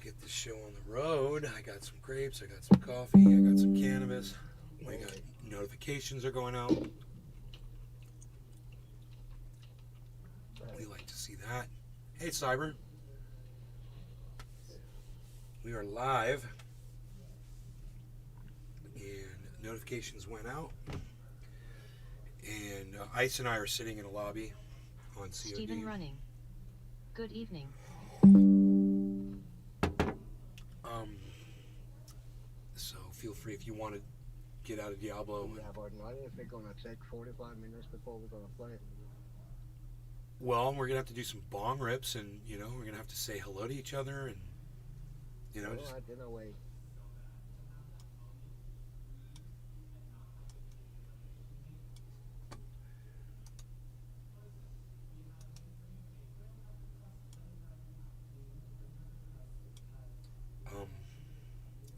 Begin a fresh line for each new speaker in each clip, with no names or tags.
get this show on the road. I got some grapes, I got some coffee, I got some cannabis. We got notifications are going out. We like to see that. Hey, Cyber. We are live. And notifications went out. And Ice and I are sitting in a lobby on COD.
Stephen running. Good evening.
So feel free if you want to get out of Diablo.
Yeah, but not if it's gonna take 45 minutes before we're gonna play.
Well, we're gonna have to do some bong rips, and we're gonna have to say hello to each other, and just.
I didn't wait.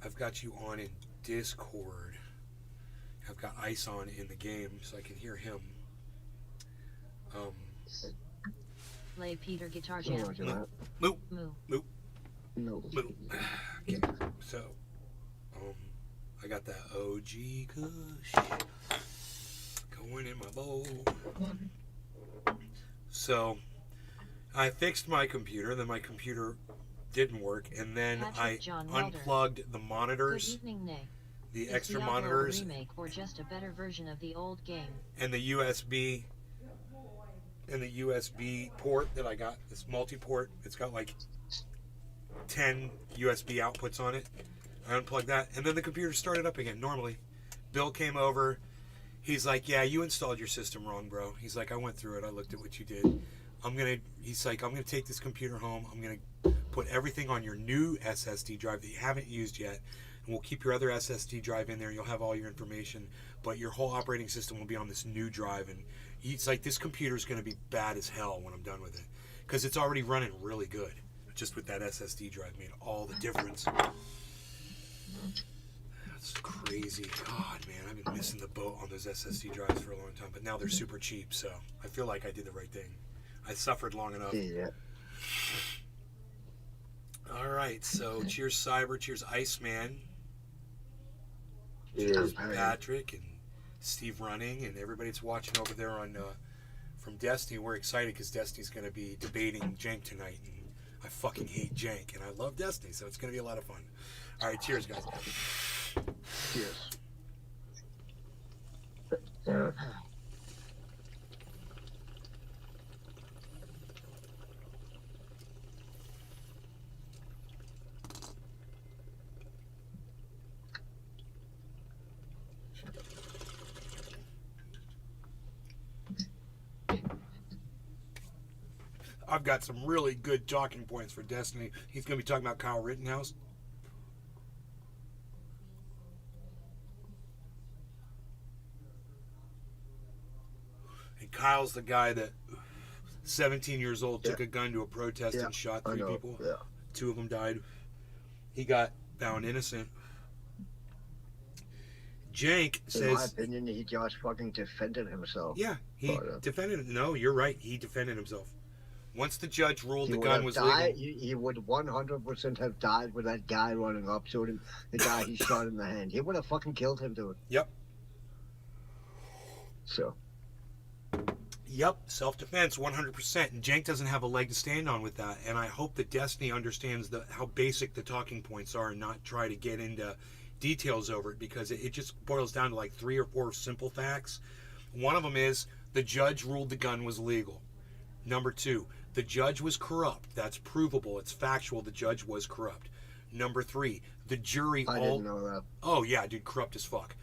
I've got you on in Discord. I've got Ice on in the game, so I can hear him.
Play Peter Guitar Jam.
Moo.
Moo.
Moo.
No.
Moo. Okay. So, I got that OG Kush going in my bowl. So, I fixed my computer. Then my computer didn't work, and then I unplugged the monitors.
Good evening, Nay.
The extra monitors.
A remake or just a better version of the old game.
And the USB. And the USB port that I got, this multi-port, it's got like 10 USB outputs on it. I unplugged that, and then the computer started up again normally. Bill came over. He's like, "Yeah, you installed your system wrong, bro." He's like, "I went through it. I looked at what you did. He's like, I'm gonna take this computer home. I'm gonna put everything on your new SSD drive that you haven't used yet, and we'll keep your other SSD drive in there. You'll have all your information, but your whole operating system will be on this new drive." And he's like, "This computer's gonna be bad as hell when I'm done with it, because it's already running really good. Just with that SSD drive made all the difference." That's crazy. God, man, I've been missing the boat on those SSD drives for a long time, but now they're super cheap, so I feel like I did the right thing. I suffered long enough.
Yeah.
All right, so cheers, Cyber. Cheers, Iceman.
Cheers,
Patrick and Steve Running and everybody that's watching over there on from Destiny. We're excited because Destiny's going to be debating Jank tonight, and I fucking hate Jank, and I love Destiny, so it's going to be a lot of fun. All right, cheers, guys.
Cheers.
I've got some really good talking points for Destiny. He's going to be talking about Kyle Rittenhouse. And Kyle's the guy that, 17 years old, took a gun to a protest and shot 3 people.
Yeah.
2 of them died. He got found innocent. Jank says...
In my opinion, he just fucking defended himself.
Yeah, he defended... No, you're right. He defended himself. Once the judge ruled the gun was
legal,
legal...
He would 100% have died with that guy running up to him, the guy he shot in the hand. He would have fucking killed him, dude.
Yep.
So...
Yep, self-defense, 100%. And Jank doesn't have a leg to stand on with that. And I hope that Destiny understands how basic the talking points are and not try to get into details over it, because it just boils down to like 3 or 4 simple facts. One of them is the judge ruled the gun was legal. Number 2, the judge was corrupt. That's provable. It's factual. The judge was corrupt. Number 3, the jury...
I didn't know that.
Oh, yeah, dude, corrupt as fuck.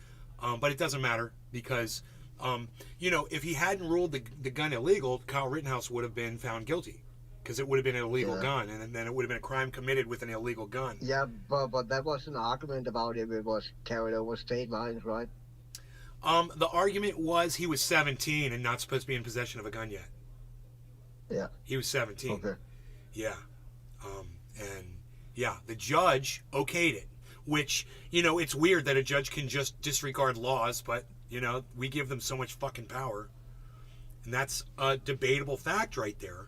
But it doesn't matter because... if he hadn't ruled the gun illegal, Kyle Rittenhouse would have been found guilty, because it would have been an illegal gun, and then it would have been a crime committed with an illegal gun.
Yeah, but that was an argument about if it was carried over state lines, right?
The argument was he was 17 and not supposed to be in possession of a gun yet.
Yeah.
He was 17.
Okay.
Yeah. The judge okayed it, which, it's weird that a judge can just disregard laws, but we give them so much fucking power. And that's a debatable fact right there.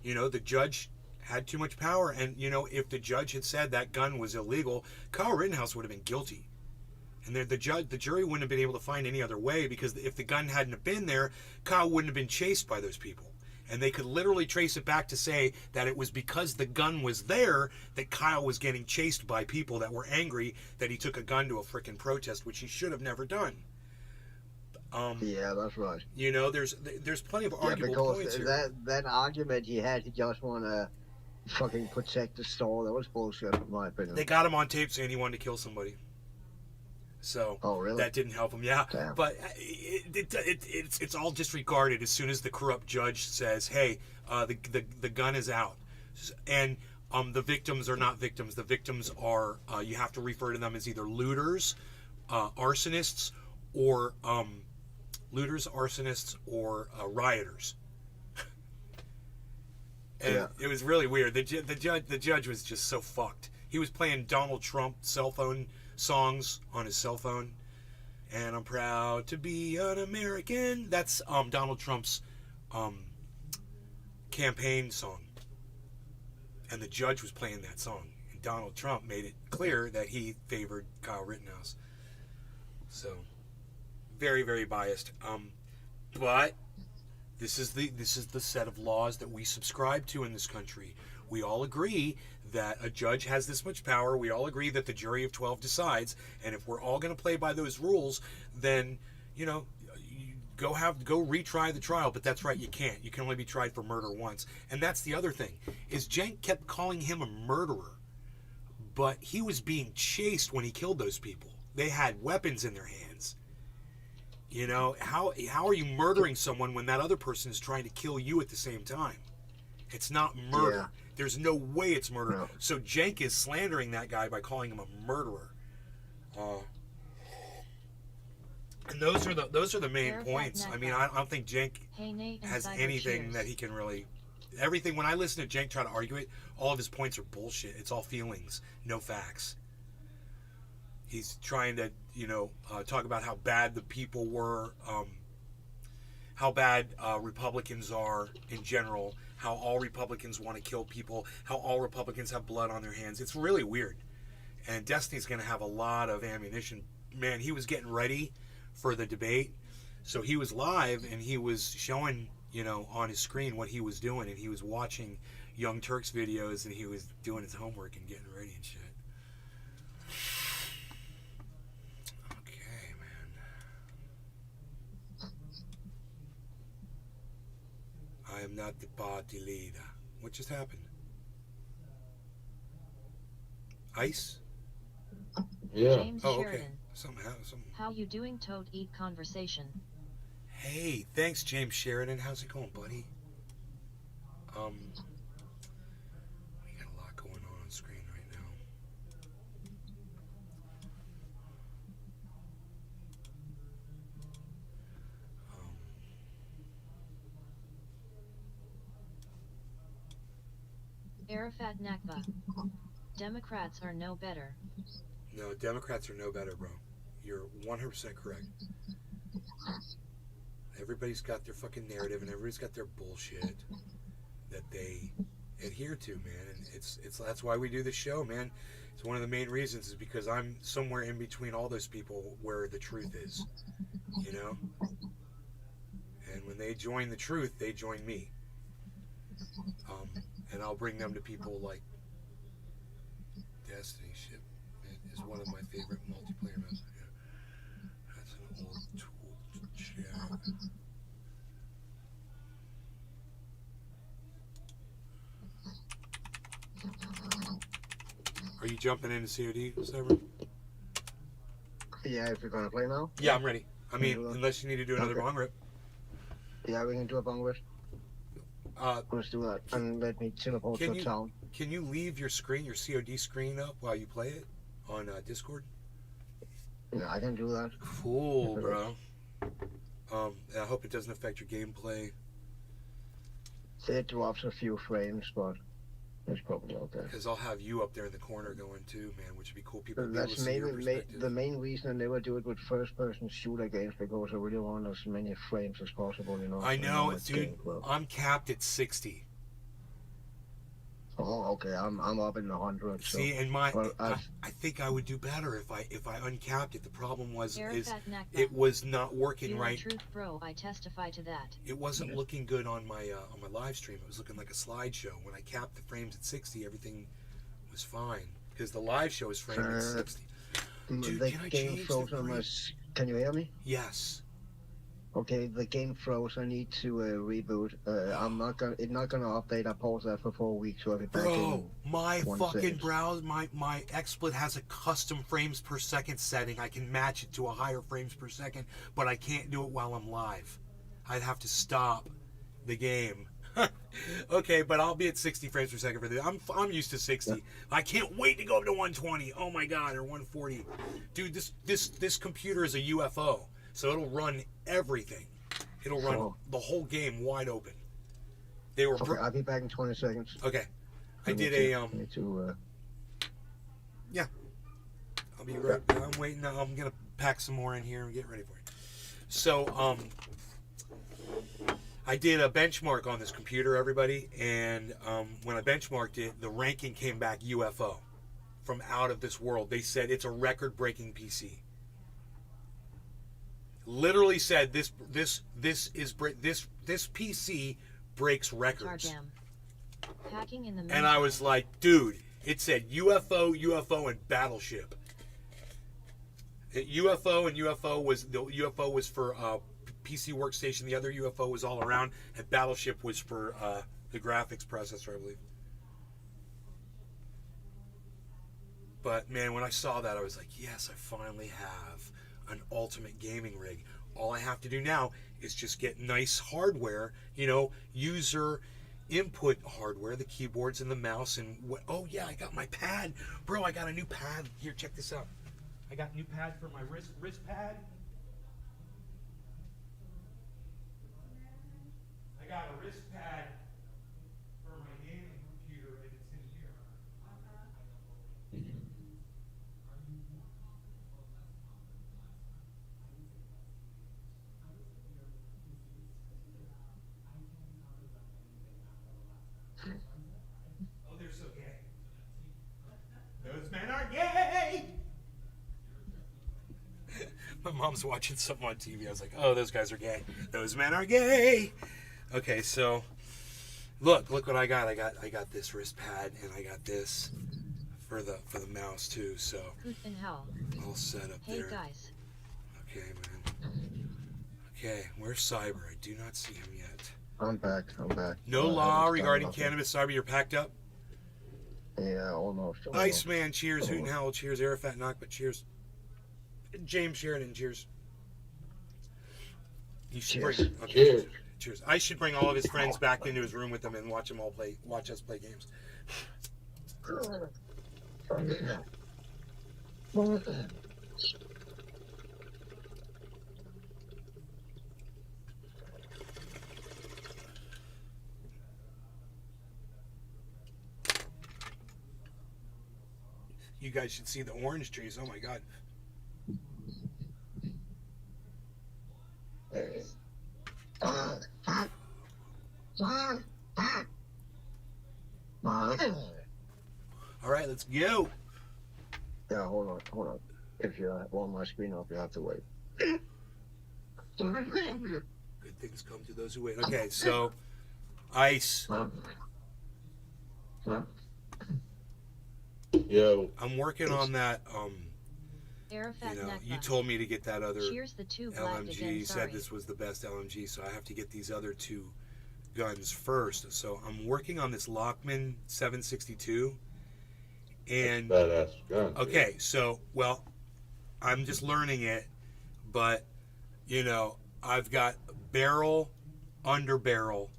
The judge had too much power. And, you know, if the judge had said that gun was illegal, Kyle Rittenhouse would have been guilty. And the jury wouldn't have been able to find any other way, because if the gun hadn't have been there, Kyle wouldn't have been chased by those people. And they could literally trace it back to say that it was because the gun was there that Kyle was getting chased by people that were angry that he took a gun to a freaking protest, which he should have never done.
Yeah, that's right.
You know, there's plenty of arguable points here.
That argument he had, he just want to fucking protect the store. That was bullshit, in my opinion.
They got him on tape saying he wanted to kill somebody. So
oh, really?
That didn't help him. Yeah,
damn.
But it's all disregarded as soon as the corrupt judge says, "Hey, the gun is out," and the victims are not victims. The victims are you have to refer to them as either looters, arsonists, or rioters. And
yeah.
It was really weird. The judge was just so fucked. He was playing Donald Trump cell phone songs on his cell phone, and I'm proud to be an American. That's Donald Trump's campaign song, and the judge was playing that song, and Donald Trump made it clear that he favored Kyle Rittenhouse. So very, very biased. But this is the set of laws that we subscribe to in this country. We all agree that a judge has this much power. We all agree that the jury of 12 decides, and if we're all going to play by those rules, then, you know, you go retry the trial. But that's right, you can't. You can only be tried for murder once. And that's the other thing, is Cenk kept calling him a murderer, but he was being chased when he killed those people. They had weapons in their hands. You know, how are you murdering someone when that other person is trying to kill you at the same time? It's not murder.
Yeah.
There's no way it's murder.
No.
So Cenk is slandering that guy by calling him a murderer. And those are the main points. I mean, I don't think Cenk has anything that he can really. Everything, when I listen to Cenk try to argue it, all of his points are bullshit. It's all feelings, no facts. He's trying to, you know, talk about how bad the people were, how bad Republicans are in general, how all Republicans want to kill people, how all Republicans have blood on their hands. It's really weird. And Destiny's going to have a lot of ammunition. Man, he was getting ready for the debate. So he was live, and he was showing, you know, on his screen what he was doing. And he was watching Young Turk's videos, and he was doing his homework and getting ready and shit. Okay, man. I am not the party leader. What just happened? Ice?
Yeah.
James
Oh, okay.
Sheridan.
Somehow.
How you doing, Toad Eat Conversation?
Hey, thanks, James Sheridan. How's it going, buddy? We got a lot going on screen right now.
Arafat Nakba. Democrats are no better.
No, Democrats are no better, bro. You're 100% correct. Everybody's got their fucking narrative, and everybody's got their bullshit that they adhere to, man. And it's that's why we do this show, man. It's one of the main reasons is because I'm somewhere in between all those people where the truth is, you know. And when they join the truth, they join me. And I'll bring them to people like Destiny. Ship is one of my favorite multiplayer maps. Yeah. That's an old tool chat. Are you jumping into COD, Severin?
Yeah, if you're gonna play now.
Yeah, I'm ready. I mean, unless you need to do another bong rip.
Yeah, we can do a bong rip. Let's do that, and let me teleport to town.
Can you leave your screen, your COD screen up while you play it on Discord?
Yeah, I can do that.
Cool, bro. I hope it doesn't affect your gameplay.
It drops a few frames, but it's probably okay.
Because I'll have you up there in the corner going too, man, which would be cool. People would be able to
That's
see your perspective.
the main reason I never do it with first-person shooter games, because I really want as many frames as possible, you know.
I know, dude. I'm capped at 60.
Oh, okay. I'm up in the hundreds. So.
See, and
Well,
I think I would do better if I uncapped it. The problem is
Arafat Nakba.
it was not working
You
right.
are truth, bro. I testify to that.
It wasn't looking good on my live stream. It was looking like a slideshow. When I capped the frames at 60, everything was fine because the live show is framed at 60. Dude,
the
can I
game
change
froze
the
on
frame?
my. Can you hear me?
Yes.
Okay, the game froze. I need to reboot. I'm not gonna. It's not gonna update. I paused that for 4 weeks, so I'll be back
Bro,
in.
my
1
fucking
second.
browser, my XSplit has a custom frames per second setting. I can match it to a higher frames per second, but I can't do it while I'm live. I'd have to stop the game. Okay, but I'll be at 60 frames per second for this. I'm used to 60. I can't wait to go up to 120. Oh my god, or 140. Dude, this computer is a UFO, so it'll run everything. It'll run
Oh.
the whole game wide open. They were
Okay, I'll be back in 20 seconds.
okay. I
need
did
to-
a
Need to.
I'll be right. I'm waiting. I'm gonna pack some more in here and get ready for it. So, I did a benchmark on this computer, everybody, and when I benchmarked it, the ranking came back UFO, from out of this world. They said it's a record-breaking PC. Literally said this PC breaks records.
Tardam. Hacking in the
And I was like, dude, it said UFO, and Battleship. UFO and UFO was for PC workstation. The other UFO was all around, and Battleship was for the graphics processor, I believe. But man, when I saw that, I was like, yes, I finally have an ultimate gaming rig. All I have to do now is just get nice hardware, user input hardware, the keyboards and the mouse, and oh yeah, I got my pad, bro. I got a new pad. Here, check this out. I got a new pad for my wrist pad. I got a wrist pad for my gaming computer, and it's in here. Oh, they're so gay. Those men are gay. My mom's watching something on TV. I was like, oh, those guys are gay. Those men are gay. Okay, so look what I got. I got this wrist pad, and I got this for the mouse too. So
Good in hell.
all set up
Hey
there.
guys.
Okay, man. Okay, where's Cyber? I do not see him yet.
I'm back.
No
I
law
haven't
regarding
done nothing.
cannabis. Cyber, you're packed up.
Yeah, almost.
Iceman, cheers. Hoot and Howl, cheers. Arafat Nakba, cheers. James Sheridan, cheers. You should
Cheers.
bring. Okay,
Cheers.
cheers. I should bring all of his friends back into his room with him and watch us play games. You guys should see the orange trees. Oh my god. All right, let's go.
Yeah, hold on. If you want my screen up, you have to wait.
Good things come to those who wait. Okay, so ice.
Yo,
I'm working on that.
Arafat
You
Nakba.
told me to get that other
Cheers the two black
LMG.
again,
You said
sorry.
this was the best LMG, so I have to get these other two guns first. So I'm working on this Lockman 762. And
badass gun.
okay, so well, I'm just learning it, but I've got barrel, under barrel,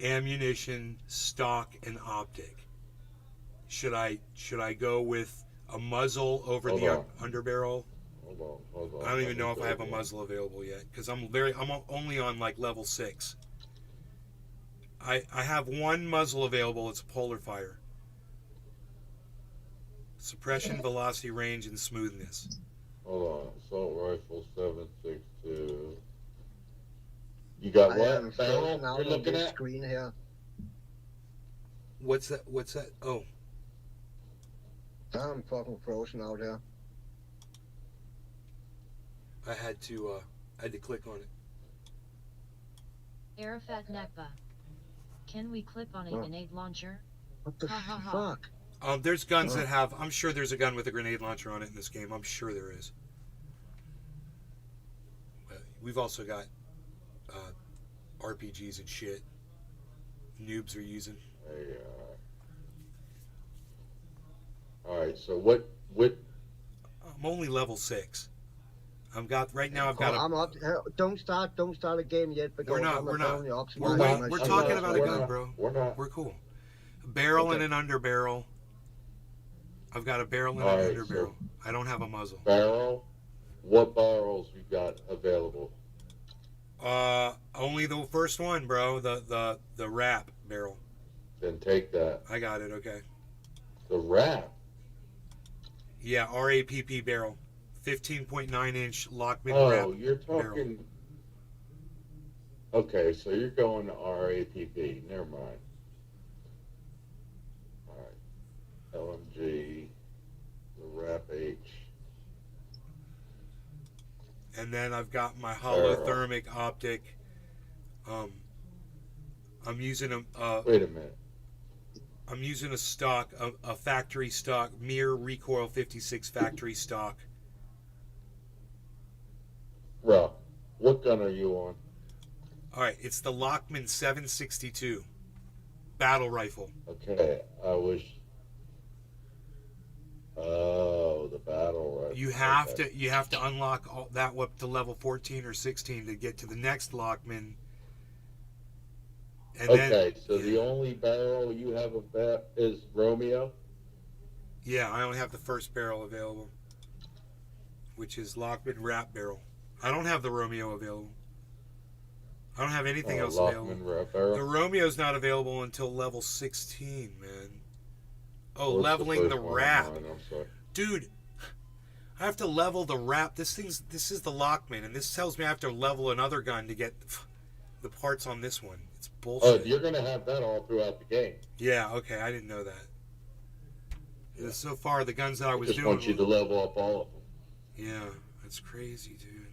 ammunition, stock, and optic. Should I go with a muzzle over
Hold
the
on.
under barrel?
Hold on.
I don't even know if I have a muzzle available yet because I'm only on like level 6. I have one muzzle available. It's a polar fire. Suppression, velocity, range, and smoothness.
Hold on. Assault rifle 7.62. You got
I
what?
am frozen
Barrel
out
you're
on
looking
this
at?
screen here.
What's that? What's that? Oh,
I'm fucking frozen out here.
I had to click on it.
Arafat Nakba. Can we clip on a
Oh.
grenade launcher?
What the
Ha, ha, ha.
fuck?
There's guns
Oh.
that have. I'm sure there's a gun with a grenade launcher on it in this game. I'm sure there is. We've also got RPGs and shit. Noobs are using.
Hey, all right. So what?
I'm only level 6. I've got right now. I've got
I'm up. Don't start a game yet because
We're not,
I'm
we're not.
only
We're
optimizing
wait,
my
we're
shit.
talking about a
we're
gun,
not.
bro.
We're not.
We're cool. A barrel
Okay.
and an underbarrel. I've got a barrel and
All
an
right,
underbarrel. I don't have a muzzle.
Barrel. What barrels you got available?
Only the first one, bro. The wrap barrel.
Then take that.
I got it. Okay.
The wrap.
Yeah, RAPP barrel, 15.9-inch Lockman wrap.
Oh, you're talking.
barrel.
Okay, so you're going to RAPP. Never mind. All right. LMG. The wrap H.
And then I've got my holothermic optic. I'm using
Wait a minute.
I'm using a stock, a factory stock, Mir Recoil 56 factory stock.
Well, what gun are you on?
All right, it's the Lockman 762 battle rifle.
Okay, I was. Oh, the battle rifle.
You have to unlock all that up to level 14 or 16 to get to the next Lockman. And
Okay, so
yeah.
the only barrel you have of that is Romeo?
Yeah, I only have the first barrel available, which is Lockman wrap barrel. I don't have the Romeo available. I don't have anything else available.
Lockman wrap barrel?
The Romeo's not available until level 16, man. Oh,
What's
leveling the
first one on
wrap.
mine? I'm sorry.
Dude, I have to level the wrap. This is the Lockman, and this tells me I have to level another gun to get the parts on this one. It's
Oh,
bullshit.
you're going to have that all throughout the game.
Yeah, okay, I didn't know that.
Yeah.
So far, the guns that I
I
was
just
doing.
want you to level up all of them.
Yeah, that's crazy, dude.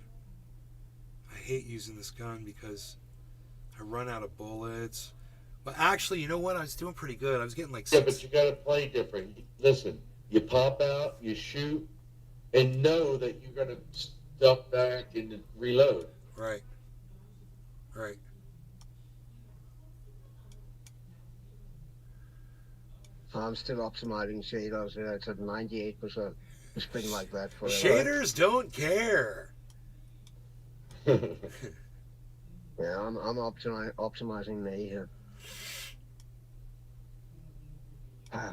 I hate using this gun because I run out of bullets. But actually, you know what? I was doing pretty good. I was getting like
Yeah,
6.
but you got to play different. Listen, you pop out, you shoot, and know that you're going to stuff back and reload.
Right. Right.
I'm still optimizing shaders. Yeah, it's at 98%. It's been like that forever.
Shaders don't care.
Yeah, I'm optimizing me here.
All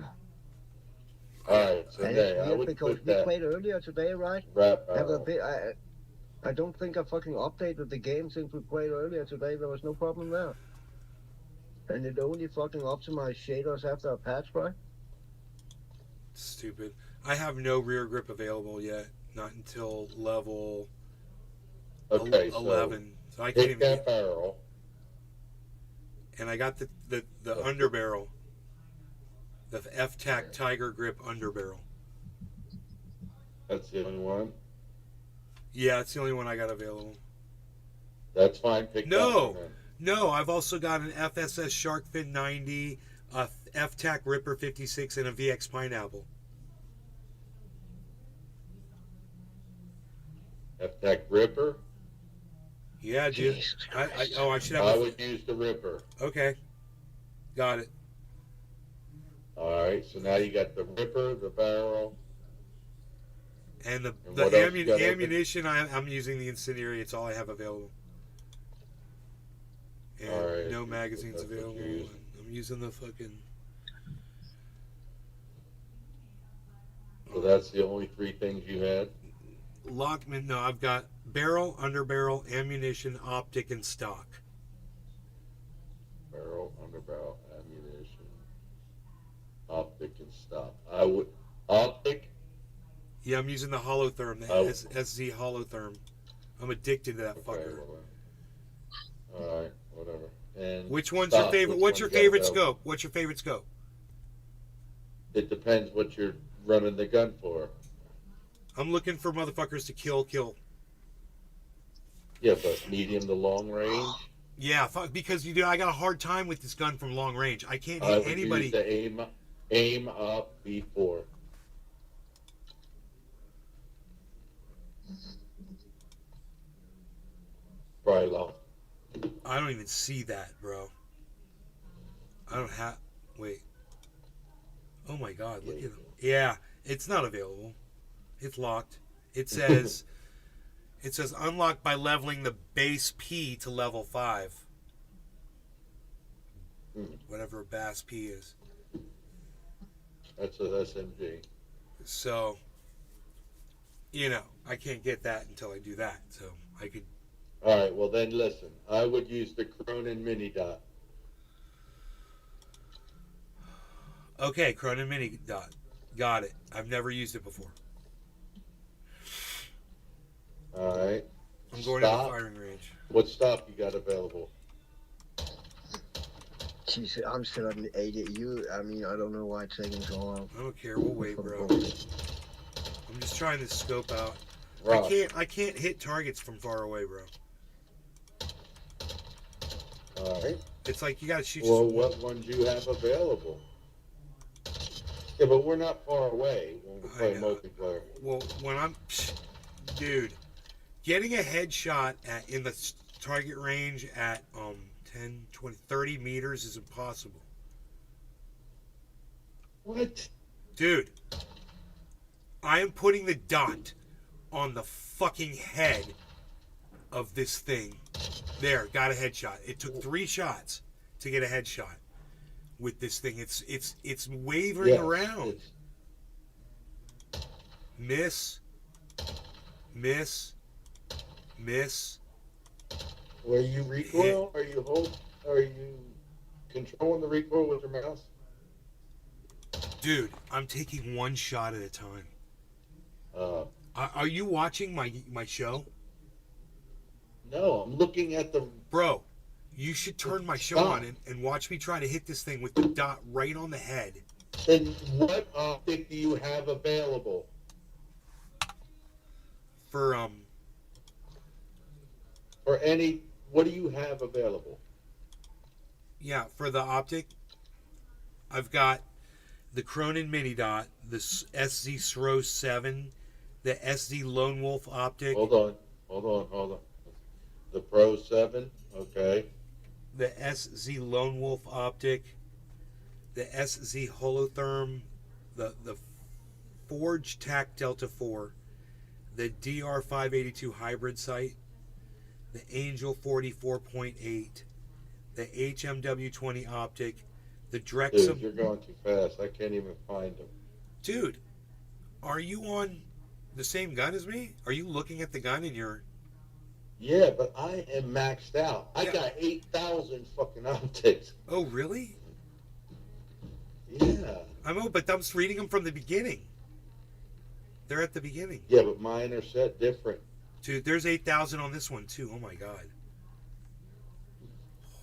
right, so
And
yeah,
it's
I
weird
would
because
put
we
that
played earlier today, right?
wrap
Have a
barrel.
bit. I don't think I fucking updated the game since we played earlier today. There was no problem there. And it only fucking optimized shaders after a patch, right?
Stupid. I have no rear grip available yet. Not until level
Okay,
11. So I
so
can't
pick
even
that barrel.
And I got the underbarrel. The F-Tac Tiger Grip underbarrel.
That's the only one.
Yeah, it's the only one I got available.
That's fine. Pick
No.
that one then.
No, I've also got an FSS Sharkfin 90, a F-Tac Ripper 56, and a VX Pineapple.
F-Tac Ripper.
Yeah, dude.
Jesus
I
Christ.
should
I
have
would use the Ripper.
Okay. Got it.
All right, so now you got the Ripper, the barrel.
And the
And what else you got open?
ammunition, I'm using the incendiary. It's all I have available. And
All right,
no
that's
magazines
what you're
available.
using.
I'm using the fucking...
So that's the only three things you had.
Lockman, no, I've got barrel, underbarrel, ammunition, optic, and stock.
Barrel, underbarrel, ammunition, optic, and stop. I would optic.
Yeah, I'm using the holotherm, the
Oh.
SZ holotherm. I'm addicted to that
Okay,
fucker.
all right, whatever. And
Which one's
stop.
your favorite?
Which
What's your
one's got
favorite
available?
scope? What's your favorite scope?
It depends what you're running the gun for.
I'm looking for motherfuckers to kill.
Yeah, but medium to long range,
Yeah, because I got a hard time with this gun from long range. I can't
I
hit
would use
anybody.
the aim up before. Probably low.
I don't even see that, bro. I don't have. Wait. Oh my god, look at him. Yeah, it's not available. It's locked. It says unlocked by leveling the base P to level 5. Whatever bass P is.
That's a SMG.
So, I can't get that until I do that. So I could.
All right, well then listen. I would use the Cronin Mini Dot.
Okay, Cronin Mini Dot. Got it. I've never used it before.
All right.
I'm going to the firing range.
What stop you got available?
Jeez, I'm still at an 80. I don't know why it's taking so long.
I don't care. We'll wait, bro. I'm just trying to scope out.
Rob.
I can't hit targets from far away, bro.
All right.
It's like you gotta shoot.
Well, what ones you have available? Yeah, but we're not far away when we play multiplayer.
Well, dude, getting a headshot in the target range at 10, 20, 30 meters is impossible.
What?
Dude, I am putting the dot on the fucking head of this thing. There, got a headshot. It took 3 shots to get a headshot with this thing. It's wavering around. Miss.
Where you recoil? Are you controlling the recoil with your mouse?
Dude, I'm taking 1 shot at a time. Are you watching my show?
No, I'm looking at the...
Bro, you should turn my show on and watch me try to hit this thing with the dot right on the head.
Then what optic do you have available?
For
What do you have available?
Yeah, for the optic, I've got the Cronin Mini Dot, the SZ Sro 7, the SZ Lone Wolf optic.
Hold on. The Pro 7, okay.
The SZ Lone Wolf optic, the SZ Holotherm, the Forge Tac Delta 4, the DR582 hybrid sight, the Angel 44.8, the HMW20 optic, the Drexel.
Dude, you're going too fast. I can't even find them.
Dude, are you on the same gun as me? Are you looking at the gun in your...
Yeah, but I am maxed out. I got 8,000 fucking optics.
Oh, really?
Yeah.
But I'm just reading them from the beginning. They're at the beginning.
Yeah, but mine are set different.
Dude, there's 8,000 on this one, too. Oh, my God.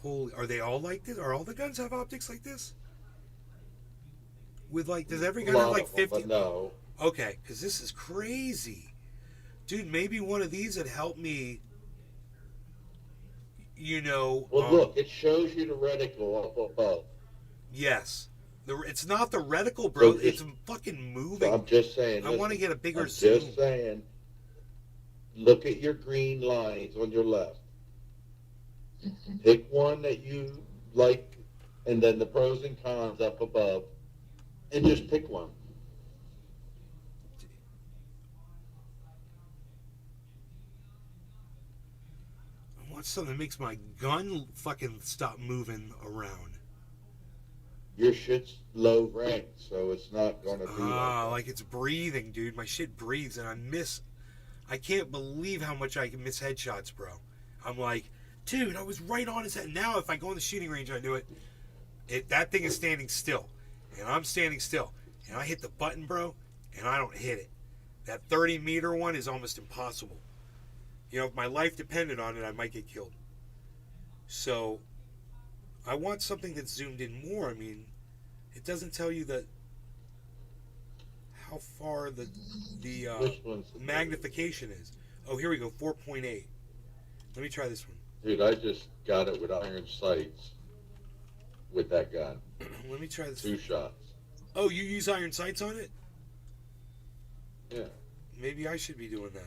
Holy... Are they all like this? Are all the guns have optics like this? With, like... Does every gun have, like, 50?
But no.
Okay, because this is crazy. Dude, maybe one of these would help me...
Well, look, it shows you the reticle up above.
Yes. It's not the reticle, bro.
So
it's fucking moving.
I'm just saying.
I want to get a bigger zoom.
Just saying. Look at your green lines on your left. Pick one that you like, and then the pros and cons up above, and just pick one.
I want something that makes my gun fucking stop moving around.
Your shit's low rank, so it's not going to be
like it's breathing, dude. My shit breathes, and I can't believe how much I can miss headshots, bro. I'm like, dude, I was right on his head. Now, if I go in the shooting range, I do it. That thing is standing still, and I'm standing still, and I hit the button, bro, and I don't hit it. That 30-meter one is almost impossible. If my life depended on it, I might get killed. So, I want something that's zoomed in more. I mean, it doesn't tell you that how far the
Which one's the
magnification is. Oh, here we go, 4.8. Let me try this one.
Dude, I just got it with iron sights with that gun.
Let me try this.
2 shots.
Oh, you use iron sights on it?
Yeah.
Maybe I should be doing that.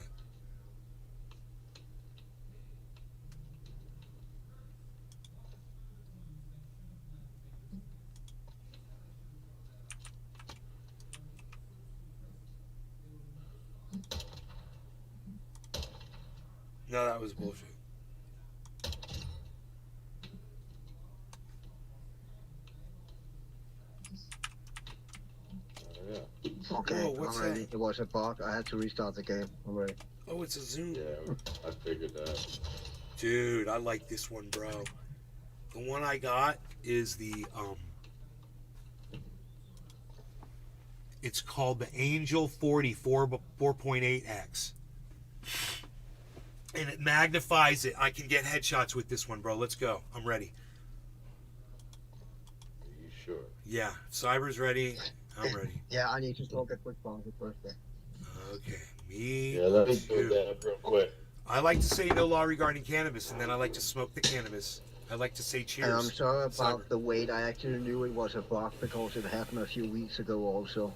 No, that was bullshit.
Yeah.
Okay,
Whoa, what's
I'm ready.
that?
It was a bug. I had to restart the game. I'm ready.
Oh, it's a zoom.
Yeah, I figured that.
Dude, I like this one, bro. The one I got is the it's called the Angel 44 4.8X. And it magnifies it. I can get headshots with this one, bro. Let's go. I'm ready.
Are you sure?
Yeah, Cyber's ready. I'm ready.
Yeah, I need to smoke a quick bong first.
Okay, me
Yeah, let me do
too.
that real quick.
I like to say no law regarding cannabis, and then I like to smoke the cannabis. I like to say cheers.
And I'm sorry about
Cyber.
the wait. I actually knew it was a bug because it happened a few weeks ago also.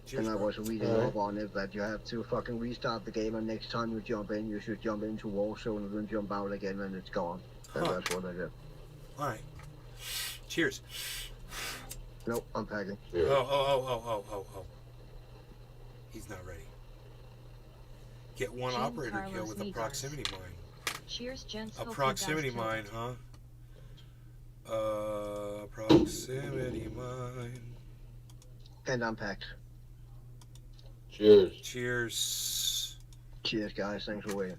Cheers,
And I
bro.
was reading
Alright.
up on it that you have to fucking restart the game, and next time you jump in, you should jump into Warzone and then jump out again when it's gone. And
Huh.
that's what I did.
All right. Cheers.
Nope, I'm packing.
Oh, oh, oh, oh, oh, oh, oh. He's not ready. Get one
Jean
operator kill
Carlos
with a
Negars.
proximity mine.
Cheers, gents.
A
Hope you
proximity
guys
mine,
killed
huh? Proximity mine.
And I'm packed.
Cheers.
Cheers.
Cheers, guys. Thanks for waiting.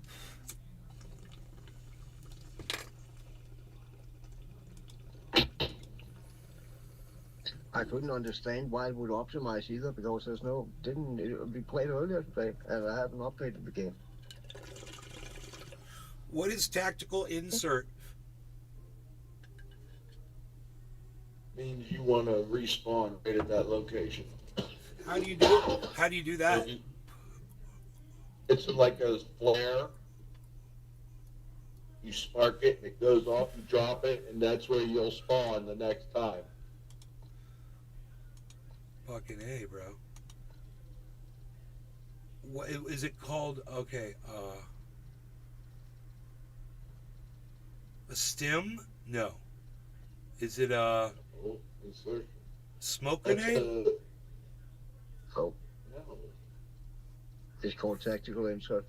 I couldn't understand why it would optimize either because there's no we played earlier today and I haven't updated the game.
What is tactical insert?
Means you want to respawn right at that location.
How do you do it? How do you do that?
It's like a flare. You spark it and it goes off, you drop it, and that's where you'll spawn the next time.
Fucking A, bro. What is it called? Okay, a stim? No. Is it a
Oh, insertion.
smoke
That's
grenade?
So
no.
it's called tactical insert.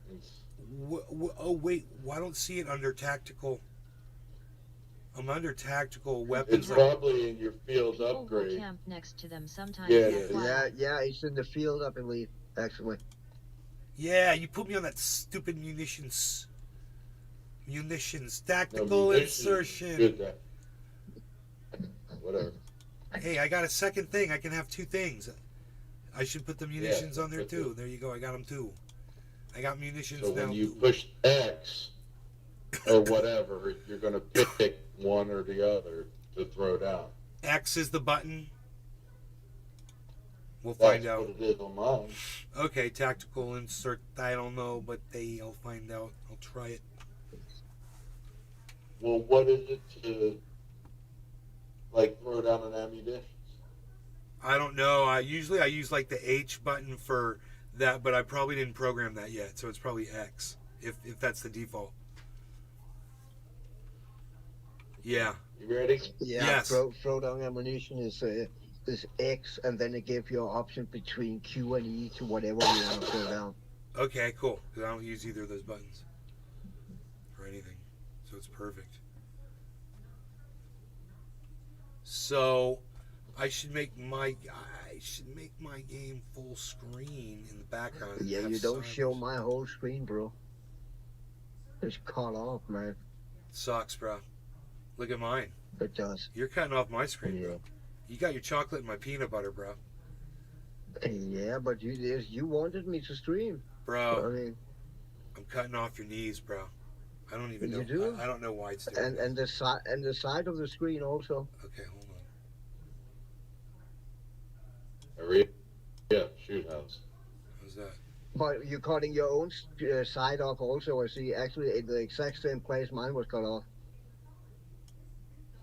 Oh wait, why don't see it under tactical? I'm under tactical
It's
weapons.
probably in your field
People will
upgrade.
camp next to them sometimes.
Yeah,
they'll
yeah.
fly.
Yeah, it's in the field, I believe, actually.
Yeah, you put me on that stupid munitions. Munitions,
No,
tactical
munitions,
insertion.
Good that. Whatever.
Hey, I got a second thing. I can have two things. I should put the munitions on there
put
too.
the-
There you go. I got them too. I got munitions
So
now.
when you
too.
push X or whatever, you're going to pick one or the other to throw down.
X is the button. We'll
That's
find out.
what it is on mine.
Okay, tactical insert. I don't know, but I'll find out. I'll try it.
Well, what is it to, like, throw down an ammunition?
I don't know. I use like the H button for that, but I probably didn't program that yet, so it's probably X if that's the default. Yeah.
You ready?
Yeah,
Yes.
throw down ammunition is X, and then it gives you an option between Q and E to whatever you want to throw down.
Okay, cool. Because I don't use either of those buttons for anything, so it's perfect. So I should make my game full screen in the background. and
Yeah,
have
you don't
signs.
show my whole screen, bro. It's cut off, man.
Sucks, bro. Look at mine.
It does.
You're cutting off my screen,
Yeah.
bro. You got your chocolate and my peanut butter, bro.
Yeah, but you wanted me to stream. I
Bro,
mean,
I'm cutting off your knees, bro. I don't even
You
know.
do?
I don't know why it's doing
and the side of the screen also.
that. Okay, hold on.
Hurry. Yeah, shoot house.
How's that?
But you're cutting your own side off also. I see. Actually, in the exact same place mine was cut off.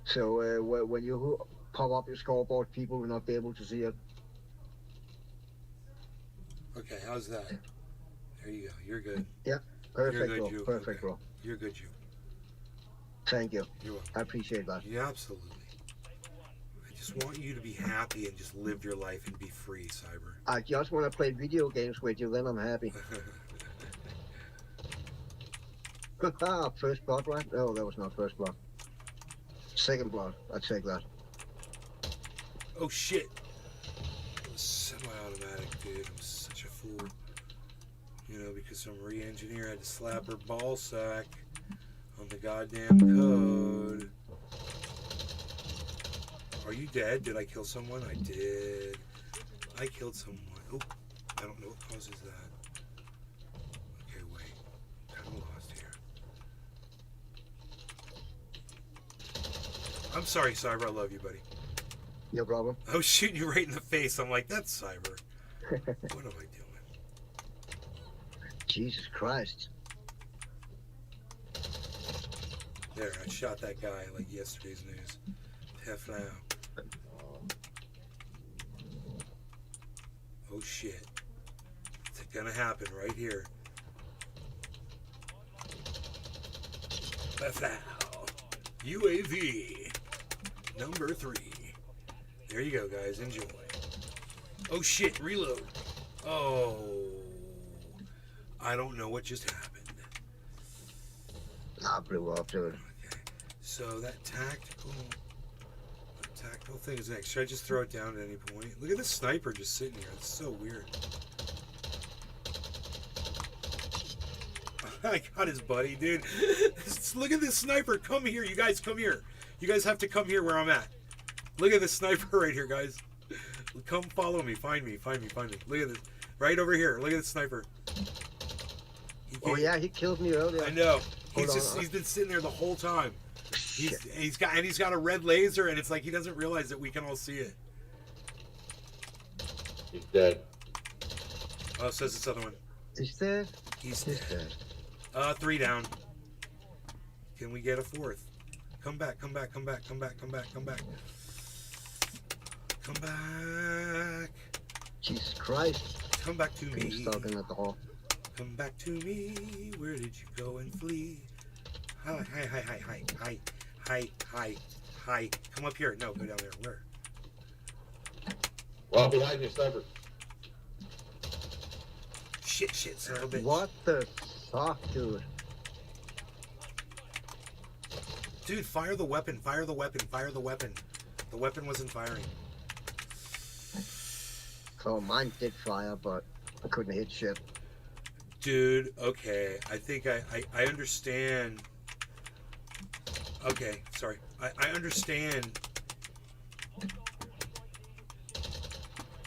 So when you pop up your scoreboard, people will not be able to see it.
Okay, how's that? There you go. You're good.
Perfect,
good,
bro.
you.
Perfect,
Okay.
bro.
You're good, you.
Thank you.
You're welcome.
I appreciate that.
Yeah, absolutely. I just want you to be happy and just live your life and be free, Cyber.
I just want to play video games with you, then I'm happy. First blood, right? No, that was not first blood. Second blood. I take that.
Oh shit! Semi-automatic, dude. I'm such a fool. You know, because some re-engineer had to slap her ball sack on the goddamn code. Are you dead? Did I kill someone? I did. I killed someone. Oh, I don't know what causes that. Okay, wait. I'm lost here. I'm sorry, Cyber. I love you, buddy.
No problem.
I was shooting you right in the face. I'm like, that's Cyber. What am I doing?
Jesus Christ.
There, I shot that guy like yesterday's news. Half now. Oh shit. It's gonna happen right here. Baflow. UAV. Number 3. There you go, guys. Enjoy. Oh shit, reload. Oh. I don't know what just happened.
I blew up, dude.
Okay. So that tactical thing is next. Should I just throw it down at any point? Look at the sniper just sitting here. It's so weird. I got his buddy, dude. Look at this sniper. Come here. You guys come here. You guys have to come here where I'm at. Look at this sniper right here, guys. Come follow me. Find me. Find me. Find me. Look at this. Right over here. Look at this sniper.
Oh yeah, he killed me earlier.
I know.
Hold on.
He's been sitting there the whole time.
Shit.
He's got a red laser, and it's like he doesn't realize that we can all see it.
He's dead.
Oh, says this other one.
He's dead.
He's
He's
dead.
dead.
3 down. Can we get a 4th? Come back, come back, come back, come back, come back, come back. Come back.
Jesus Christ.
Come back to me.
He's stuck in the hall.
Come back to me. Where did you go and flee? Hi, hi, hi, hi, hi, hi, hi, hi, hi. Come up here. No, go down there. Where?
Well, behind you, sniper.
Shit, shit, son of a bitch.
What the fuck, dude?
Dude, fire the weapon, fire the weapon, fire the weapon. The weapon wasn't firing.
Oh, mine did fire, but I couldn't hit shit.
Dude, okay. I think I understand. Okay, sorry. I understand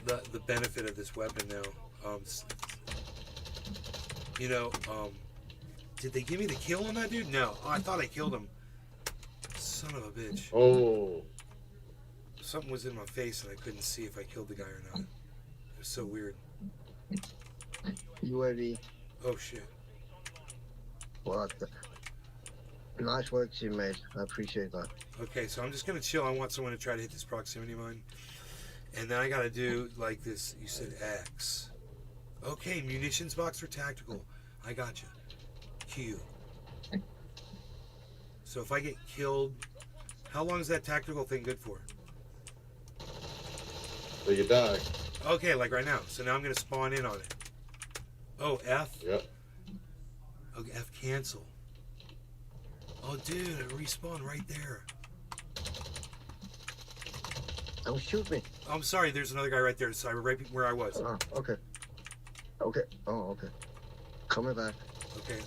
the benefit of this weapon now. You know, did they give me the kill on that dude? No. Oh, I thought I killed him. Son of a bitch.
Oh.
Something was in my face and I couldn't see if I killed the guy or not. It was so weird.
UAV.
Oh shit.
What the? Nice work, teammate. I appreciate that.
Okay, so I'm just gonna chill. I want someone to try to hit this proximity mine. And then I gotta do like this. You said X. Okay, munitions box for tactical. I gotcha. Q. So if I get killed, how long is that tactical thing good for?
So you die.
Okay, like right now. So now I'm gonna spawn in on it. Oh, F?
Yep.
Okay, F cancel. Oh, dude, it respawned right there.
Don't shoot me.
Oh, I'm sorry, there's another guy right there, Cyber, right where I was.
Oh, okay. Okay. Oh, okay. Coming back.
Okay,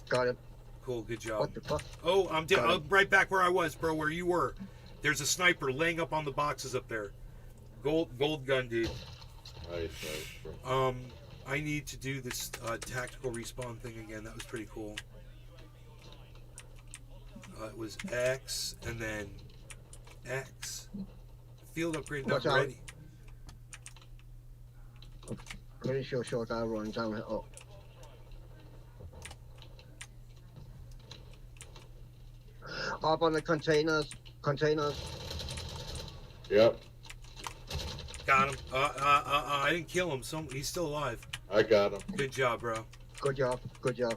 Got him.
cool, good job.
What the fuck?
Oh, I'm down.
Got
I'm right back where I was, bro, where you were. There's a sniper laying up on the boxes up there. Gold gun, dude.
Nice, nice.
I need to do this tactical respawn thing again. That was pretty cool. It was X and then X. Field upgrade not
Watch out.
ready.
Pretty sure short guy running down here. Oh, up on the containers. Containers.
Yep,
Got him. I didn't kill him. He's still alive.
I got him.
Good job, bro.
Good job. Good job.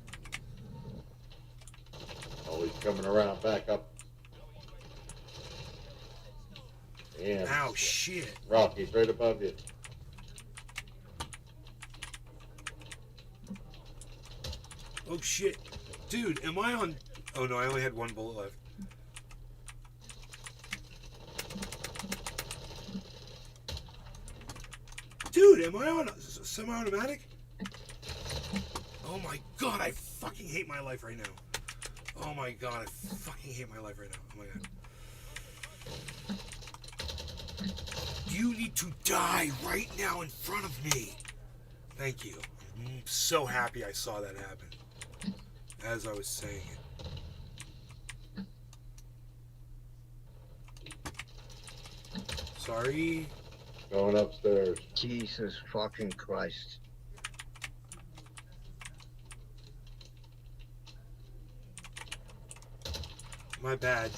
Oh, he's coming around back up. Yeah.
Ow, shit.
Rocky's right above you.
Oh, shit. Dude, am I on... Oh, no, I only had one bullet left. Dude, am I on semi-automatic? Oh, my God. I fucking hate my life right now. Oh, my God. I fucking hate my life right now. Oh, my God. You need to die right now in front of me. Thank you. I'm so happy I saw that happen. As I was saying it. Sorry.
Going upstairs.
Jesus fucking Christ.
My bad.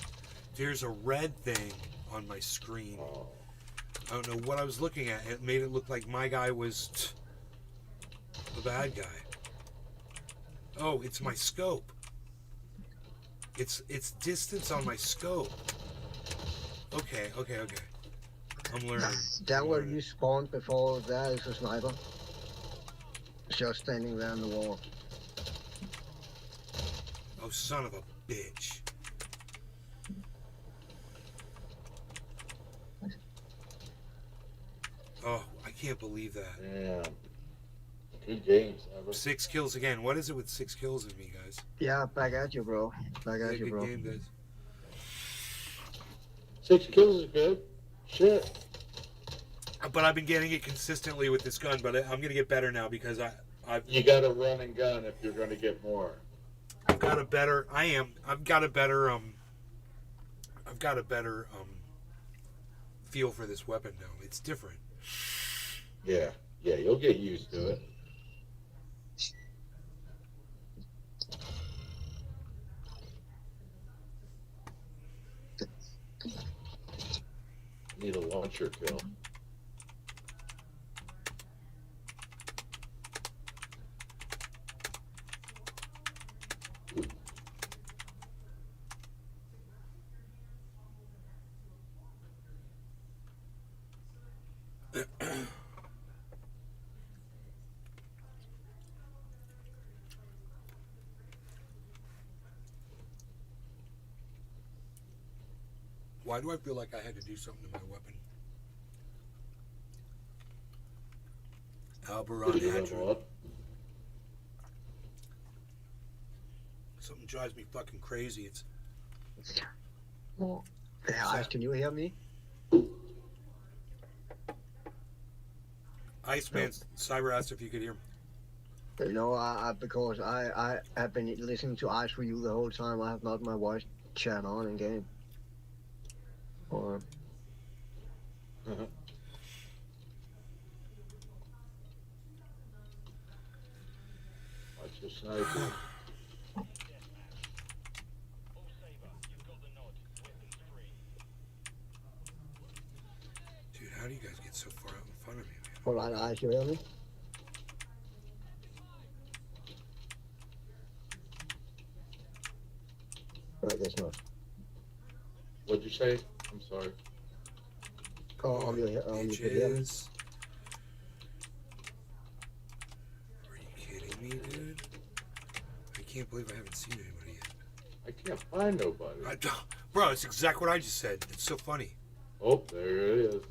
There's a red thing on my screen.
Oh.
I don't know what I was looking at. It made it look like my guy was the bad guy. Oh, it's my scope. It's distance on my scope. Okay. I'm learning.
That where you spawned before, there is a sniper. Just standing there on the wall.
Oh, son of a bitch. Oh, I can't believe that.
Damn. Good games, ever.
6 kills again. What is it with 6 kills in me, guys?
Yeah, back at you, bro. Back at you,
Good
bro.
game, guys.
6 kills is good. Shit.
But I've been getting it consistently with this gun, but I'm gonna get better now because I've
You got a run and gun if you're going to get more.
got a better. I've got a better feel for this weapon now. It's different.
Yeah, you'll get used to it. Need a launcher kill.
Why do I feel like I had to do something to my weapon?
Did you level
Albaron
up?
Something drives me fucking crazy. It's
Yeah, Ice, can you hear me?
Iceman. Cyber asked if you could hear me.
You know, because I have been listening to Ice for you the whole time. I have not my voice chat on in game. Or
Watch your sniper.
Dude, how do you guys get so far out in front of me, man?
hold on, Ice, you hear me? I guess not.
What'd you say? I'm sorry.
Oh, you could hear me?
Bitches. Are you kidding me, dude? I can't believe I haven't seen anybody yet.
I can't find nobody.
Bro, it's exactly what I just said. It's so funny.
Oh, there it is.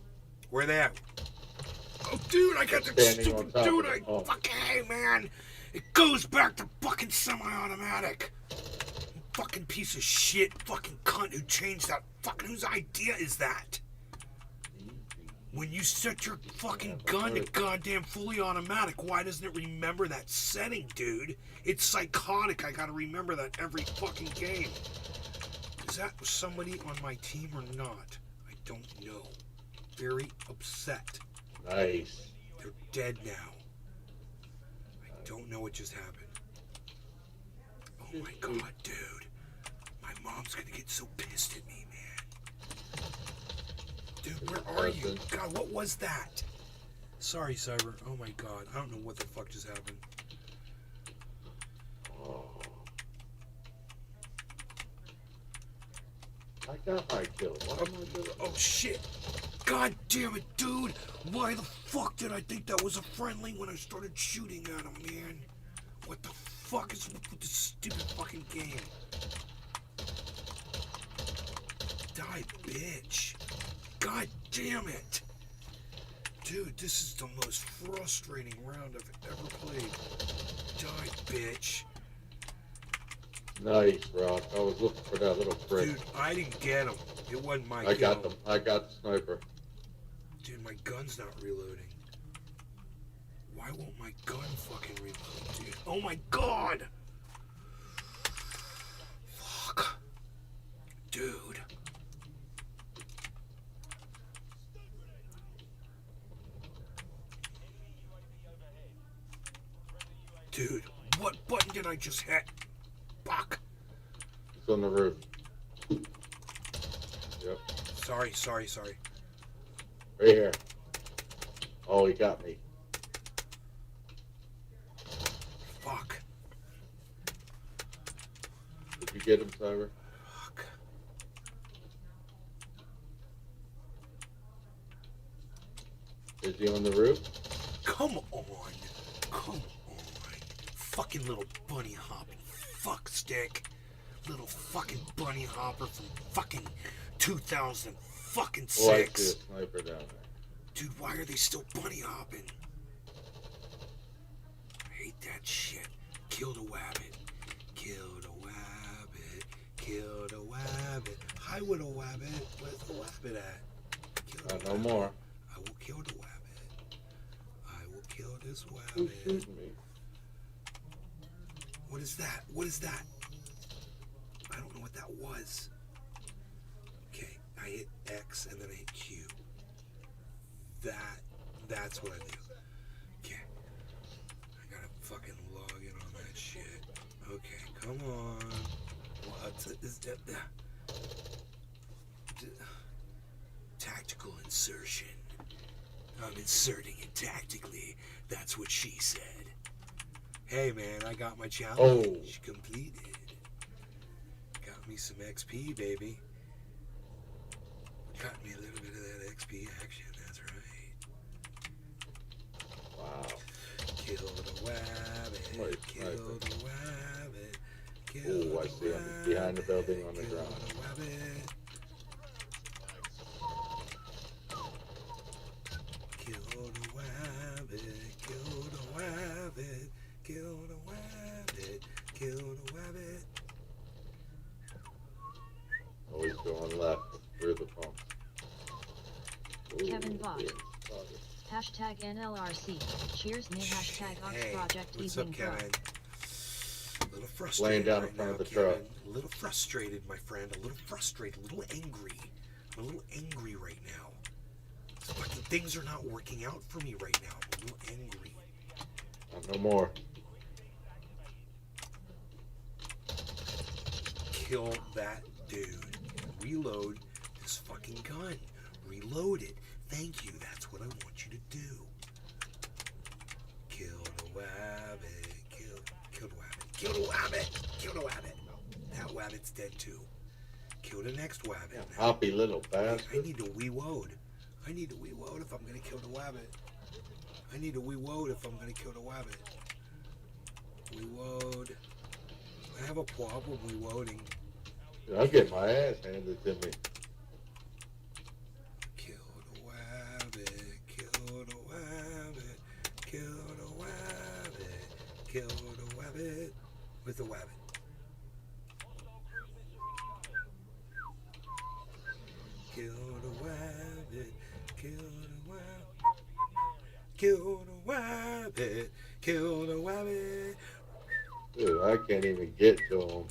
Where they at? Oh, dude, I got the
Standing on
stupid
top
dude.
of
I
the pump.
fucking hey, man. It goes back to fucking semi-automatic. Fucking piece of shit, fucking cunt who changed that. Fucking whose idea is that? When you set your fucking gun to goddamn fully automatic, why doesn't it remember that setting, dude? It's psychotic. I gotta remember that every fucking game. Is that somebody on my team or not? I don't know. Very upset.
Nice.
They're dead now. I don't know what just happened. Oh my god, dude. My mom's gonna get so pissed at me, man. Dude, where are you? God, what was that? Sorry, Cyber. Oh my god. I don't know what the fuck just happened.
Oh. I got my kill. What am I doing?
Oh shit. God damn it, dude. Why the fuck did I think that was a friendly when I started shooting at him, man? What the fuck is with this stupid fucking game? Die, bitch. God damn it. Dude, this is the most frustrating round I've ever played. Die, bitch.
Nice, Rock. I was looking for that little prick.
Dude, I didn't get him. It wasn't my
I
kill.
got them. I got the sniper.
Dude, my gun's not reloading. Why won't my gun fucking reload, dude? Oh my god! Fuck. Dude. Dude, what button did I just hit? Fuck.
It's on the roof. Yep.
Sorry.
Right here. Oh, he got me.
Fuck.
Did you get him, Cyber?
Fuck.
Is he on the roof?
Come on. Fucking little bunny hopping fuck stick. Little fucking bunny hopper from fucking 2000 fucking
Oh, I see a
6.
sniper down there.
Dude, why are they still bunny hopping? I hate that shit. Kill the wabbit. Kill the wabbit. Kill the wabbit. Hi, with a wabbit. Where's the wabbit at? Kill the
No
wabbit.
more.
I will kill the wabbit. I will kill this
Who's
wabbit.
shooting me?
What is that? What is that? I don't know what that was. Okay, I hit X and then I hit Q. That's what I do. Okay. I gotta fucking log in on that shit. Okay, come on. What's it? Is that tactical insertion? I'm inserting it tactically. That's what she said. Hey man, I got my challenge completed. Got me some XP, baby. Got me a little bit of that XP action, that's right.
Wow.
Kill the wabbit,
Wait,
kill
sniper.
the wabbit, kill
Oh, I
the
see him behind the building on the
kill
ground.
the wabbit. Kill the wabbit, kill the wabbit, kill the wabbit, kill the wabbit.
Oh, he's going left through the pump. Ooh,
Kevin Bach.
yeah.
Hashtag NLRC. Cheers, me. Hashtag Ox
Hey,
Project
what's
Evening
up,
Club.
Kevin? A little frustrated
Laying down
right
in front
now,
of the
Kevin.
truck.
A little frustrated, my friend. A little frustrated. A little angry. I'm a little angry right now. Fucking things are not working out for me right now. I'm a little angry.
No more.
Kill that dude. Reload this fucking gun. Reload it. Thank you. That's what I want you to do. Kill the wabbit. Kill the wabbit. Kill the wabbit. Kill the wabbit. That wabbit's dead too. Kill the next wabbit. Now.
Hoppy little
I
bastard.
need to reload. I need to reload if I'm gonna kill the wabbit. I need to reload if I'm gonna kill the wabbit. Reload. I have a problem reloading.
I'm getting my ass handed to me.
Kill the wabbit. Kill the wabbit. Kill the wabbit. Kill the wabbit. With the wabbit. Kill the wabbit. Kill the wabbit. Kill the wabbit. Kill the wabbit.
Dude, I can't even get to him.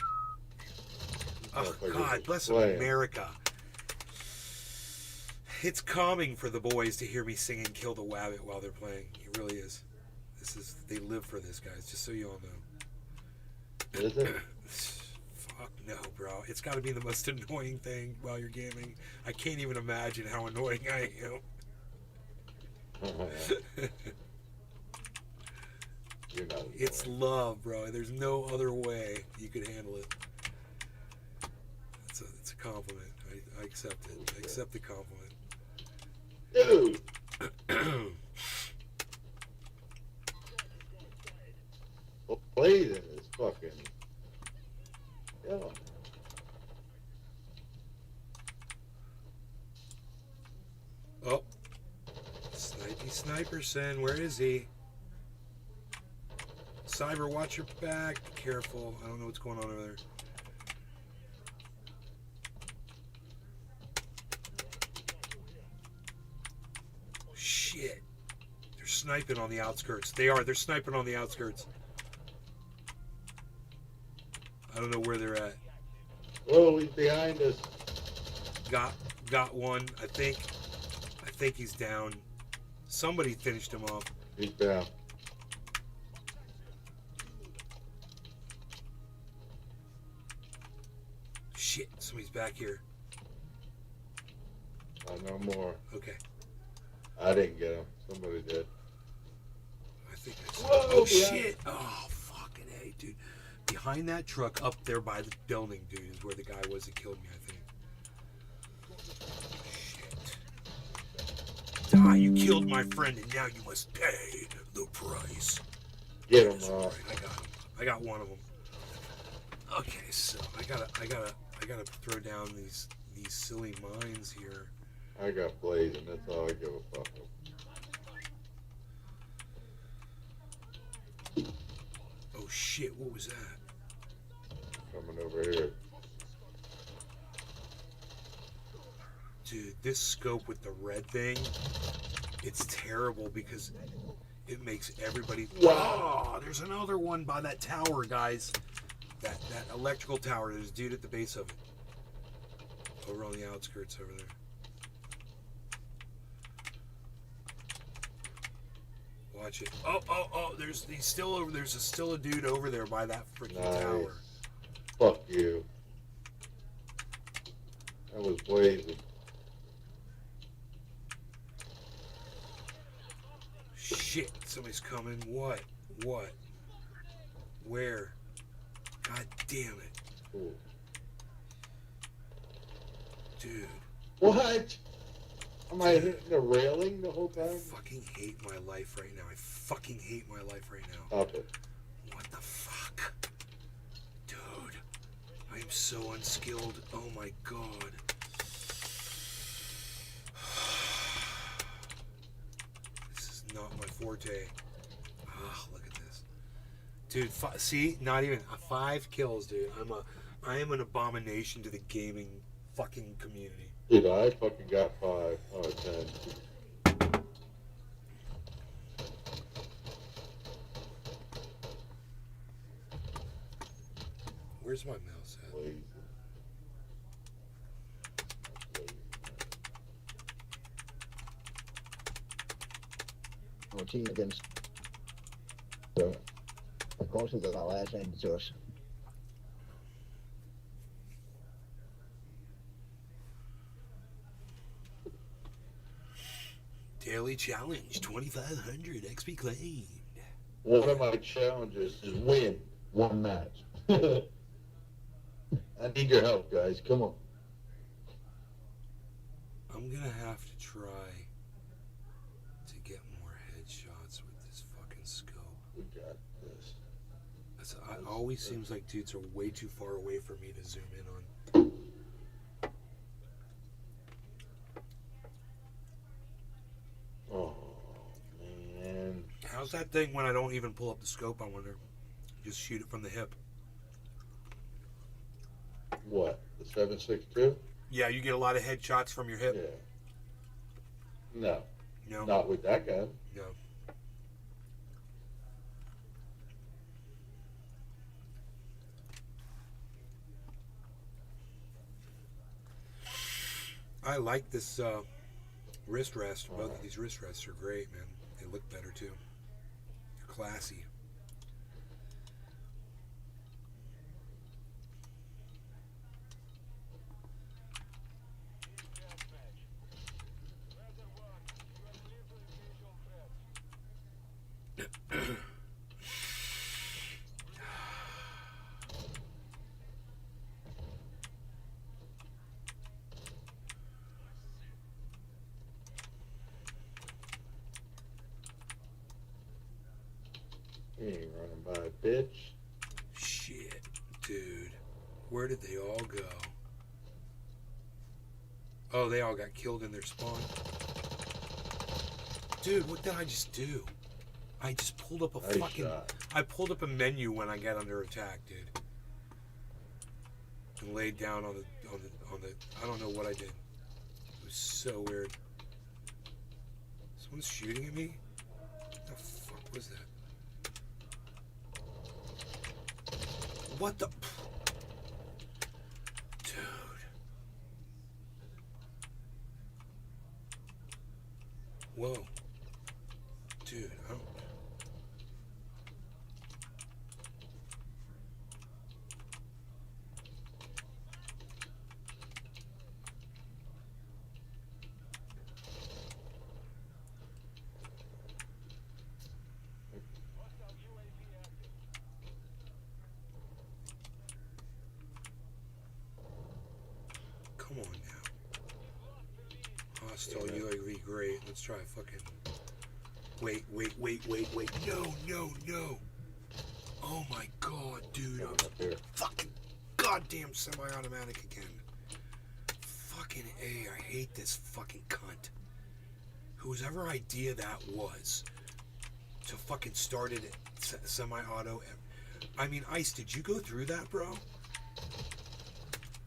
Oh,
Motherfuckers
God,
are
bless
playing.
America. It's calming for the boys to hear me singing "Kill the Wabbit" while they're playing. It really is. They live for this, guys. Just so you all know.
Is it?
Fuck no, bro. It's got to be the most annoying thing while you're gaming. I can't even imagine how annoying I am.
You're not.
It's love, bro. There's no other way you could handle it. It's a compliment. I accept it. I accept the compliment.
Dude. Well, played in this fucking. Yeah.
Oh. Snipey Sniperson, where is he? Cyber, watch your back. Be careful. I don't know what's going on over there. Shit. They're sniping on the outskirts. They are. They're sniping on the outskirts. I don't know where they're at.
Oh, he's behind us.
Got one. I think he's down. Somebody finished him off.
He's down.
Shit, somebody's back here.
No more.
Okay.
I didn't get him. Somebody did.
I think I saw.
Whoa,
Oh,
behind-
shit. Oh, fucking A, dude. Behind that truck up there by the building, dude, is where the guy was that killed me, I think. Shit. Ah, you killed my friend, and now you must pay the price.
Get him,
That's
Ross.
right, I got him. I got one of them. Okay, so I gotta throw down these silly mines here.
I got blazing. That's all I give a fuck.
Oh shit, what was that?
Coming over here.
Dude, this scope with the red thing, it's terrible because it makes everybody.
Wow.
Oh, there's another one by that tower, guys. That electrical tower. There's a dude at the base of it. Over on the outskirts over there. Watch it. Oh, he's still over. There's still a dude over there by that freaking
Nice.
tower.
Fuck you. That was blazing.
Shit, somebody's coming. What? Where? God damn it.
Cool.
Dude.
What? Am I hitting the railing the whole
I
time?
fucking hate my life right now. I fucking hate my life right now.
Stop it.
What the fuck? Dude. I am so unskilled. Oh my god. This is not my forte. Ah, look at this. Dude, see? Not even 5 kills, dude. I am an abomination to the gaming fucking community.
Dude, I fucking got 5 out of 10.
Where's my mouse at?
Blazing.
Our team against the courses that our last ended to us.
Daily challenge, 2,500 XP claimed.
One of my challenges is win 1 match. I need your help, guys. Come on.
I'm gonna have to try to get more headshots with this fucking scope.
We got this.
It always seems like dudes are way too far away for me to zoom in on.
Oh, man.
How's that thing when I don't even pull up the scope, I wonder? Just shoot it from the hip.
What? The 7.62?
Yeah, you get a lot of headshots from your hip.
Yeah. No.
No?
Not with that gun.
No. I like this Wrist rest. Both of these wrist rests are great, man. They look better too. They're classy.
You ain't running by, bitch.
Shit, dude. Where did they all go? Oh, they all got killed in their spawn. Dude, what did I just do? I just pulled up a
Nice
fucking...
shot.
I pulled up a menu when I got under attack, dude. And laid down on the... I don't know what I did. It was so weird. Someone's shooting at me? What the fuck was that? What the... Dude. Whoa. Dude, I don't... Come on now. Hostile UAV, great. Let's try a fucking... Wait. No. Oh my god, dude.
Coming
I'm
up here.
fucking goddamn semi-automatic again. Fucking A, I hate this fucking cunt. Whosever idea that was to fucking start it at semi-auto. I mean, Ice, did you go through that, bro?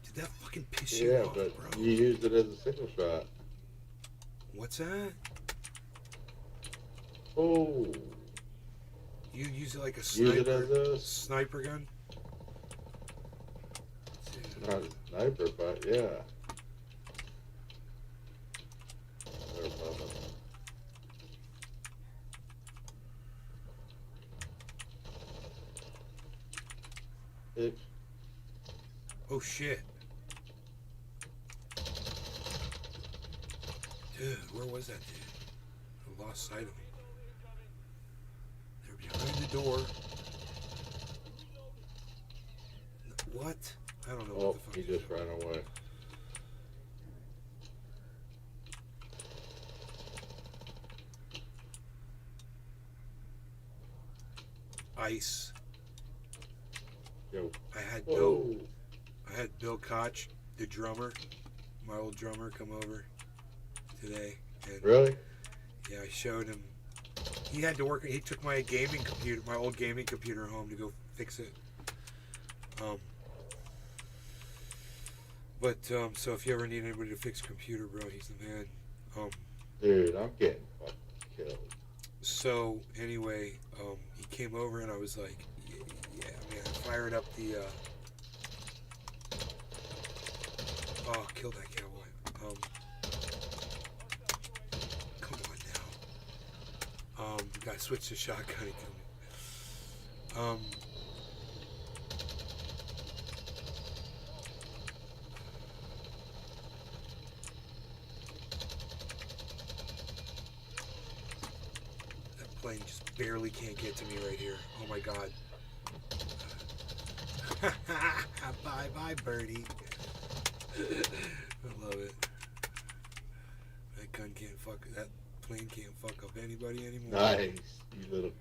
Did that fucking piss you
Yeah,
off,
but
bro?
you used it as a single shot.
What's that?
Oh.
You use it like a
Use
sniper,
it as a...
sniper gun?
Not a sniper, but yeah. There, Bubba. Bitch.
Oh shit. Dude, where was that dude? I lost sight of him. They're behind the door. What? I don't know
Oh,
what the fuck.
he just ran away.
Ice.
Yo.
I had
Whoa.
Bill Koch, the drummer, my old drummer, come over today, and
Really?
yeah, I showed him. He had to work. He took my gaming computer, my old gaming computer, home to go fix it. So if you ever need anybody to fix a computer, bro, he's the man.
Dude, I'm getting fucking killed.
So anyway, he came over and I was like, yeah, man, I fired up the. Oh, kill that cowboy. Come on now. Gotta switch to shotgun again. That plane just barely can't get to me right here. Oh my god. Bye, birdie. I love it. That gun can't fuck. That plane can't fuck up anybody anymore.
Nice. You little...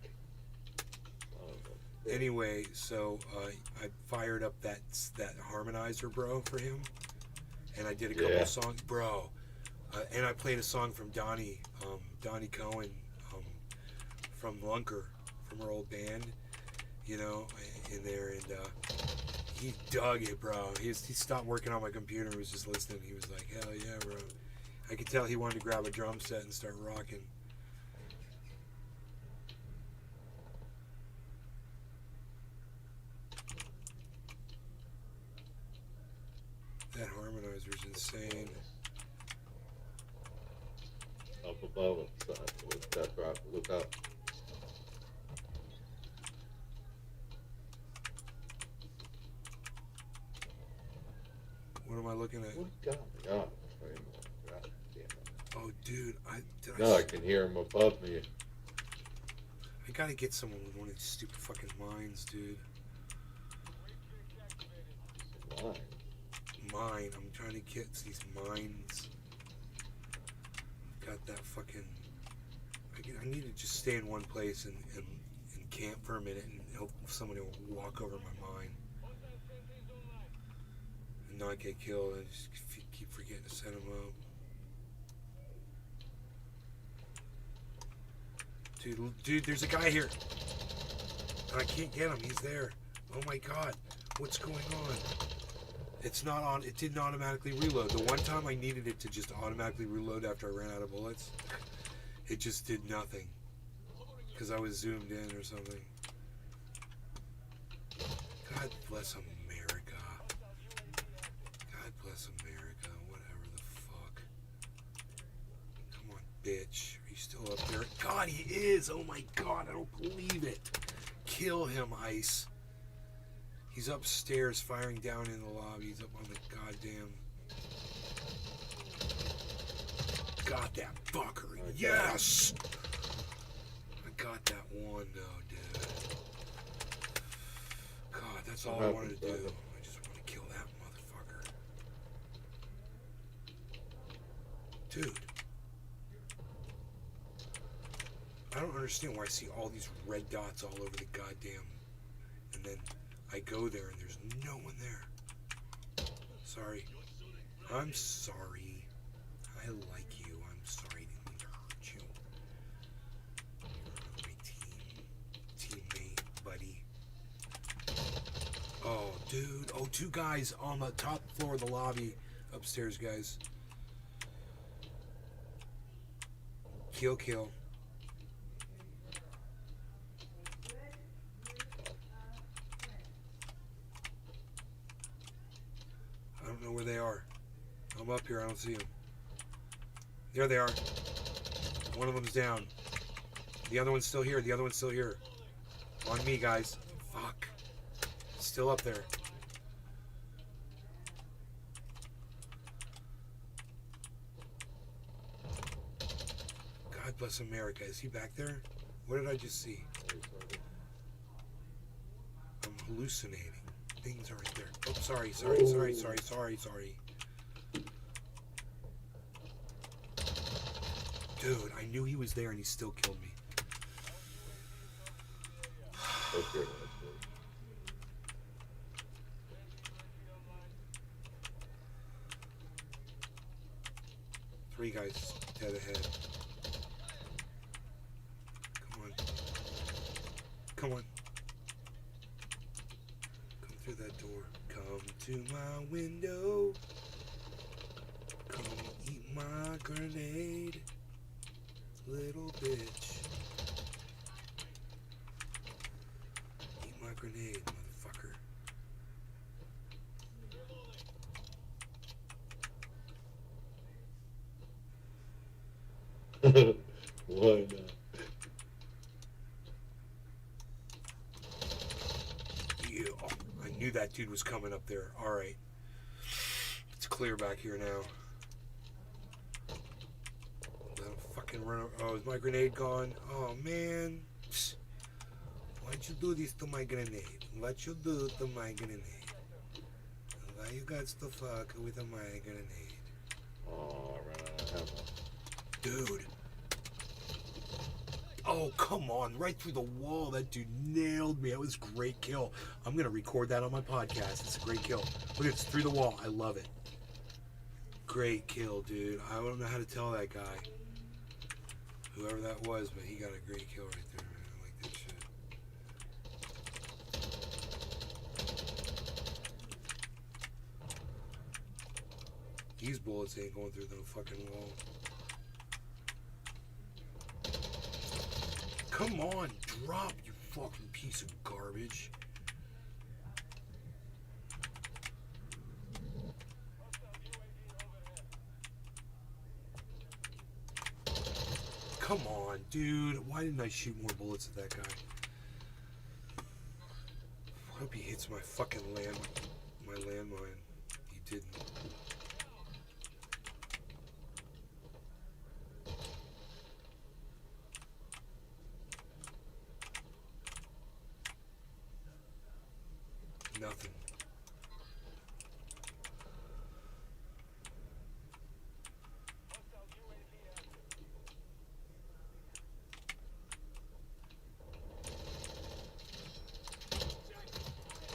Anyway, so I fired up that harmonizer, bro, for him, and I did a couple songs, bro, and I played a song from Donnie Cohen, from Lunker, from her old band, you know, in there, and he dug it, bro. He stopped working on my computer and was just listening. He was like, hell yeah, bro. I could tell he wanted to grab a drum set and start rocking. That harmonizer's insane.
up above us. That's right. Look up.
What am I looking at?
What got me? Oh, God damn it.
Oh, dude,
No, I can hear him above me.
I gotta get someone with one of these stupid fucking mines, dude.
Why?
Mine. I'm trying to get these mines. Got that fucking. I need to just stay in one place and camp for a minute and hope somebody will walk over my mine and not get killed. I just keep forgetting to set them up. Dude, there's a guy here. And I can't get him. He's there. Oh my god. What's going on? It's not on. It didn't automatically reload. The one time I needed it to just automatically reload after I ran out of bullets, it just did nothing. Because I was zoomed in or something. God bless America. God bless America. Whatever the fuck. Come on, bitch. Are you still up there? God, he is! Oh my god, I don't believe it. Kill him, Ice. He's upstairs firing down in the lobby. He's up on the goddamn... Got that fucker.
Okay.
Yes! I got that one though, dude. God, that's all I wanted to do. I just want to kill that motherfucker. Dude. I don't understand why I see all these red dots all over the goddamn... And then I go there and there's no one there. Sorry. I'm sorry. I like you. I'm sorry. I didn't mean to hurt you. You're my teammate, buddy. Oh, dude. Oh, two guys on the top floor of the lobby. Upstairs, guys. Kill. I don't know where they are. I'm up here. I don't see them. There they are. One of them's down. The other one's still here. On me, guys. Fuck. Still up there. God bless America. Is he back there? What did I just see? I'm hallucinating. Things aren't there. Oh, sorry. Dude, I knew he was there and he still killed me.
Okay.
3 guys dead ahead. Come on. Come through that door. Come to my window. Come eat my grenade. Little bitch. Eat my grenade, motherfucker.
Why not?
Yeah, I knew that dude was coming up there. Alright. It's clear back here now. Let him fucking run over. Oh, is my grenade gone? Oh, man. Why'd you do this to my grenade? What you do to my grenade? Why you got to fuck with my grenade?
Oh, right.
Dude. Oh, come on. Right through the wall. That dude nailed me. That was a great kill. I'm going to record that on my podcast. It's a great kill. Look, it's through the wall. I love it. Great kill, dude. I don't know how to tell that guy. Whoever that was, but he got a great kill right there, man. I like that shit. These bullets ain't going through the fucking wall. Come on, drop, you fucking piece of garbage. Come on, dude. Why didn't I shoot more bullets at that guy? I hope he hits my fucking landmine. He didn't. Nothing.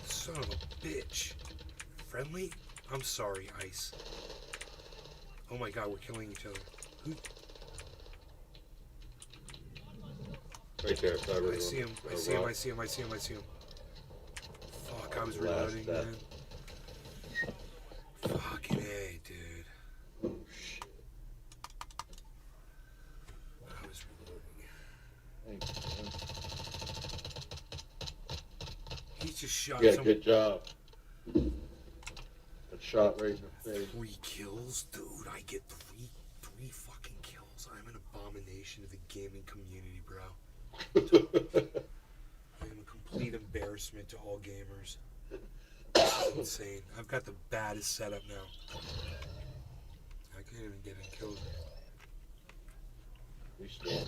Son of a bitch. Friendly? I'm sorry, Ice. Oh my god, we're killing each other. Who?
Right there, cyber.
I see him. I see him. I see him. I see him. I see him. Fuck, I was reloading, man. Fucking A, dude.
Oh, shit.
I was reloading.
Thanks, man.
He just shot
Yeah,
some
good job. That shot right in the face.
3 kills, dude. I get three fucking kills. I'm an abomination to the gaming community, bro. I am a complete embarrassment to all gamers. This is insane. I've got the baddest setup now. I can't even get any kills.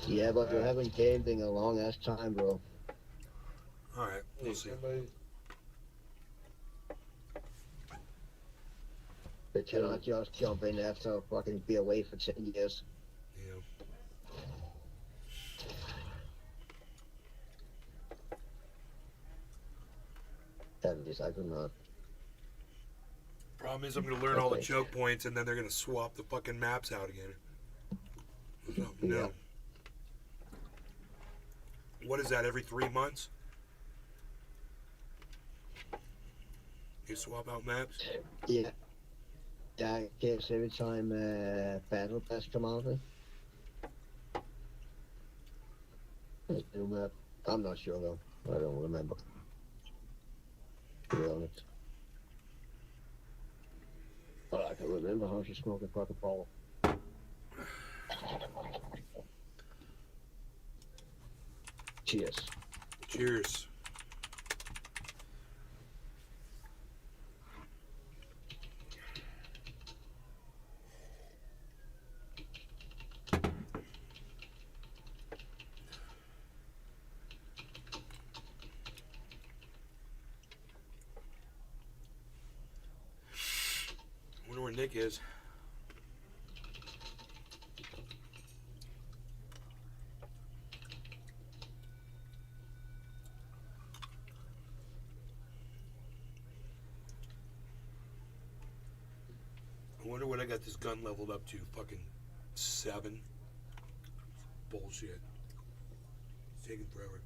Yeah, but you haven't gamed in a long ass time, bro.
Alright, we'll see.
They cannot just jump in after fucking be away for 10 years.
Yeah.
At least I could not.
Problem is, I'm gonna learn all the choke points, and then they're gonna swap the fucking maps out again. No.
Yeah.
What is that? Every 3 months? You swap out maps?
Yeah. Yeah, I guess every time Battle Pass come out. New map. I'm not sure though. I don't remember. To be honest. But I can remember how she smoked a fucking ball. Cheers.
Cheers. I wonder where Nick is. I wonder what I got this gun leveled up to. Fucking 7. Bullshit. It's taking forever.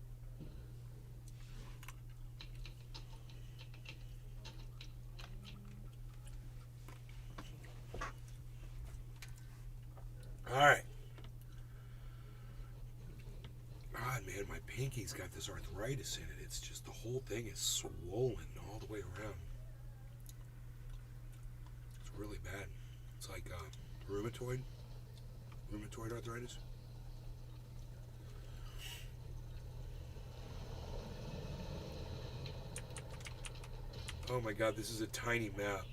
Alright. God, man, my pinky's got this arthritis in it. It's just the whole thing is swollen all the way around. It's really bad. It's like rheumatoid arthritis. Oh my god, this is a tiny map.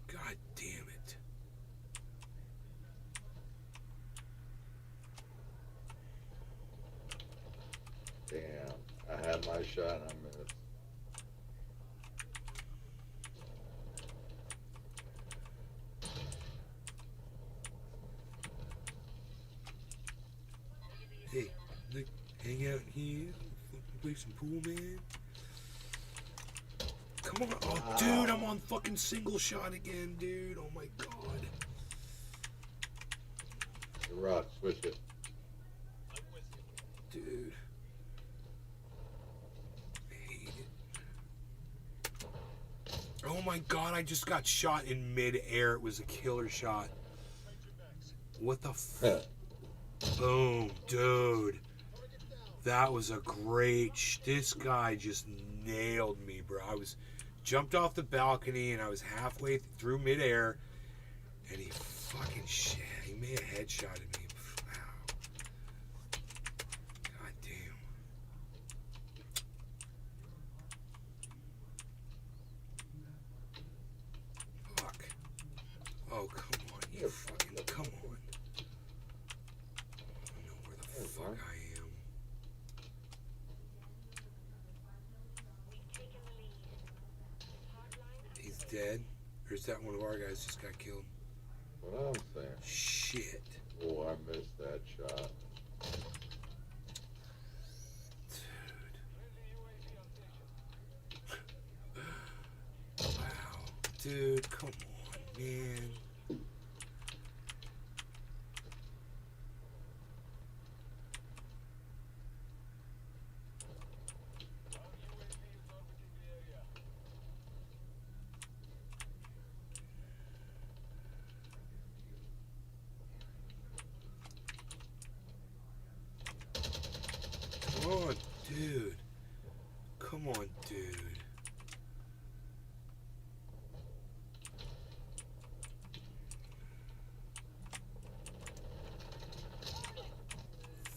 God damn it.
Damn, I had my shot and I missed.
Hey, look, hang out here, fucking play some pool, man. Come on, oh dude, I'm on fucking single shot again, dude. Oh my god.
The rock, switch it.
Dude. I hate it. Oh my god, I just got shot in mid-air. It was a killer shot. What the
Huh.
Boom, dude. That was a great. This guy just nailed me, bro. I was jumped off the balcony and I was halfway through midair, and he fucking shit. He made a headshot at me. Wow. God damn. Fuck. Oh, come on, you fucking come on. I don't know where the fuck I am. He's dead? Or is that one of our guys just got killed?
What I'm saying.
Shit.
Oh, I missed that shot.
Dude. Wow. Dude, come on, man. Come on, dude. Come on, dude.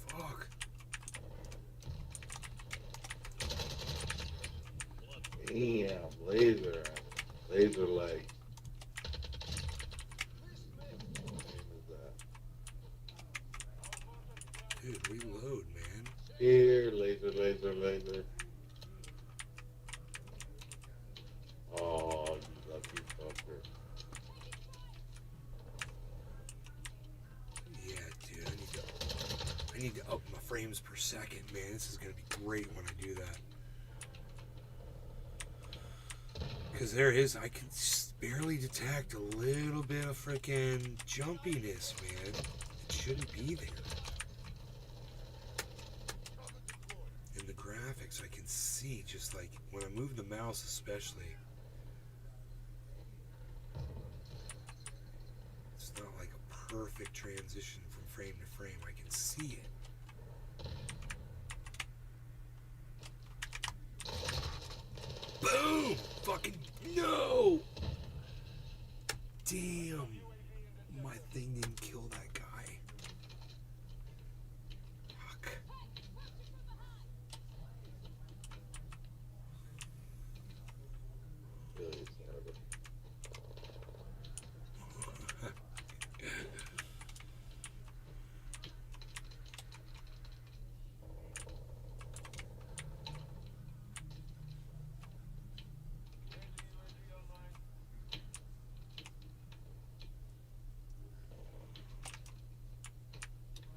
Fuck.
Damn, laser. Laser leg. What name is that?
Dude, reload, man.
Here, laser, laser, laser. Oh, you lucky fucker.
Yeah, dude, I need to up my frames per second, man. This is gonna be great when I do that. Because there is, I can barely detect a little bit of freaking jumpiness, man. It shouldn't be there. In the graphics, I can see just like when I move the mouse, especially. It's not like a perfect transition from frame to frame. I can see it. Boom! Fucking no! Damn! My thing didn't kill that guy. Fuck.
Really sad.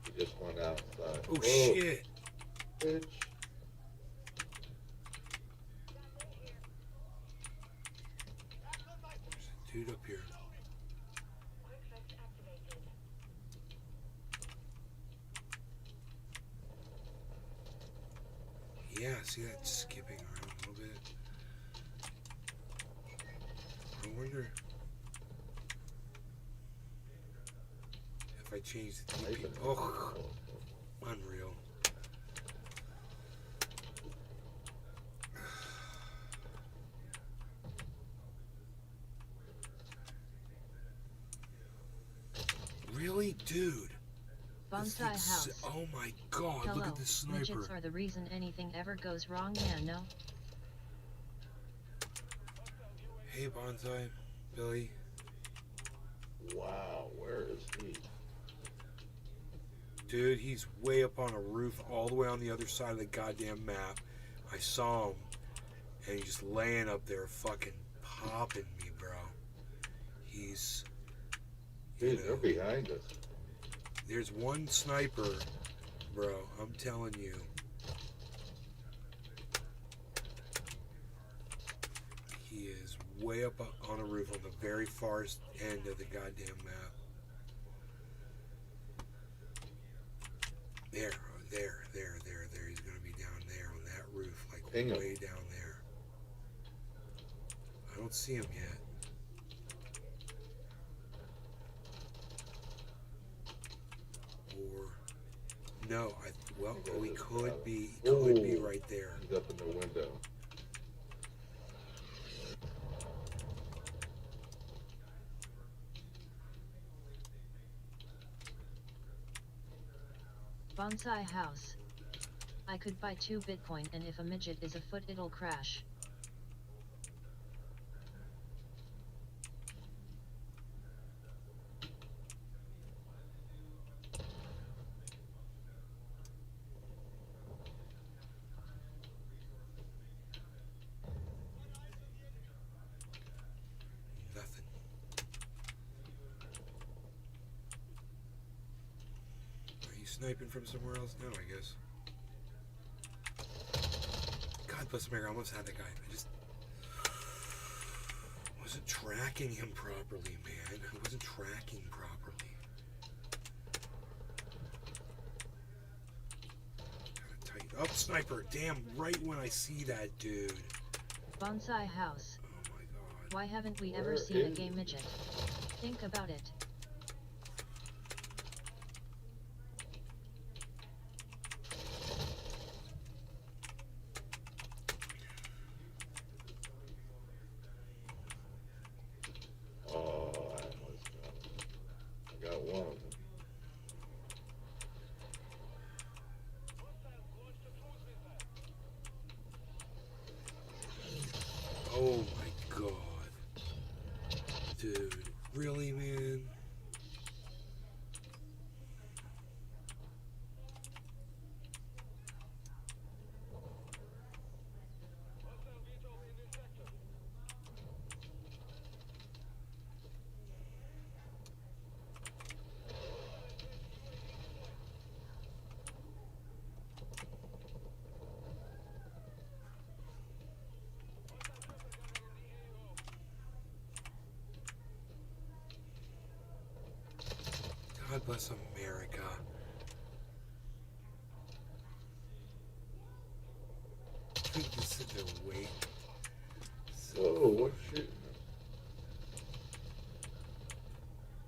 He just went outside.
Oh
Whoa,
shit!
bitch.
Dude up here. Yeah, see that skipping around a little bit. I wonder if I change the DP. Oh, unreal. Really, dude? This
Bonsai
thing's-
house.
Oh my god,
Hello.
look at this sniper.
Midgets are the reason anything ever goes wrong, man, no?
Hey, Bonsai, Billy.
Wow, where is he?
Dude, he's way up on a roof all the way on the other side of the goddamn map. I saw him, and he's just laying up there fucking popping me, bro. He's... you
Dude, they're
know,
behind us.
there's one sniper, bro, I'm telling you. He is way up on a roof on the very far end of the goddamn map. There. He's gonna be down there on that roof, like
Ping him.
way down there. I don't see him yet. Or No, well,
He
he could be
Ooh.
right there.
He's up in the window.
Bonsai house. I could buy 2 Bitcoin and if a midget is afoot it'll crash.
Nothing. Are you sniping from somewhere else? No, I guess. God bless America, I almost had that guy. I just wasn't tracking him properly, man. I wasn't tracking properly. Gotta tighten up, sniper. Damn, right when I see that dude.
Bonsai house.
Oh my god.
Why haven't we ever
Where
seen a
is
gay
he?
midget? Think about it.
Oh, I almost got him. I got one of them.
Oh my god. Dude, really, man? God bless America. Just sit there and wait.
Whoa, what's shooting him?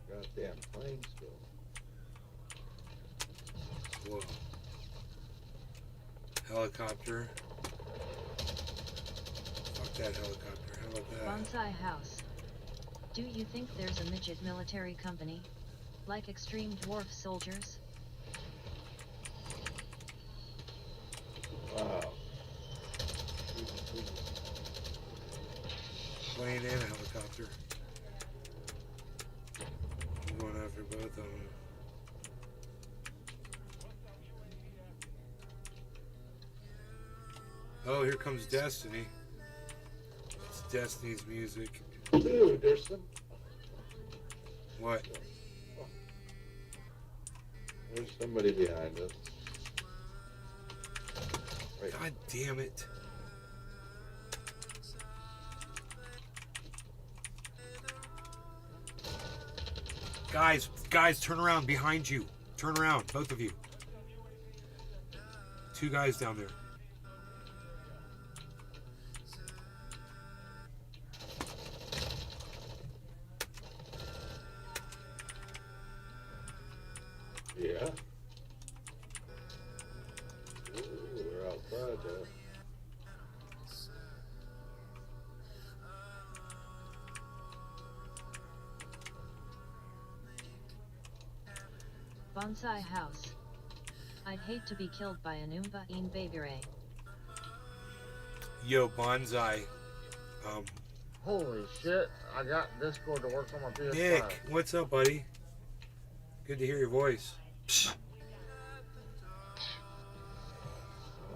Goddamn plane still.
Whoa. Helicopter. Fuck that helicopter. How about that?
Bonsai house. Do you think there's a midget military company? Like extreme dwarf soldiers?
Wow.
Plane and a helicopter. I'm going after both of them. Oh, here comes Destiny. It's Destiny's music.
Dude, there's some.
What?
There's somebody behind us. Right.
God damn it. Guys, turn around behind you. Turn around, both of you. 2 guys down there.
Yeah. Ooh, we're outside there.
Bonsai house. I'd hate to be killed by an Oompa in Babyray.
Yo, Bonsai.
Holy shit, I got Discord to work on my PS5.
Nick, what's up, buddy? Good to hear your voice. Psst.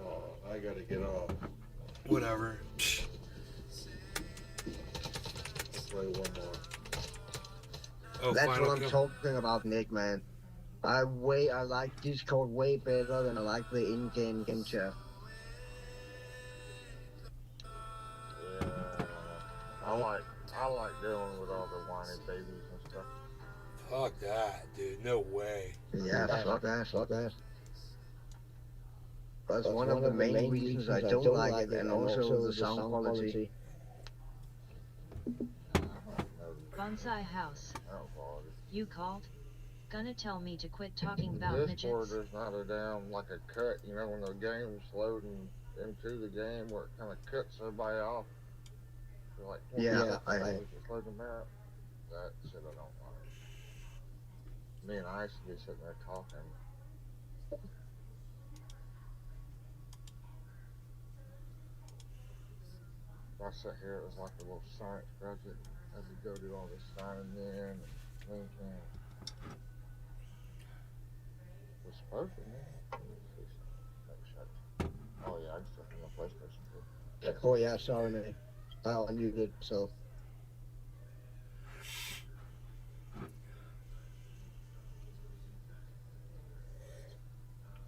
Oh, I gotta get off.
Whatever. Psst.
I'll play one more.
Oh,
That's
final
what I'm
kill.
talking about, Nick, man. I like Discord way better than I like the in-game game chat.
Yeah, I like dealing with all the whiny babies and stuff.
Fuck that, dude. No way.
Yeah, fuck that. That's one of the main reasons I don't like it, and also the sound quality.
Bonsai house.
Oh, quality.
You called? gonna tell me to quit talking
The
about
Discord,
midgets?
there's not a damn, like a cut, you know, when the game's loading into the game where it kind of cuts everybody off for like 20
Yeah,
seconds, just loading them out. That shit I don't like. Me and I used to be sitting there talking. If I sat here, it was like a little science project. I had to go do all this signing in and linking. It was perfect, man. Oh yeah, I just took my PlayStation too.
Oh yeah, sorry, mate. I unmuted, so.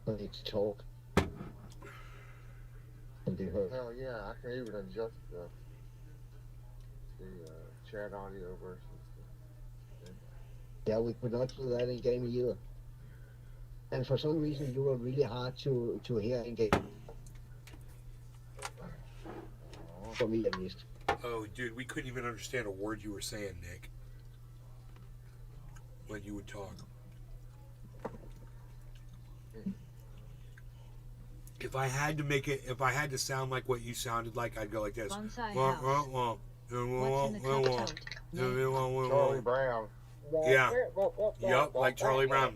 I need to talk. And be heard.
Hell yeah, I can even adjust the chat audio versus the.
Yeah, we could not do that in game either. And for some reason, you were really hard to hear in game. For me, at least.
Oh, dude, we couldn't even understand a word you were saying, Nick. When you would talk. If I had to sound like what you sounded like, I'd go like this.
Bonsai house. What's in the cup tote?
Charlie Brown.
Yeah. Yup, like Charlie Brown.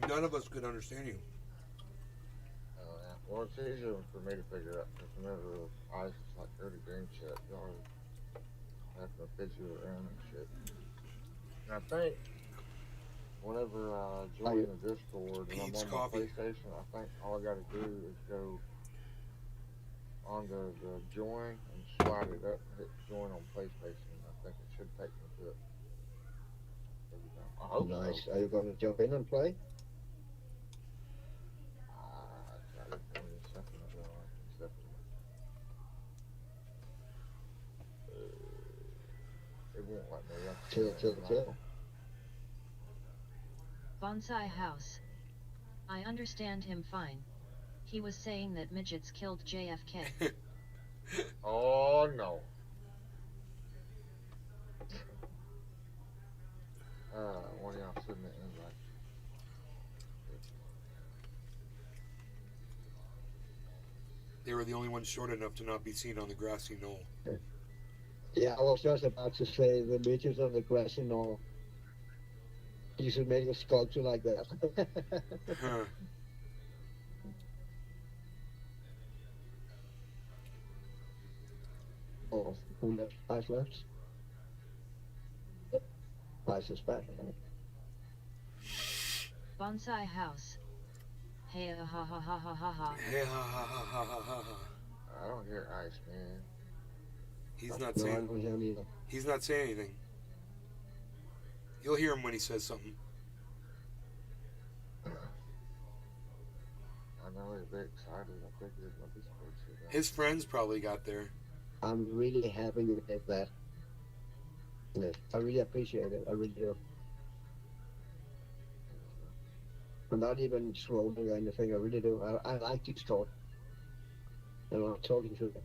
None of us could understand you.
Yeah. Well, it's easier for me to figure out because whenever Ice is like dirty green shit, y'all have to fidget around and shit. And I think whenever I join the Discord and I'm
Pete's
on
coffee.
my PlayStation, I think all I gotta do is go on the join and slide it up, hit join on PlayStation. I think it should take me to it. I hope
Nice.
so.
Are you going to jump in and play?
I tried it for a second ago. It won't let me.
Chill.
Bonsai house. I understand him fine. He was saying that midgets killed JFK.
Oh no. One of y'all sending the invite.
They were the only ones short enough to not be seen on the grassy knoll.
Yeah, I was just about to say the midgets of the grassy knoll. You should make a sculpture like that.
Huh.
Oh, who left? Ice left? Ice is back.
Bonsai house. Hey ha ha ha ha ha ha.
Hey, ha, ha, ha, ha, ha, ha, ha.
I don't hear Ice, man.
He's not
No, I
saying.
don't hear him either.
He's not saying anything. You'll hear him when he says something.
I know he's very excited. I think he's going to be supposed to.
His friends probably got there.
I'm really happy you did that. Yeah, I really appreciate it. I really do. I'm not even trolling or anything. I really do. I like to talk. And I'm talking to them.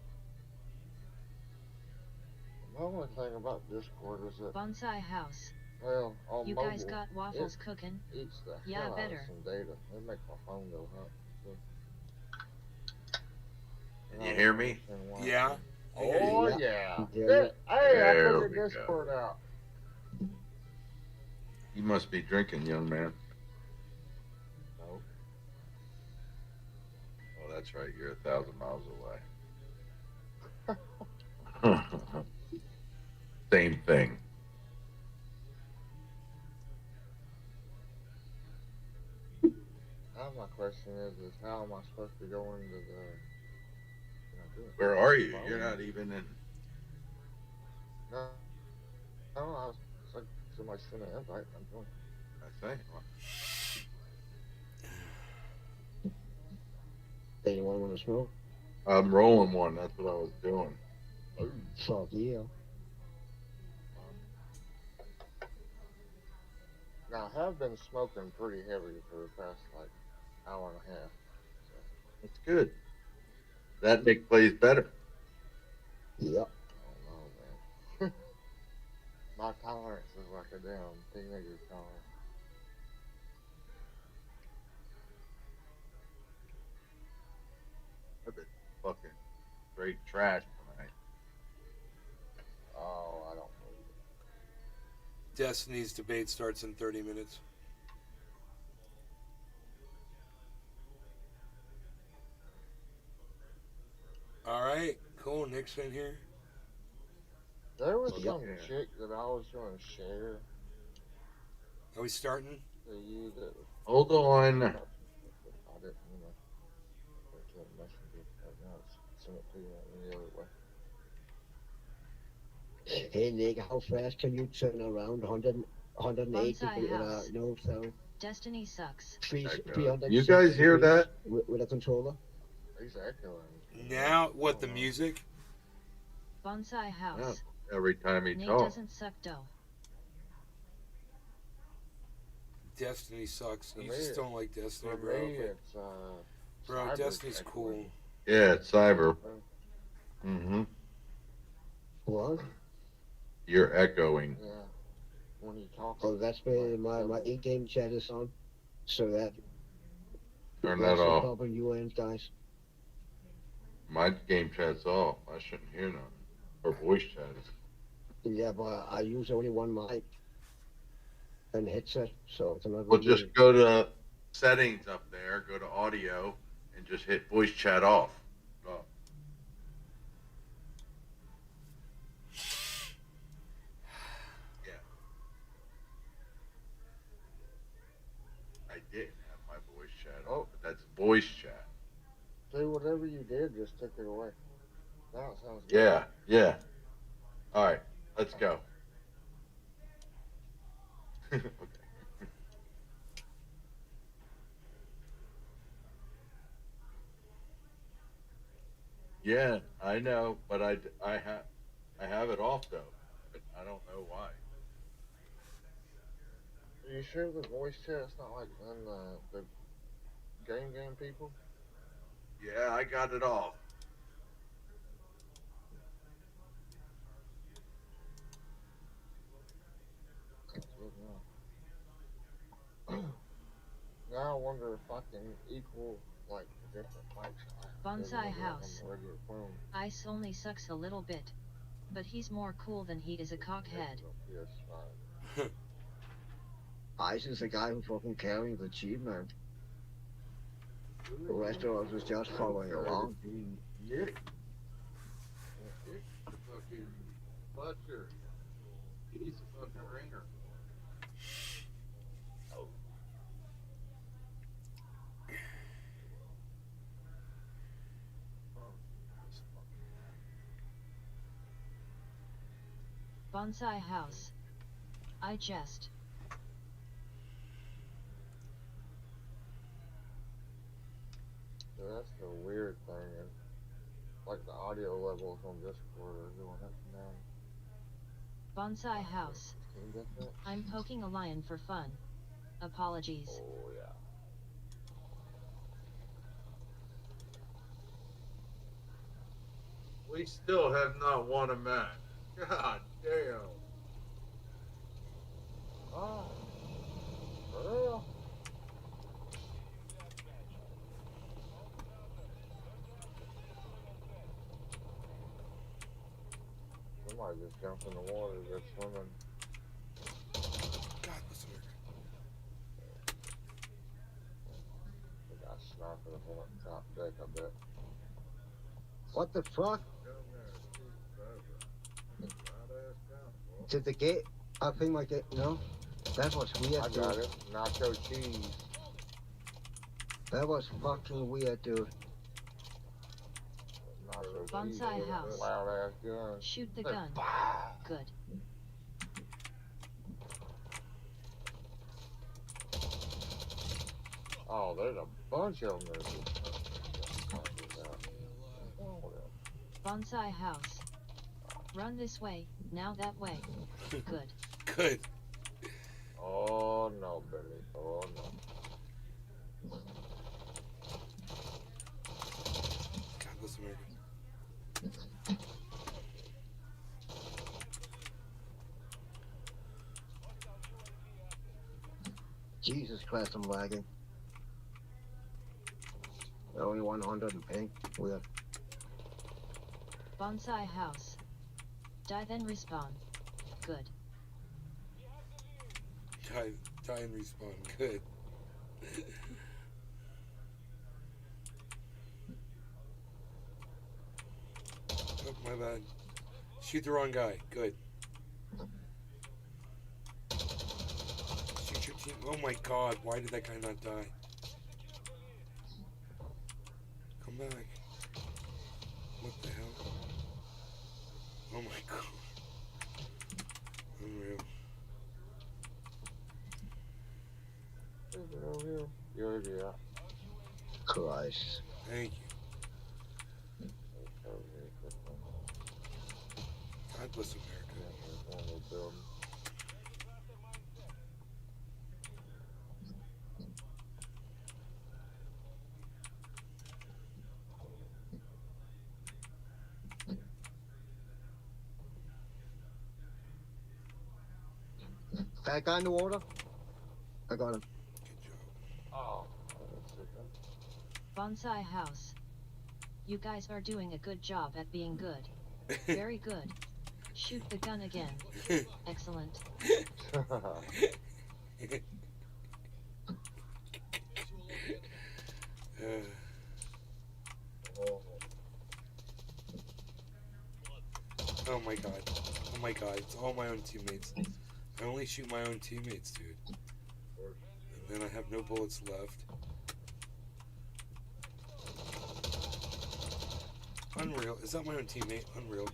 The only thing about Discord is that,
Bonsai house.
well, on
You
mobile,
guys got waffles cooking?
eats the
Yeah,
hell out
better.
of some data. It makes my phone go hot. So.
Can you hear me?
Yeah.
Oh
Yeah.
yeah.
Yeah,
Hey, I
There
put
we
the
go.
Discord out.
You must be drinking, young man.
No.
Oh, that's right. You're 1,000 miles away. Same thing.
Now my question is how am I supposed to go into the?
Where are you? You're not even in.
No, it's like somebody sent an invite. I'm going.
I think.
Anyone want to smoke?
I'm rolling one. That's what I was doing.
Fuck yeah.
Now I have been smoking pretty heavy for the past like hour and a half.
That's good. That Nick plays better.
Yep.
I don't know, man. My tolerance is like a damn teenager tolerance.
I've been fucking straight trash tonight.
Oh, I don't believe it.
Destiny's debate starts in 30 minutes. All right, cool. Nick's in here.
There was
Yep.
some chick that I was going to share
Are we starting?
to you that was.
Hold on.
I didn't, put it to a messenger right now. Send it to you any other way.
Hey Nick, how fast can you turn around 180
Bonsai
with a
house.
no so
Destiny sucks.
Echo.
360
You guys hear
degrees
that?
with a controller?
He's echoing.
Now, what, the music?
Bonsai house.
Yeah, every time he
Nate
talks.
doesn't suck dough.
Destiny sucks.
For
You
me,
just don't like Destiny,
For
bro.
me,
But,
it's
bro,
cyber
Destiny's
echoing.
cool.
Yeah, it's cyber. Mm-hmm.
What?
You're echoing.
Yeah. When he talks.
Oh, that's where my in-game chat is on. So
Turn
that's
that
no
off.
problem, you and guys.
My game chat's off. I shouldn't hear nothing. Or voice chat.
Yeah, but I use only one mic and headset, so it's not
Well,
really.
just go to settings up there, go to audio, and just hit voice chat off. Oh. Yeah. I didn't have my voice chat on, but that's voice chat.
See, whatever you did just took it away. Now it sounds good.
Yeah, yeah. All right, let's go. Okay. Yeah, I know, but I have it off though. But I don't know why.
Are you sure the voice chat's not like in the game people?
Yeah, I got it off.
That's good enough. Now I wonder if I can equal like the different mics.
Bonsai house.
On the regular phone.
Ice only sucks a little bit. But he's more cool than he is a cockhead.
PS5.
Ice is the guy who fucking carrying the achievement. The rest of us is just following along.
Yeah. The fucking butcher. He's a fucking ringer.
Bonsai house. I jest.
So that's the weird thing, and like the audio levels on Discord are going up and down.
Bonsai house.
Can you get that?
I'm poking a lion for fun. Apologies.
Oh yeah.
We still have not won a match. God damn.
Oh. For real? Somebody just jumped in the water, just swimming.
God, what's the word?
The guy sniping up on the top deck, I bet.
What the fuck? Did the gate? I think my gate. No, that was weird.
I got it. Nacho cheese.
That was fucking weird, dude.
Nacho
Bonsai
cheese.
house.
Loud ass gun.
Shoot the gun. Good.
Oh, there's a bunch of them there.
Bonsai house. Run this way, now that way. Good.
Good.
Oh no, Billy. Oh no.
God, what's the word?
Jesus Christ, I'm lagging. Only 100 in pink. Weird.
Bonsai house. Die then respawn. Good.
Die and respawn. Good. Oh, my bad. Shoot the wrong guy. Good. Shoot your team. Oh my god, why did that guy not die? Come back. What the hell? Oh my god. Unreal.
Over here. You're already out.
Christ.
Thank you.
Over here, this one.
God bless America.
Yeah, there's one little building.
Fat guy in the water? I got him.
Good job.
Oh, that's it.
Bonsai house. You guys are doing a good job at being good. Very good. Shoot the gun again. Excellent.
Oh my god. Oh my god. It's all my own teammates. I only shoot my own teammates, dude. And then I have no bullets left. Unreal. Is that my own teammate? Unreal.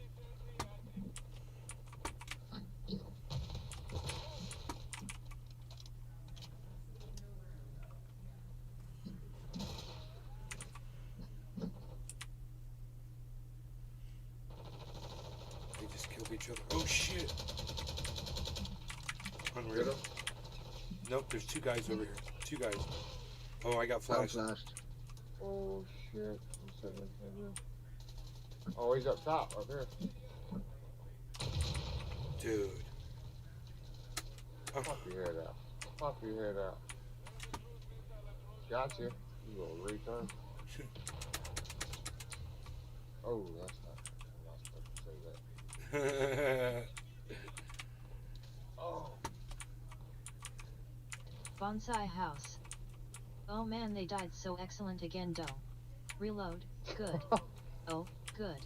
They just killed each other. Oh shit! Unreal. Nope, there's two guys over here. Two guys. Oh, I got
I'm
flashed.
flashed.
Oh shit. What's that right there? Oh, he's up top, up here.
Dude. Oh,
Pop your head out. Pop your head out. Gotcha. You little retard. Oh, that's not. I'm not supposed to say that. Oh.
Bonsai house. Oh man, they died so excellent again, dough. Reload. Good. Oh, good.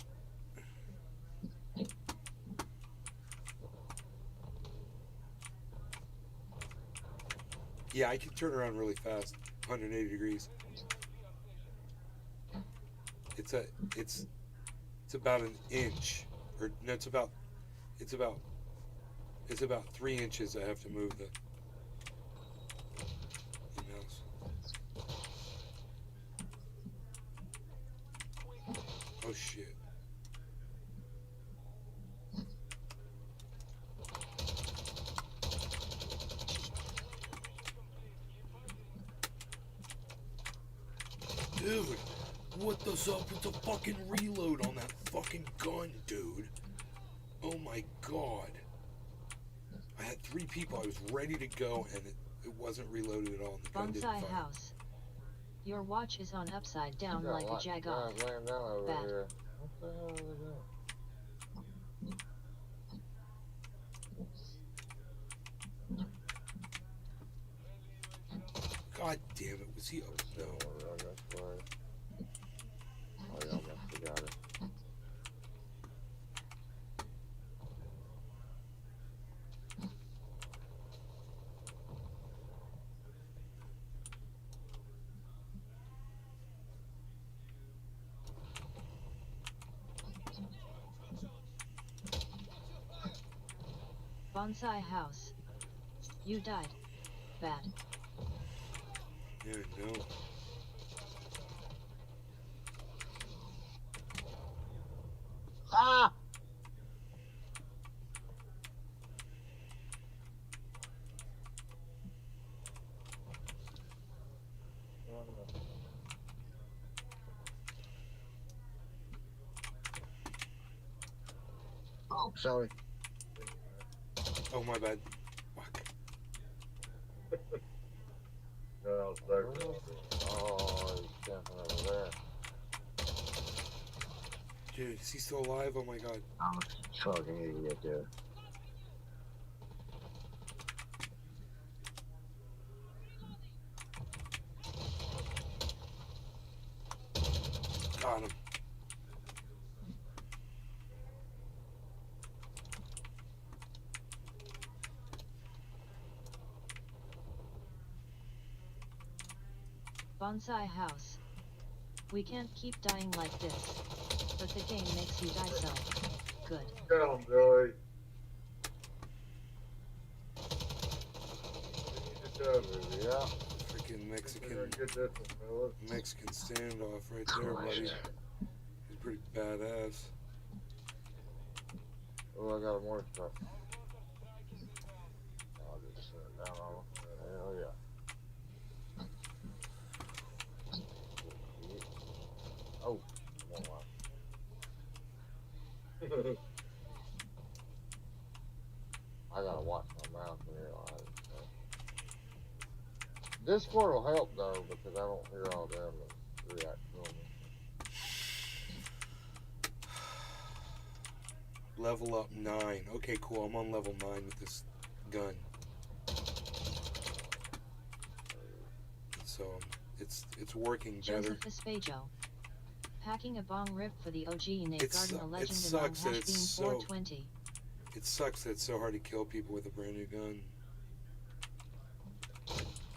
yeah, I can turn around really fast. 180 degrees. It's about an inch, or no, it's about 3 inches. I have to move the mouse. Oh shit. Dude, what the up with the fucking reload on that fucking gun, dude? Oh my god. I had 3 people, I was ready to go, and it wasn't reloaded at all. And the gun didn't
Bonsai
fire.
house. Your watch is on upside down
Got
like a
guys
jagoff.
laying down over
Bad.
here. What the hell are they doing?
God damn it, was he? Oh no.
Oh, that's right. Oh, y'all must have got it.
Bonsai house. You died. Bad.
Yeah, no.
Ah! Oh, sorry.
Oh my bad. Fuck.
No, oh, he's camping over there.
Dude, is he still alive? Oh my god.
I'm a fucking idiot, dude.
Got him.
Bonsai house. We can't keep dying like this. But the game makes you die so. Good.
Get him, Joey. Yeah.
Freaking Mexican
Get this one, fellas.
Mexican standoff right there, buddy. He's pretty badass.
Oh, I got a more stuff. I'll just sit it down on him. Hell yeah. Oh, come on. I gotta watch my mouth and realize it. Discord will help though because I don't hear all them and react to them.
Level up 9. Okay, cool. I'm on level 9 with this gun. So it's working better.
Joseph Vespajo. Packing a bong rip for the OG Nate
It's-
Garden, a
it
legend in
sucks that
hash
it's
beam
so-
420.
It sucks that it's so hard to kill people with a brand new gun.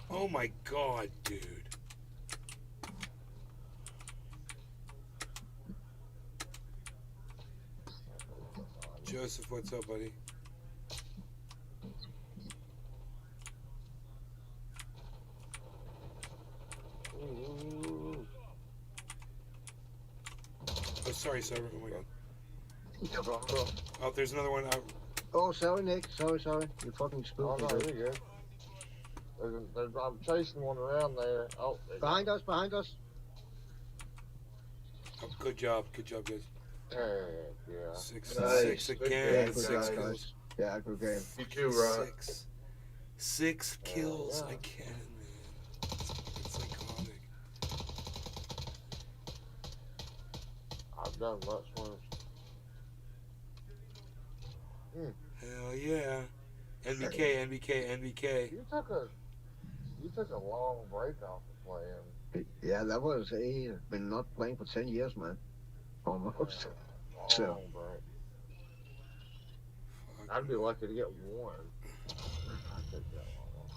Oh my god, dude. Joseph, what's up, buddy?
Ooh.
Oh, sorry, Cyber. Oh my god.
No problem, bro.
Oh, there's another one out.
Oh, sorry, Nick. Sorry. You fucking
Oh
spooked
no,
me, dude.
you're good. I'm chasing one around there. Oh,
Behind us.
Oh, good job, guys.
Heck yeah.
Six
Nice.
again.
Yeah,
That's
good
six
job,
kills.
guys. Yeah, good game.
You too, Rod.
Six kills
yeah.
again, man. It's psychotic.
I've done much worse.
Hell yeah. NBK.
You took a long break off of playing.
Yeah, that was been not playing for 10 years, man. Almost.
Long
So.
break.
Fuck.
I'd be lucky to get one. I'd take that one.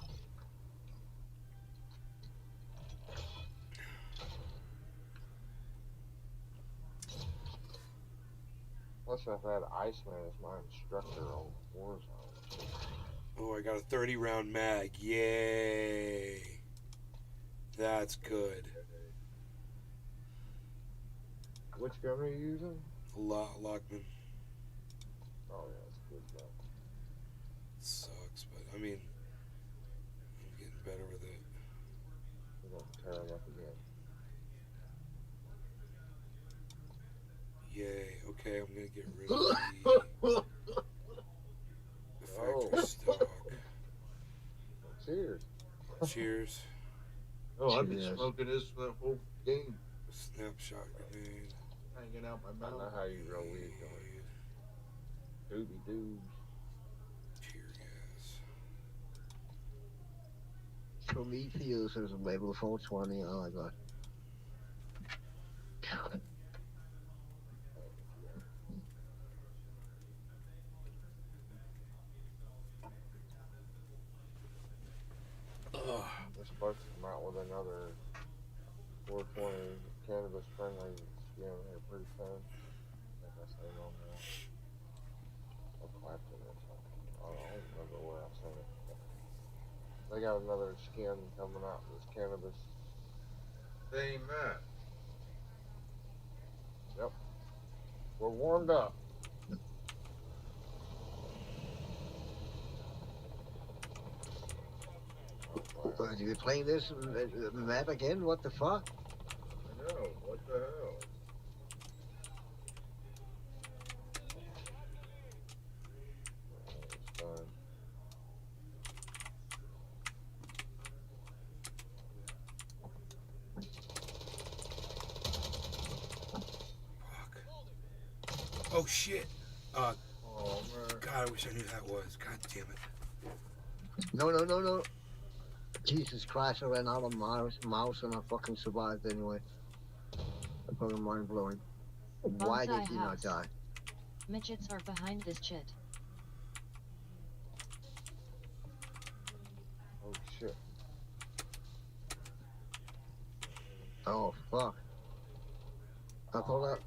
Plus, I've had Iceman as my instructor on Warzone.
Oh, I got a 30 round mag. Yay. That's good.
Which gun are you using?
Lockman.
Oh yeah, it's good though.
Sucks, but I mean, I'm getting better with it.
We're gonna tear him up again.
Yay. Okay, I'm gonna get rid of the factory stock.
Cheers.
Cheers.
Oh, I've been
Cheers.
smoking this for the whole game,
Snapshot grenade.
hanging out my
I know
mouth.
how you roll weed, Doobie doobs.
Tear gas.
Prometheus is level 420. Oh my god.
Ugh.
They're supposed to come out with another 420 cannabis friendly skin here pretty soon. I think I seen on there. Or Clapton or something. I don't remember where I seen it. But they got another skin coming out that's cannabis.
Same that.
We're warmed up.
You be playing this map again? What the fuck?
I know. What the hell?
It's done.
Oh shit.
Oh man.
God, I wish I knew who that was. God damn it.
No. Jesus Christ, I ran out of mouse and I fucking survived anyway. I'm fucking mind blowing. Why did
Bonsai
he not
house.
die?
Midgets are behind this shit.
Oh shit.
Oh fuck. I thought that.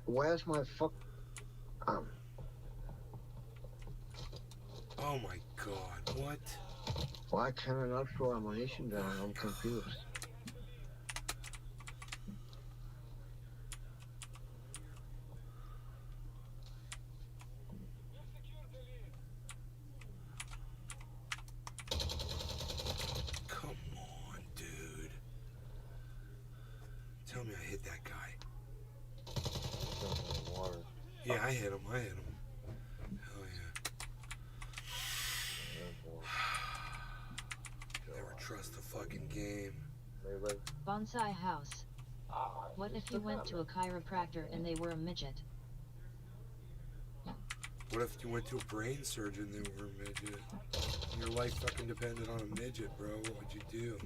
Where's my fuck?
Oh my god, what?
Why can I not throw ammunition down? I'm confused.
Come on, dude. Tell me I hit that guy.
Water.
Yeah, I hit him. Hell yeah. Never trust the fucking game.
Maybe.
Bonsai house. What if you went to a chiropractor and they were a midget?
What if you went to a brain surgeon and they were a midget? Your life fucking depended on a midget, bro. What would you do?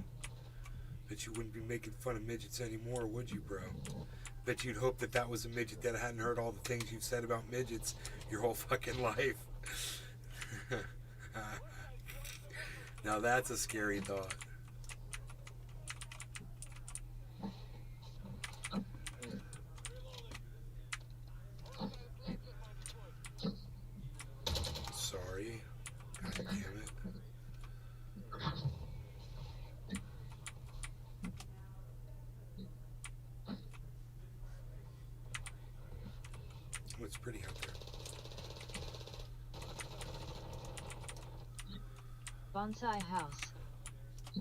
Bet you wouldn't be making fun of midgets anymore, would you, bro? Bet you'd hope that that was a midget that hadn't heard all the things you've said about midgets your whole fucking life. Now that's a scary thought. Sorry. God damn it. Oh, it's pretty out there.
Bonsai house.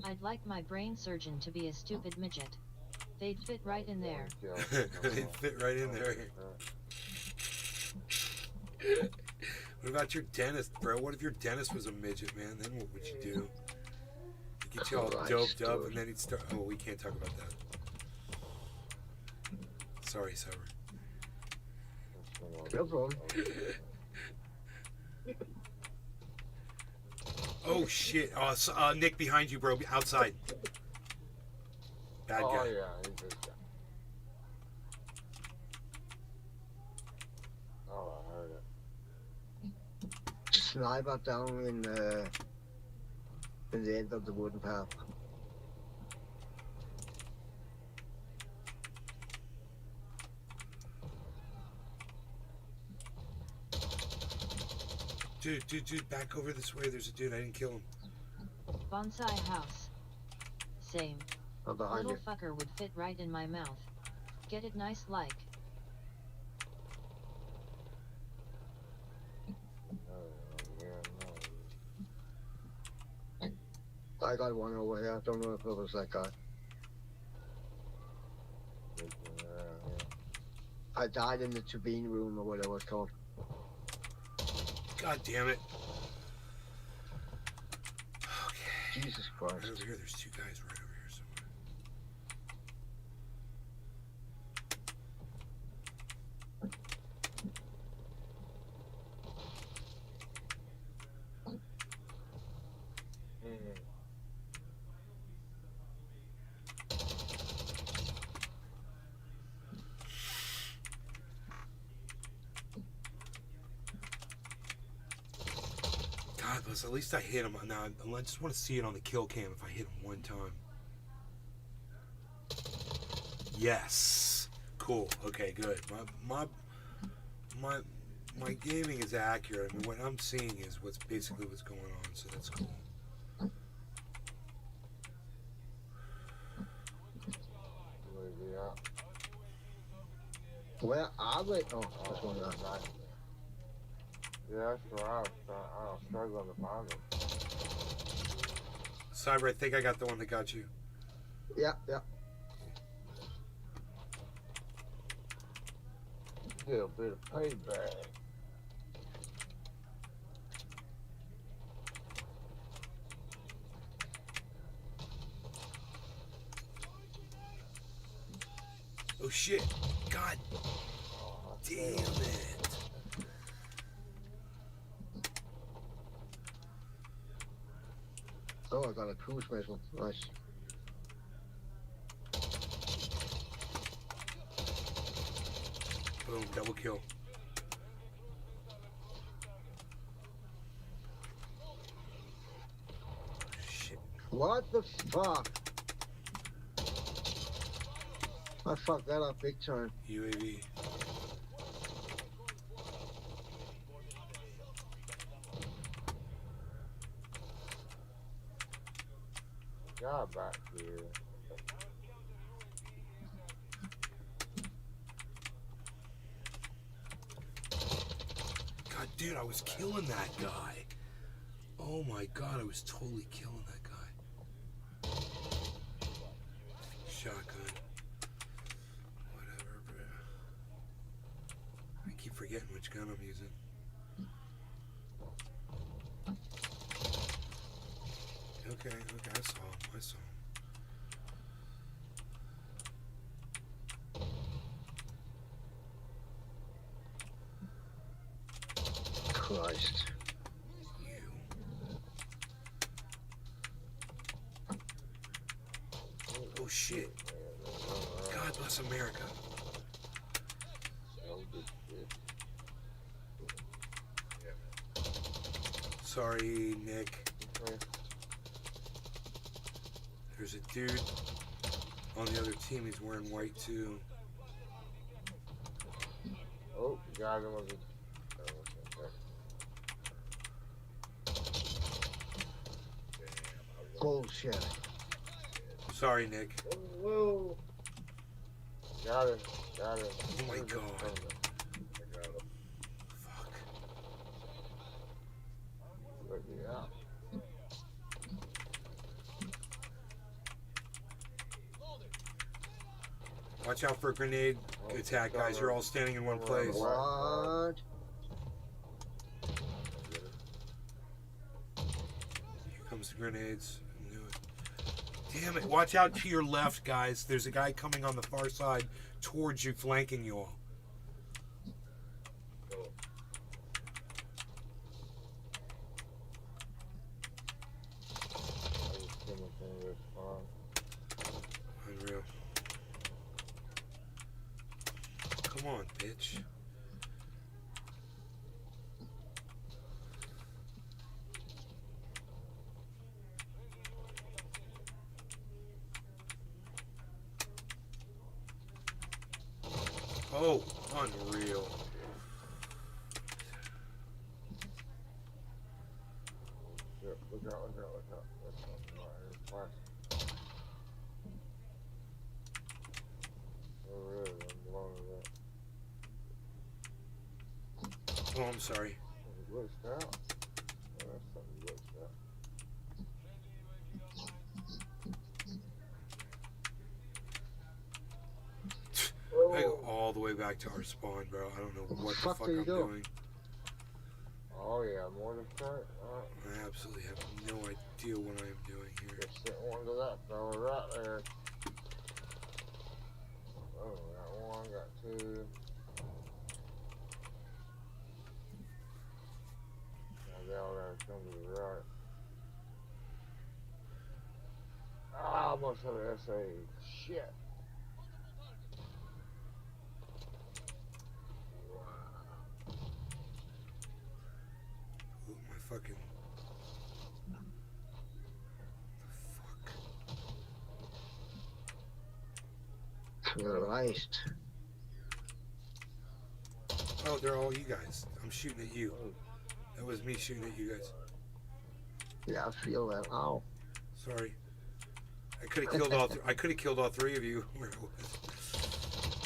I'd like my brain surgeon to be a stupid midget. They'd fit right in there.
They fit right in there. What about your dentist, bro? What if your dentist was a midget, man? Then what would you do? He'd get you all doped up, and then he'd start. Oh, we can't talk about that. Sorry, Sour.
No problem.
Oh shit! Nick behind you, bro. Outside. Bad
Oh
guy.
yeah, he's this guy. Oh, I heard it.
Sniper down in the end of the wooden path.
Dude, back over this way. There's a dude. I didn't kill him.
Bonsai house. Same.
Oh, behind
Little
you.
fucker would fit right in my mouth. Get it nice like.
I got one over here. I don't know if it was that guy. I died in the turbine room or whatever it's called.
God damn it. Okay.
Jesus Christ.
Right over here. There's two guys right over here somewhere. God bless. At least I hit him. Now I just want to see it on the kill cam if I hit him one time. Yes. Cool. Okay. Good. My gaming is accurate. I mean, what I'm seeing is what's basically what's going on. So that's cool.
Where are they? Oh, this one guy.
Yeah, that's where I was struggling to find them.
Cyber, I think I got the one that got you.
Yeah.
Get a bit of payback.
Oh shit. God damn it.
Oh, I got a cruise missile. Nice.
Boom, double kill. Shit.
What the fuck? I fucked that up big time.
UAV.
God back here.
God, dude, I was killing that guy. Oh my god, I was totally killing that guy. Shotgun. Whatever, bro. I keep forgetting which gun I'm using. Okay, I saw him.
Christ.
You. Oh shit. God bless America. Sorry, Nick. There's a dude on the other team. He's wearing white too.
Oh, got him with
Bullshit.
Sorry, Nick.
Whoa. Got him.
Oh my god. Fuck.
Let me out.
Watch out for a grenade attack, guys. You're all standing in one place.
What?
Here comes the grenades. I knew it. Damn it. Watch out to your left, guys. There's a guy coming on the far side towards you, flanking you all. Unreal. Come on, bitch. Oh, unreal.
Look out. Oh, really? I'm blowing it up.
Oh, I'm sorry.
It glitched out. Oh, that's something glitched out.
I go all the way back to our spawn, bro. I don't know what the
Fuck
fuck
do you
I'm
go?
doing.
Oh, yeah, more than that. Alright.
I absolutely have no idea what I am doing here.
Just sent one to that fella right there. Oh, got one, got two. Now they all gotta come to the right. Ah, I almost had an SA. Shit.
Ooh, my fucking...
Christ.
Oh, they're all you guys. I'm shooting at you. That was me shooting at you guys.
Yeah, I feel that. Ow.
Sorry. I could have killed all. I could have killed all three of you. Where it was.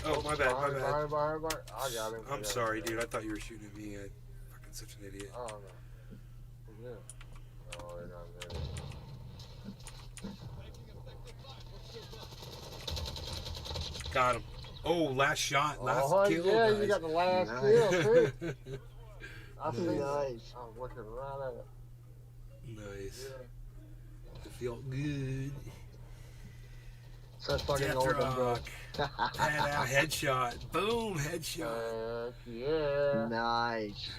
Oh, my bad. My bad.
Behind. I got him.
I'm sorry, dude. I thought you were shooting at me. I'm fucking such an idiot.
Oh, no. Yeah. Oh, they're not there.
Got him. Oh, last shot. Last kill,
yeah,
guys.
you got the last
Nice.
kill, too. I see
Nice.
I was looking right at it.
Nice.
Yeah.
I feel good.
So fucking
Death
old, bro.
rock. Headshot. Boom. Headshot.
Heck yeah.
Nice.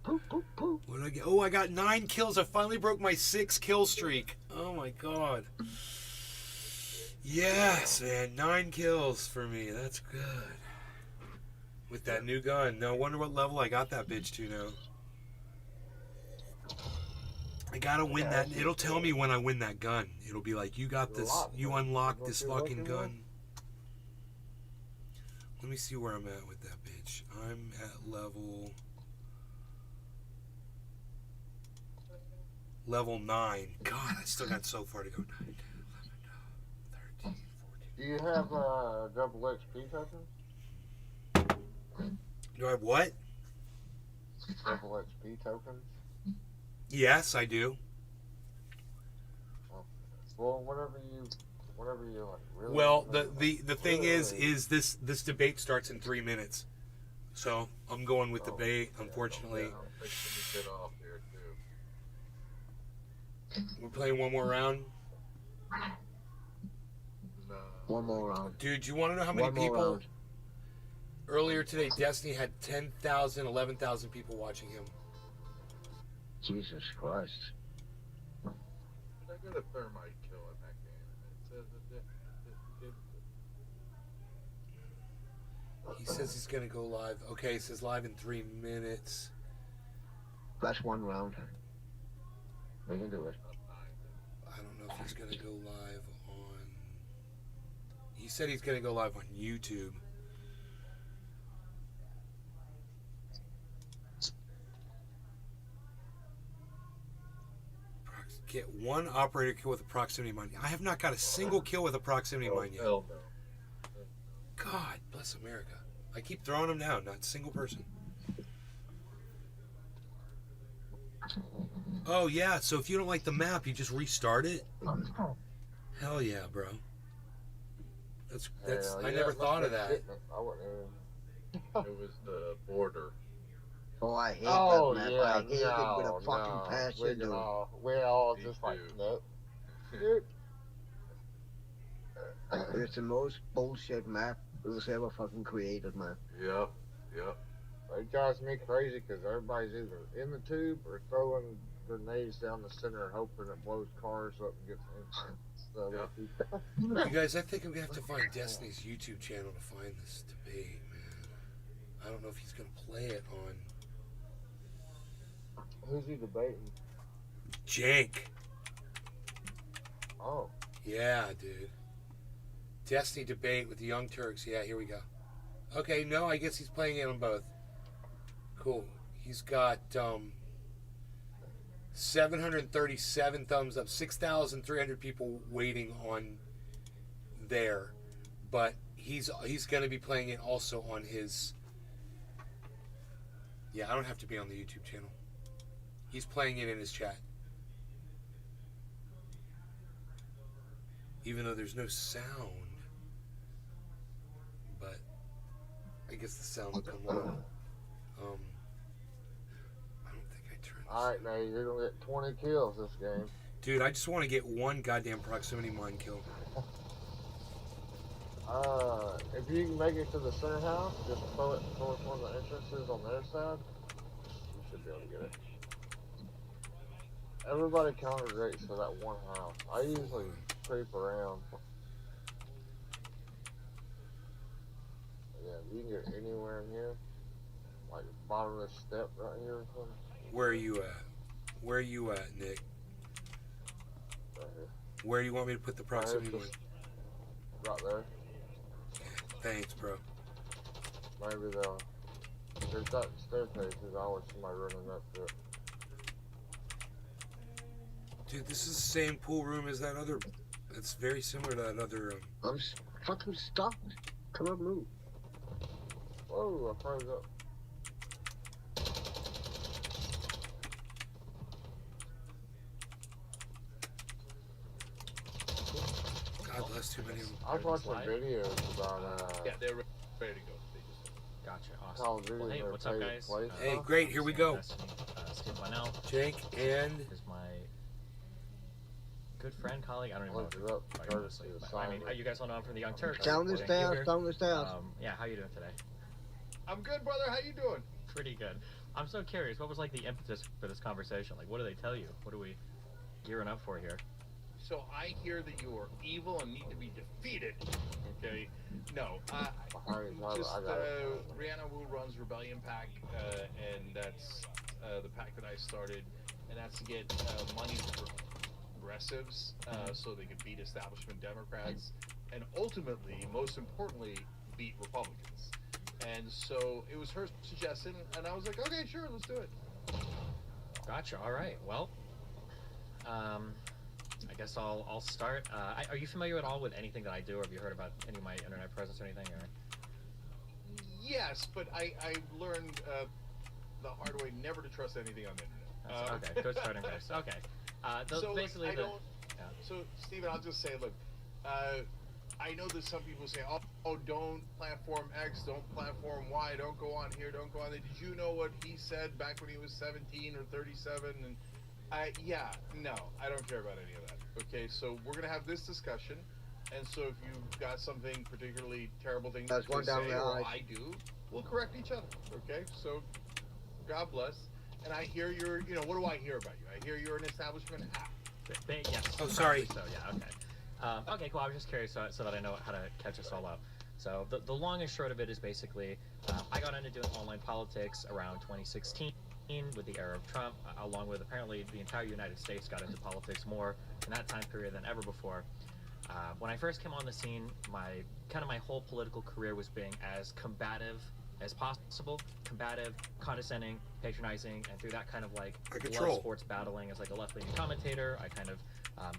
Poop, poop, poop.
What did I get? Oh, I got 9 kills. I finally broke my 6 kill streak. Oh, Oh my god. Yes, man. 9 kills for me. That's good. With that new gun. No wonder what level I got that bitch to now. I gotta win that. It'll tell me when I win that gun. It'll be like, you got this, you unlocked this fucking gun. Let me see where I'm at with that bitch. I'm at level 9. God, I still got so far to go. 9, 10, 11, 12, 13, 14.
Do you have double XP tokens?
Do I have what?
Double XP tokens?
Yes, I do.
Well, whenever you like really.
Well, the thing is this debate starts in 3 minutes, so I'm going with debate. Unfortunately,
I'll take some shit off here too.
we're playing one more round.
No.
One more round.
Dude, you want to know how many
One more
people?
round.
Earlier today, Destiny had 10,000, 11,000 people watching him.
Jesus Christ.
I got a thermite kill in that game. It says it did.
He says he's gonna go live. Okay, he says live in 3 minutes.
That's one round. We can do it.
I don't know if he's gonna go live on. He said he's gonna go live on YouTube. Get 1 operator kill with a proximity mine. I have not got a single kill with a proximity mine yet.
Hell no.
God bless America. I keep throwing them down, not a single person. Oh yeah, so if you don't like the map, you just restart it? Hell yeah, bro. That's
Hell
I
yeah,
never
it
thought of
must
that.
be I wouldn't
It was the border.
Oh, I hate
Oh,
that map.
yeah,
I hate it with a fucking
no.
passion, dude.
We're all
Me
just like,
too.
nope. Dude.
It's the most bullshit map that was ever fucking created, man.
Yep. Yep.
It drives me crazy because everybody's either in the tube or throwing grenades down the center and hoping it blows cars up and gets instant. So
Yeah.
You guys, I think I'm gonna have to find Destiny's YouTube channel to find this debate, man. I don't know if he's gonna play it on
Who's he debating?
Jank.
Oh.
Yeah, dude. Destiny debate with the Young Turks. Yeah, here we go. Okay, no, I guess he's playing it on both. Cool. He's got 737 thumbs up, 6,300 people waiting on there, but he's going to be playing it also on his. Yeah, I don't have to be on the YouTube channel. He's playing it in his chat. Even though there's no sound. But I guess the sound will come on. I don't think I turned this.
Alright, now you're going to get 20 kills this game.
Dude, I just want to get 1 goddamn proximity mine kill.
If you can make it to the center house, just throw it towards one of the entrances on their side. You should be able to get it. Everybody congregates to that one house. I usually creep around. Yeah, you can get anywhere in here. Like bottom of the step right here or something.
Where are you at? Where are you at, Nick?
Right here.
Where do you want me to put the proximity mine?
Right there.
Thanks, bro.
Maybe they'll. There's that staircase. There's always somebody running up to it.
Dude, this is the same pool room as that other. It's very similar to that other.
I'm fucking stuck. Come on, move.
Whoa, I froze up.
God bless too many of them.
I was watching videos about
Yeah, they're ready to go. They just
Gotcha, awesome.
Call of Duty.
Well, hey,
their
what's up,
favorite
guys?
place.
Hey, great, here we go.
Destiny, Steve Linnell
Jake and.
is my good friend, colleague. I don't even know
Look
if
it up.
I honestly, but, I mean, you guys all know I'm from the Young Turks.
Down the
Thank you
stairs,
here.
down the stairs.
Yeah, how you doing today?
I'm good, brother. How you doing?
Pretty good. I'm so curious. What was like the impetus for this conversation? Like, what do they tell you? What are we gearing up for here?
so I hear that you are evil and need to be defeated. Okay, no, just Rihanna Wu runs Rebellion Pack, and that's the pack that I started, and that's to get money for progressives, so they could beat establishment Democrats, and ultimately, most importantly, beat Republicans. And so it was her suggestion, and I was like, okay, sure, let's do it.
Gotcha. All right. Well, I guess I'll start. Are you familiar at all with anything that I do, or have you heard about any of my internet presence or anything? Or?
Yes, but I learned the hard way never to trust anything on the internet.
Okay, good starting place. Okay.
So
basically,
like, So Stephen, I'll just say, look, I know that some people say, oh, don't platform X, don't platform Y, don't go on here, don't go on there. Did you know what he said back when he was 17 or 37? And yeah, no, I don't care about any of that. Okay, so we're gonna have this discussion, and so if you've got something particularly terrible things to say, or I do, we'll correct each other. Okay, so God bless. And I hear you're, what do I hear about you? I hear you're an establishment hack.
Yes.
Oh, sorry.
So yeah, okay. Okay, cool. I was just curious so that I know how to catch us all up. So the long and short of it is basically, I got into doing online politics around 2016 with the era of Trump, along with apparently the entire United States got into politics more in that time period than ever before. When I first came on the scene, my whole political career was being as combative as possible, combative, condescending, patronizing, and through that kind of like love sports battling as like a left-leaning commentator, I kind of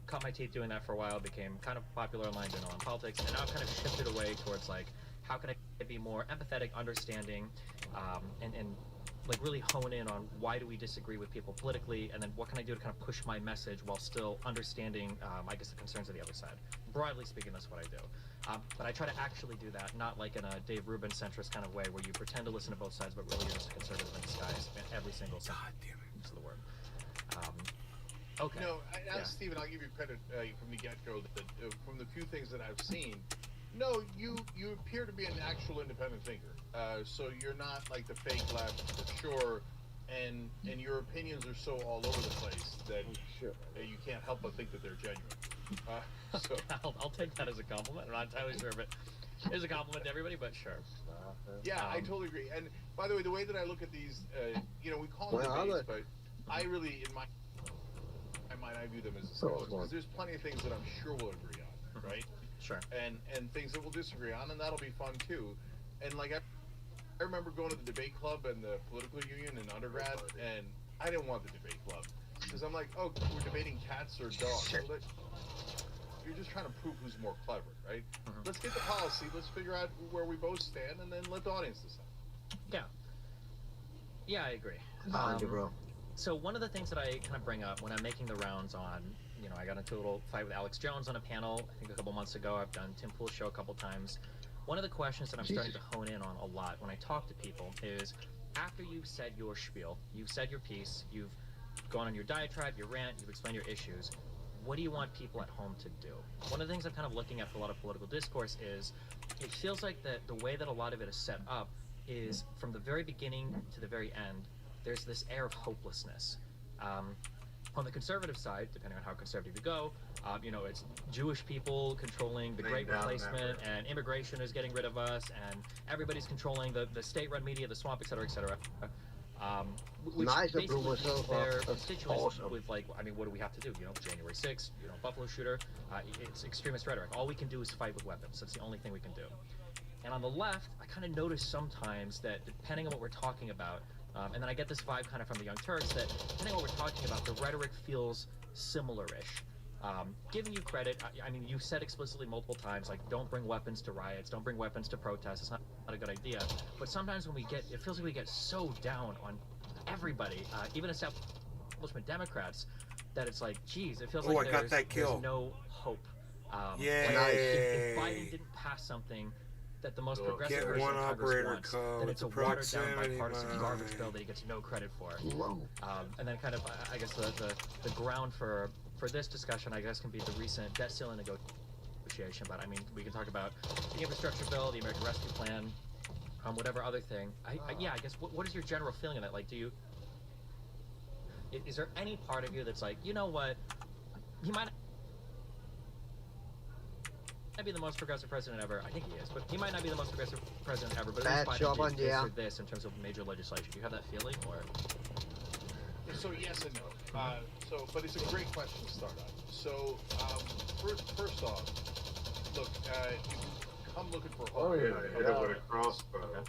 cut my teeth doing that for a while, became kind of popular online doing online politics, and now I've kind of shifted away towards like, how can I be more empathetic, understanding, and like really hone in on why do we disagree with people politically, and then what can I do to kind of push my message while still understanding, I guess, the concerns of the other side. Broadly speaking, that's what I do. But I try to actually do that, not like in a Dave Rubin centrist kind of way where you pretend to listen to both sides, but really you're just a conservative in disguise in every single use of the word. Okay.
No, Stephen, I'll give you credit from the get-go that from the few things that I've seen, no, you appear to be an actual independent thinker. So you're not like the fake left for sure, and your opinions are so all over the place that you can't help but think that they're genuine. So
I'll take that as a compliment. I'm not entirely sure if it is a compliment to everybody, but sure.
Yeah, I totally agree. And by the way, the way that I look at these, we call them debates, but I really, in my mind, I view them as discussions because there's plenty of things that I'm sure we'll agree on, right?
Sure.
And things that we'll disagree on, and that'll be fun too. And like I remember going to the debate club and the political union in undergrad, and I didn't want the debate club because I'm like, oh, we're debating cats or dogs. You're just trying to prove who's more clever, right? Let's get the policy. Let's figure out where we both stand, and then let the audience decide.
Yeah, I agree. So one of the things that I kind of bring up when I'm making the rounds on, I got into a little fight with Alex Jones on a panel, I think a couple months ago. I've done Tim Pool's show a couple times. One of the questions that I'm starting to hone in on a lot when I talk to people is, after you've said your spiel, you've said your piece, you've gone on your diatribe, your rant, you've explained your issues, what do you want people at home to do? One of the things I'm kind of looking at for a lot of political discourse is, it feels like that the way that a lot of it is set up is, from the very beginning to the very end, there's this air of hopelessness. On the conservative side, depending on how conservative you go, it's Jewish people controlling the Great Replacement, and immigration is getting rid of us, and everybody's controlling the state-run media, the swamp, et cetera, et cetera. Which basically leaves their constituents with like, what do we have to do? January 6th, Buffalo shooter, it's extremist rhetoric. All we can do is fight with weapons. That's the only thing we can do. And on the left, I kind of notice sometimes that depending on what we're talking about, and then I get this vibe kind of from the Young Turks that depending on what we're talking about, the rhetoric feels similar-ish. Giving you credit, you said explicitly multiple times, like, don't bring weapons to riots, don't bring weapons to protests, it's not a good idea. But sometimes when it feels like we get so down on everybody, even establishment Democrats, that it's like, geez, it feels like there's no hope. If Biden didn't pass something that the most progressive person in Congress wants, then it's a watered-down bipartisan garbage bill that he gets no credit for. And then kind of, I guess, the ground for this discussion, I guess, can be the recent debt ceiling negotiation. But, we can talk about the infrastructure bill, the American Rescue Plan, whatever other thing. I guess, what is your general feeling of that? Like, is there any part of you that's like, you know what, he might not be the most progressive president ever. I think he is, but he might not be the most progressive president ever. But
Bad
at least
job
Biden
on
did this
yeah.
or this in terms of major legislation. Do you have that feeling, or?
So yes and no. But it's a great question to start on. So first off, look, you come looking for hope.
Oh, yeah,
Hit it with a crossbow.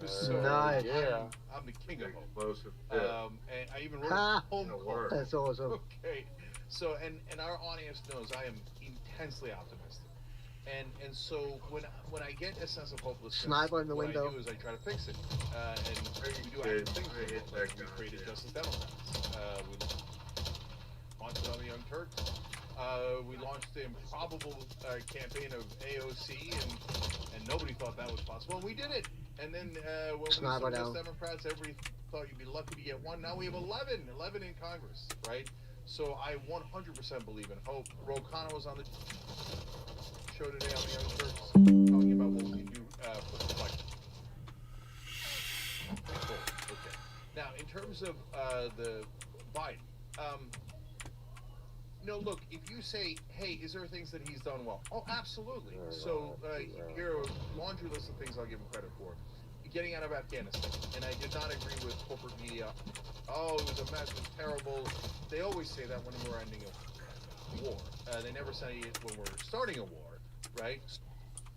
So
Nice.
Yeah.
I'm the king of hope.
Explosive tip.
And I even wrote
Ha!
home
It'll
quote.
work.
That's awesome.
Okay, so and our audience knows I am intensely optimistic, and so when I get a sense of hopelessness,
Sniper in the
what
window.
I do is I try to fix it, and we do
Kid,
active things.
I hit
Like
that
we
gun,
created
yeah.
Justice Democrats. We launched it on the Young Turks. We launched the improbable campaign of AOC, and nobody thought that was possible, and we did it. And then when we
Sniper
saw
down.
Democrats, everybody thought you'd be lucky to get one. Now we have 11 in Congress, right? So I 100% believe in hope. Ro Khanna was on the show today on the Young Turks talking about what we can do for the fight. Okay. Now, in terms of the Biden, no, look, if you say, hey, is there things that he's done well? Oh, absolutely. So here are a laundry list of things I'll give him credit for. Getting out of Afghanistan, and I did not agree with corporate media. Oh, it was a mess, it was terrible. They always say that when we're ending a war. They never say it when we're starting a war, right?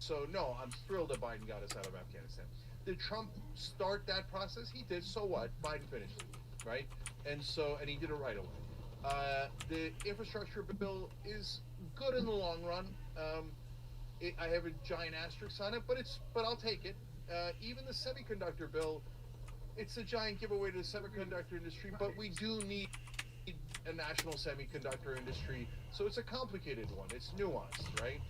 So no, I'm thrilled that Biden got us out of Afghanistan. Did Trump start that process? He did. So what? Biden finished it, right? And he did it right away. The infrastructure bill is good in the long run. I have a giant asterisk on it, but I'll take it. Even the semiconductor bill, it's a giant giveaway to the semiconductor industry, but we do need a national semiconductor industry, so it's a complicated one. It's nuanced, right?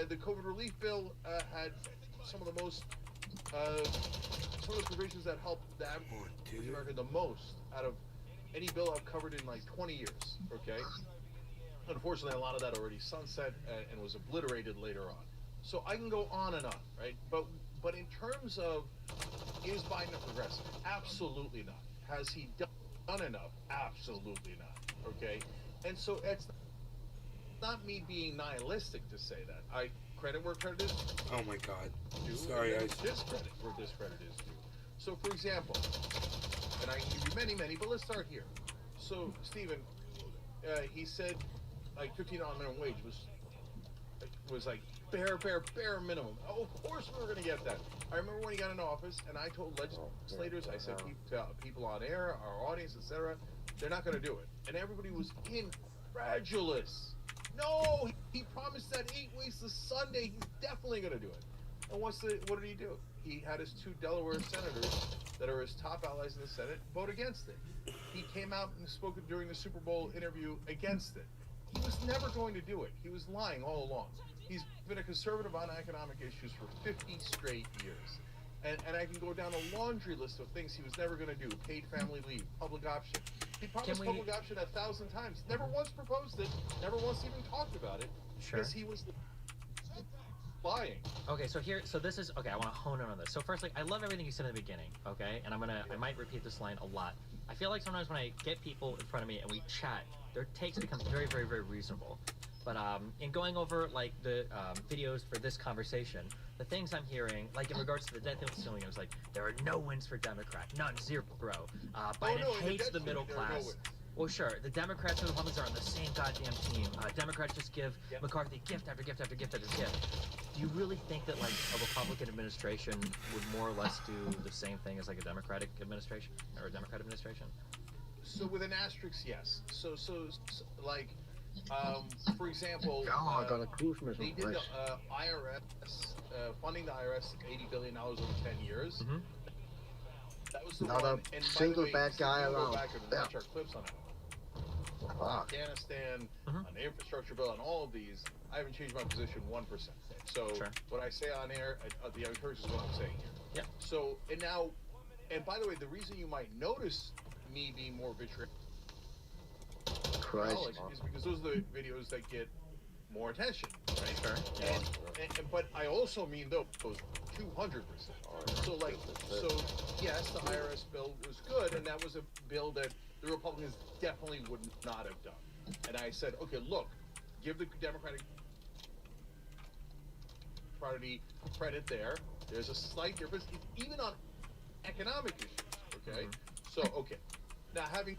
The COVID relief bill had some of the most, some of the provisions that helped the average American the most out of any bill I've covered in like 20 years, okay? Unfortunately, a lot of that already sunset and was obliterated later on. So I can go on and on, right? But in terms of, is Biden a progressive? Absolutely not. Has he done enough? Absolutely not. Okay? And so it's not me being nihilistic to say that. I credit where credit is
Oh my God.
due.
Sorry,
and
guys.
discredit where discredit is due. So, for example, and I can give you many, but let's start here. So, Stephen, he said like $15 minimum wage was like bare minimum. Oh, of course we were going to get that. I remember when he got in office, and I told legislators, I said people on air, our audience, etc., they're not going to do it. And everybody was incredulous. No, he promised that 8 weeks to Sunday. He's definitely going to do it. And what did he do? He had his 2 Delaware senators that are his top allies in the Senate vote against it. He came out and spoke during the Super Bowl interview against it. He was never going to do it. He was lying all along. He's been a conservative on economic issues for 50 straight years. And I can go down a laundry list of things he was never going to do. Paid family leave, public option. He promised public option 1,000 times. Never once proposed it. Never once even talked about it.
Sure.
Because he was lying.
Okay, so this is okay. I want to hone in on this. So firstly, I love everything you said in the beginning. Okay, and I might repeat this line a lot. I feel like sometimes when I get people in front of me and we chat, their takes become very, very, very reasonable. But in going over like the videos for this conversation, the things I'm hearing, like in regards to the debt ceiling, it was like there are no wins for Democrat, none, zero. Biden hates the middle class. Well, sure, the Democrats and the Republicans are on the same goddamn team. Democrats just give McCarthy gift after gift after gift after gift. Do you really think that like a Republican administration would more or less do the same thing as like a Democratic administration or a Democrat administration?
So with an asterisk, yes. So like, for example,
I got a cruise missile.
they did the IRS funding the IRS $80 billion over 10 years.
Mm-hmm.
That was the
Not
one.
a
And
single
by the way,
bad guy
go
around.
back and watch our clips on it. Afghanistan, on the infrastructure bill, on all of these, I haven't changed my position 1%. So what I say on air at the Young Turks is what I'm saying here.
Yeah.
So and by the way, the reason you might notice me being more vitriolic is because those are the videos that get more attention, right?
Sure.
But I also mean those 200%. So yes, the IRS bill was good, and that was a bill that the Republicans definitely would not have done. And I said, okay, look, give the Democratic party credit there. There's a slight difference, even on economic issues. Okay, so okay. Now having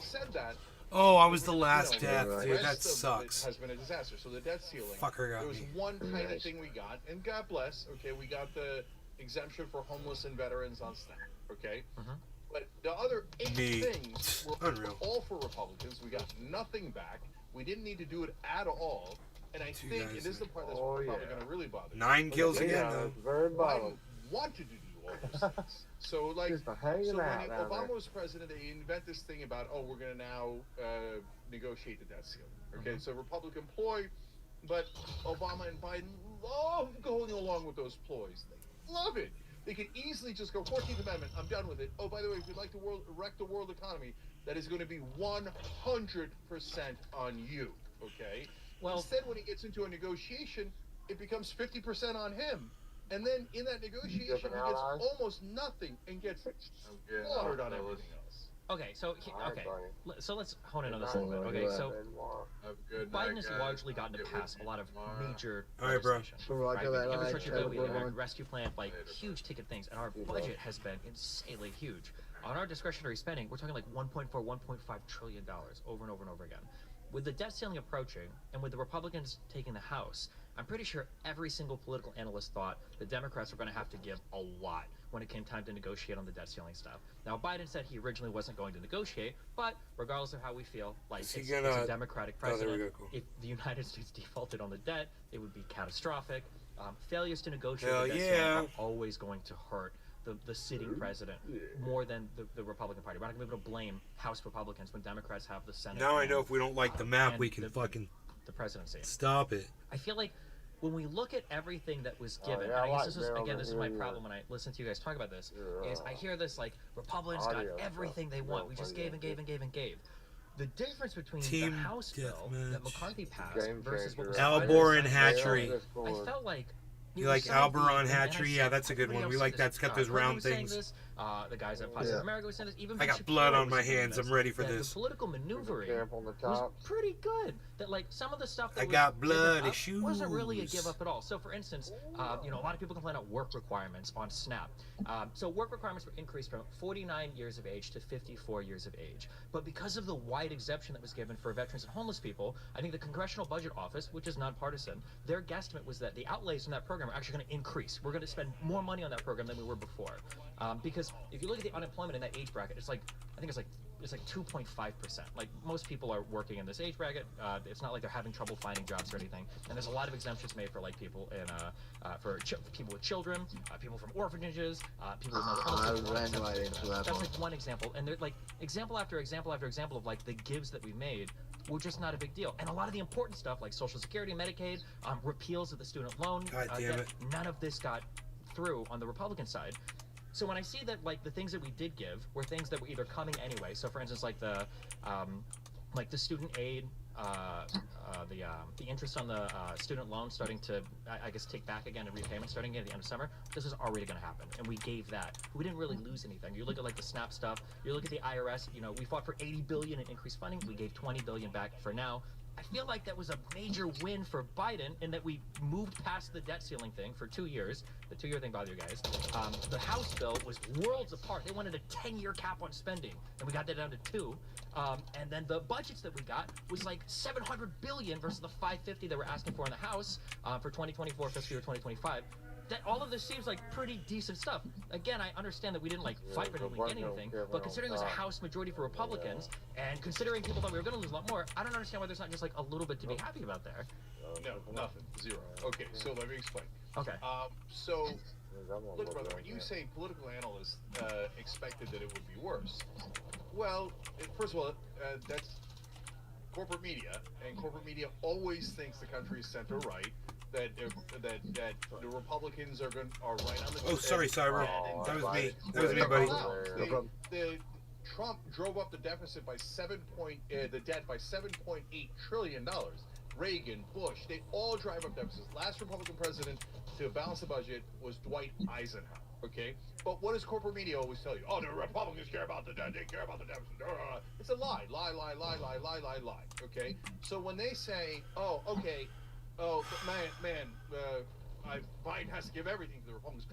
said that.
Oh, I was the last
you know,
death,
the
dude.
rest
That
of it
sucks.
has been a disaster. So the debt ceiling.
Fucker got
there was
me.
one tiny thing we got, and God bless. Okay, we got the exemption for homeless and veterans on SNAP. Okay, but the other 8 things were
Unreal.
all for Republicans. We got nothing back. We didn't need to do it at all. And I think, and this is the part that's probably going to really bother me.
9 kills again, though.
Very
Biden
bottom.
wanted to do all those things. So, like,
Just hanging
so
out
when
down
Obama
there.
was president, they invent this thing about, oh, we're going to now negotiate the debt ceiling. Okay, so Republican ploy, but Obama and Biden love going along with those ploys. They love it. They could easily just go 14th Amendment. I'm done with it. Oh, by the way, if you'd like to wreck the world economy, that is going to be 100% on you. Okay. Well, instead, when he gets into a negotiation, it becomes 50% on him. And then in that negotiation, he gets almost nothing and gets slaughtered on everything else.
Okay, so so let's hone in on this a
Good
little
night.
bit. Okay, so
Have a good
Biden
night,
has
guys.
largely gotten to
Get
pass
with
a lot
me
of
tomorrow.
major
All right, bro.
legislation.
So Roger,
Right?
that
Infrastructure
night,
bill, we had
everyone.
a rescue plan, like huge ticket things, and our budget has been insanely huge. On our discretionary spending, we're talking like 1.4, 1.5 trillion dollars over and over and over again. With the debt ceiling approaching, and with the Republicans taking the House, I'm pretty sure every single political analyst thought the Democrats were going to have to give a lot when it came time to negotiate on the debt ceiling stuff. Now, Biden said he originally wasn't going to negotiate, but regardless of how we feel, like it's a Democratic president.
there we go, cool.
If the United States defaulted on the debt, it would be catastrophic. Failures to negotiate
Hell
the debt
yeah.
ceiling are always going to hurt the sitting president more than the Republican Party. We're not going to be able to blame House Republicans when Democrats have the Senate.
Now I know if we don't like the map,
and
we can
the
fucking
the presidency.
stop it.
I feel like when we look at everything that was given,
yeah,
and I guess
I
this
like
is
that
again, this is my
over here.
problem when I listen to you guys talk about this.
Yeah.
Is I hear this like Republicans got
Audio
everything
stuff.
they want.
Yeah,
We just
audio
gave and gave and gave and gave. The difference between
Team
the House bill
deathmatch.
that McCarthy passed
Game
versus what was
changer.
Biden's
Albor and
side,
Hatchery.
I felt like
You
know,
like
some of the-
Alberon
and I
Hatchery?
see
Yeah, that's a good
everybody
one. We
else
like
said
that's
this.
got those
Clinton
round
was saying
things.
this, the guys at Positive America were saying this. Even
I got
Ben
blood
Shapiro
on my
was saying
hands.
this,
I'm ready for
that
this.
The political maneuvering
careful on the
was
top.
pretty good. That like some of the stuff that
I
was
got
given
bloody
up wasn't really a
shoes.
give up at all. So for instance, you know, a lot of people complain about work requirements on SNAP. So work requirements were increased from 49 years of age to 54 years of age. But because of the wide exemption that was given for veterans and homeless people, I think the Congressional Budget Office, which is nonpartisan, their guesstimate was that the outlays from that program are actually going to increase. We're going to spend more money on that program than we were before. Because if you look at the unemployment in that age bracket, it's like, I think it's like 2.5%. Like most people are working in this age bracket. It's not like they're having trouble finding jobs or anything. And there's a lot of exemptions made for like people in for people with children, people from orphanages, people with mental illness.
I ran right into that
That's
one.
like one example, and they're like example after example after example of like the gives that we made were just not a big deal. And a lot of the important stuff like Social Security, Medicaid, repeals of the student loan,
God damn
debt,
it.
none of this got through on the Republican side. So when I see that like the things that we did give were things that were either coming anyway. So for instance, like the student aid, the interest on the student loan starting to, I guess, take back again and repayment starting again at the end of summer. This is already going to happen, and we gave that. We didn't really lose anything. You look at like the SNAP stuff. You look at the IRS. You know, we fought for $80 billion in increased funding. We gave $20 billion back for now. I feel like that was a major win for Biden in that we moved past the debt ceiling thing for 2 years. The 2-year thing bothered you guys. The House bill was worlds apart. They wanted a 10-year cap on spending, and we got that down to 2. And then the budgets that we got was like $700 billion versus the $550 they were asking for in the House for 2024 fiscal year 2025. That all of this seems like pretty decent stuff. Again, I understand that we didn't like fight for it, we didn't get anything, but considering it was a House majority for Republicans, and considering people thought we were going to lose a lot more, I don't understand why there's not just like a little bit to be happy about there.
No, nothing. Zero. Okay, so let me explain.
Okay.
So, look, brother, when you say political analysts expected that it would be worse, well, first of all, that's corporate media, and corporate media always thinks the country is center right. That the Republicans are right on the.
Oh, sorry, Cyber. That was me. That was me, buddy.
Trump drove up the deficit by the debt by $7.8 trillion. Reagan, Bush, they all drive up deficits. Last Republican president to balance the budget was Dwight Eisenhower. Okay, but what does corporate media always tell you? Oh, the Republicans care about the debt. They care about the deficit. It's a lie. Lie. Okay, so when they say, oh, okay. oh, but Biden has to give everything to the Republicans.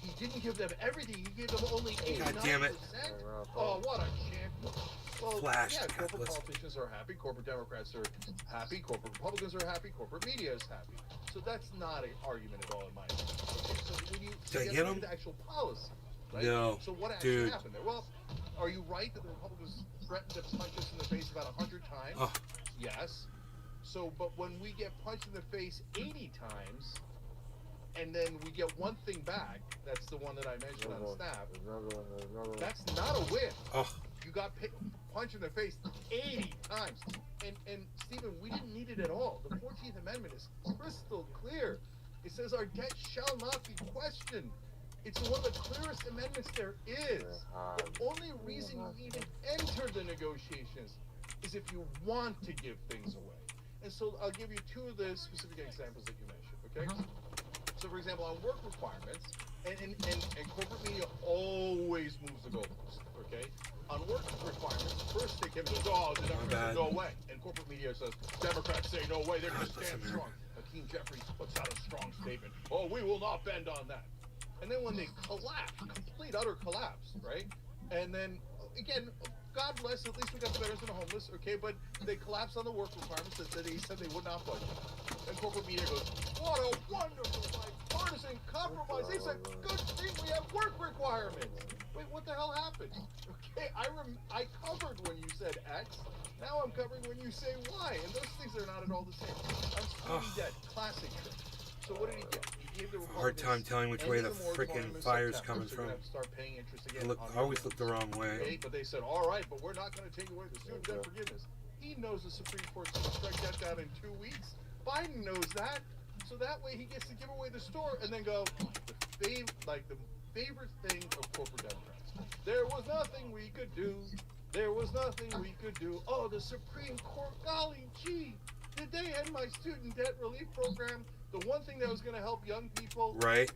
He didn't give them everything. He gave them only 89%.
God damn it.
Oh, what a champion. Well,
Flash
yeah, corporate
capitalist.
politicians are happy, corporate Democrats are happy, corporate Republicans are happy, corporate media is happy. So that's not an argument at all in my opinion. Okay, so when you
Did I
get
hit
into
him?
the actual policy, right?
No,
So what actually
dude.
happened there? Well, are you right that the Republicans threatened to punch us in the face about 100 times?
Oh.
Yes. So, but when we get punched in the face 80 times, and then we get one thing back, that's the one that I mentioned on Snap, that's not a win.
Oh.
You got punched in the face 80 times. And Stephen, we didn't need it at all. The 14th Amendment is crystal clear. It says our debt shall not be questioned. It's one of the clearest amendments there is. The only reason you even enter the negotiations is if you want to give things away. And so I'll give you two of the specific examples that you mentioned, okay? So, for example, on work requirements, and corporate media always moves the goalpost, okay? On work requirements, first they came and says, oh, the Democrats say no way. And corporate media says, Democrats say no way, they're going to stand strong. Hakeem Jeffries puts out a strong statement. Oh, we will not bend on that. And then when they collapse, complete utter collapse, right? And then, again, God bless, at least we got the veterans and the homeless, okay? But they collapsed on the work requirements that they said they would not budget. And corporate media goes, what a wonderful bipartisan compromise. They said, good thing we have work requirements. Wait, what the hell happened? Okay, I covered when you said X. Now I'm covering when you say Y. And those things are not at all the same. I'm student debt, classic trick. So what did he get? He gave the
Hard time telling which way the freaking fire's coming from.
Start paying interest again.
Always look the wrong way.
Okay, but they said, all right, but we're not going to take away the student debt forgiveness. He knows the Supreme Court's going to strike that down in 2 weeks. Biden knows that. So that way he gets to give away the store and then go, the favorite thing of corporate Democrats. There was nothing we could do. There was nothing we could do. Oh, the Supreme Court, golly gee. Did they end my student debt relief program? The one thing that was going to help young people.
Right.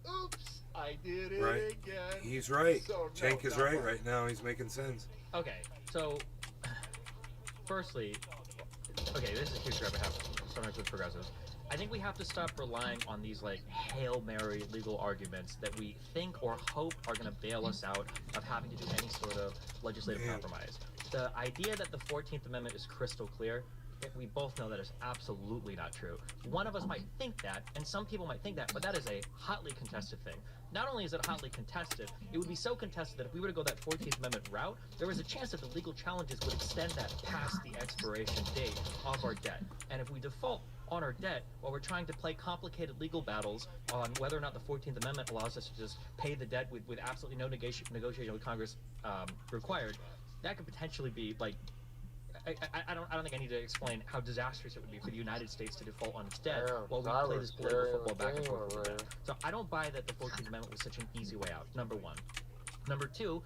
Oops, I did it again.
He's right.
So,
CENK is right now. He's making sense.
Okay, so firstly, okay, this is a huge gripe I have sometimes with progressives. I think we have to stop relying on these like Hail Mary legal arguments that we think or hope are going to bail us out of having to do any sort of legislative compromise. The idea that the 14th Amendment is crystal clear, we both know that is absolutely not true. One of us might think that, and some people might think that, but that is a hotly contested thing. Not only is it hotly contested, it would be so contested that if we were to go that 14th Amendment route, there was a chance that the legal challenges would extend that past the expiration date of our debt. And if we default on our debt while we're trying to play complicated legal battles on whether or not the 14th Amendment allows us to just pay the debt with absolutely no negotiation with Congress required, that could potentially be like, I don't think I need to explain how disastrous it would be for the United States to default on its debt while we play this political football back and forth with it. So I don't buy that the 14th Amendment was such an easy way out, number one. Number two,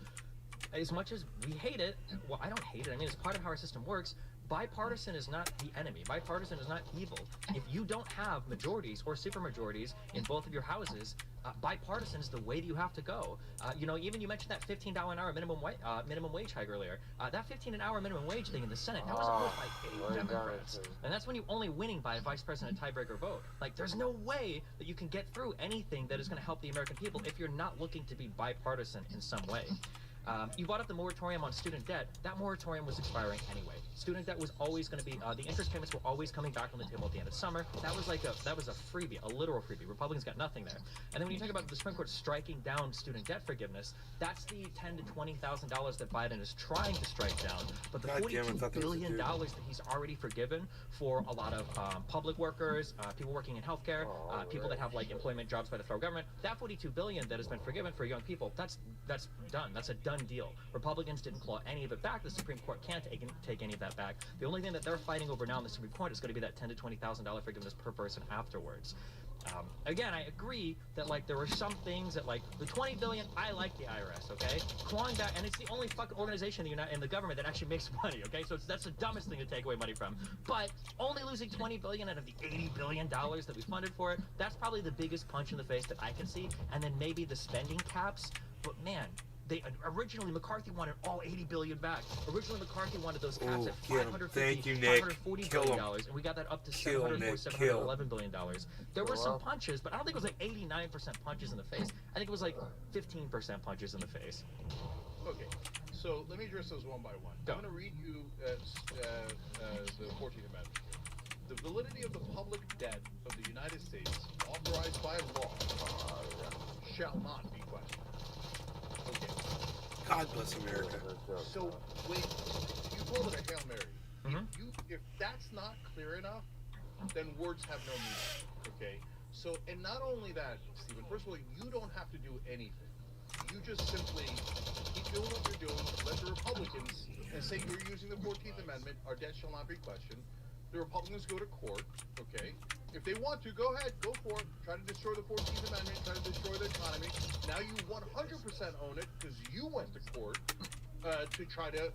as much as we hate it, well, I don't hate it. I mean, it's part of how our system works. Bipartisan is not the enemy. Bipartisan is not evil. If you don't have majorities or supermajorities in both of your houses, bipartisan is the way that you have to go. Even you mentioned that $15 an hour minimum wage hike earlier. That $15 an hour minimum wage thing in the Senate, that was opposed by 8 Democrats. And that's when you're only winning by a vice president tiebreaker vote. Like, there's no way that you can get through anything that is going to help the American people if you're not looking to be bipartisan in some way. You brought up the moratorium on student debt. That moratorium was expiring anyway. Student debt was always going to be, the interest payments were always coming back on the table at the end of summer. That was a freebie, a literal freebie. Republicans got nothing there. And then when you talk about the Supreme Court striking down student debt forgiveness, that's the $10,000 to $20,000 that Biden is trying to strike down. But the $42 billion that he's already forgiven for a lot of public workers, people working in healthcare, people that have like employment jobs by the federal government, that $42 billion that has been forgiven for young people, that's done. That's a done deal. Republicans didn't claw any of it back. The Supreme Court can't take any of that back. The only thing that they're fighting over now in the Supreme Court is going to be that $10,000 to $20,000 forgiveness per person afterwards. Again, I agree that like there were some things that like the $20 billion. I like the IRS, okay? Clawing back, and it's the only fucking organization in the government that actually makes money, okay? So that's the dumbest thing to take away money from. But only losing $20 billion out of the $80 billion that we funded for it, that's probably the biggest punch in the face that I can see. And then maybe the spending caps. But man, Originally McCarthy wanted all 80 billion back. Originally McCarthy wanted those caps
Oh,
at
get 'em.
550,
Thank you, Nick.
540
Kill
billion
'em.
dollars, and we got that up to
Kill
704,
Nick.
711 billion dollars. There were some
Well.
punches, but I don't think it was like 89% punches in the face. I think it was like 15% punches in the face.
Okay, so let me address those one by one.
Go.
I'm going to read you the 14th Amendment. The validity of the public debt of the United States, authorized by law, shall not be questioned. Okay,
God bless America.
so when you call it a Hail Mary,
Mhm.
if that's not clear enough, then words have no meaning. Okay, so and not only that, Stephen. First of all, you don't have to do anything. You just simply keep doing what you're doing. Let the Republicans and say you're using the 14th Amendment. Our debt shall not be questioned. The Republicans go to court. Okay, if they want to, go ahead, go for it. Try to destroy the 14th Amendment. Try to destroy the economy. Now you 100% own it because you went to court to try to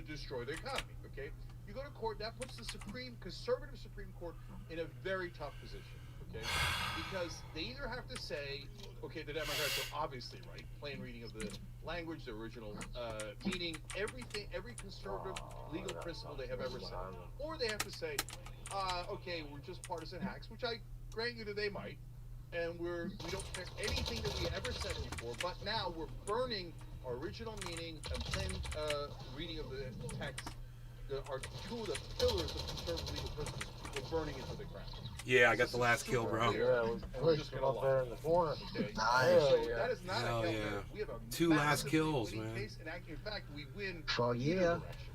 destroy the economy. Okay, you go to court. That puts the conservative Supreme Court in a very tough position. Okay, because they either have to say, okay, the Democrats are obviously right, plain reading of the language, the original meaning, everything, every conservative legal principle they have ever said, or they have to say, okay, we're just partisan hacks, which I grant you that they might, and we don't care anything that we ever said before, but now we're burning our original meaning and plain reading of the text. Are two of the pillars of conservative legal principles. We're burning it to the ground.
Yeah, I got the last kill, bro.
Yeah, we're just
gonna
up there in the corner.
Okay.
Nice.
So
Yeah.
that is not
Hell
a Hail
yeah.
Mary. We have a
2 last
massively
kills,
winning
man.
Case, and in fact, we win.
Fuck
either
yeah.
direction.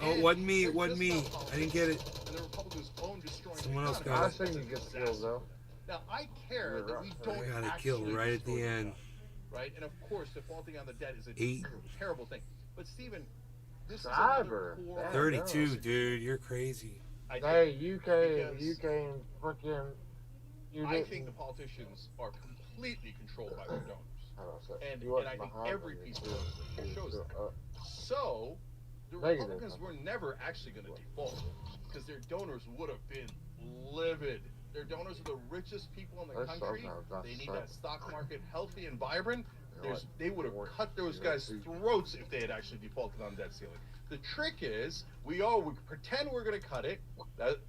Oh, it wasn't me. It wasn't me. I didn't get it.
And the Republicans own destroying
Someone
the
else
economy.
got
I
it.
seen you get the kills though.
Now I care that we don't
I got a
actually
kill right at the
destroy
end.
economy, right? And of course, defaulting on the debt is a
8.
terrible thing. But Stephen, this is
Cyber.
another core.
32, dude. You're crazy.
I think-
Hey, you
Because-
came freaking. You
I
didn't.
think the politicians are completely controlled by their donors.
How do I say?
And
You wasn't
I think
behind
every
me.
piece of
You
evidence shows
were
that.
up.
So, the
Negative.
Republicans were never actually going to default because their donors would have been livid. Their donors are the richest people in the
That's
country.
sometimes that's
They need
sad.
that stock market healthy and vibrant.
You know what?
They would have cut those guys' throats if they had actually defaulted on debt ceiling. The trick is we pretend we're going to cut it,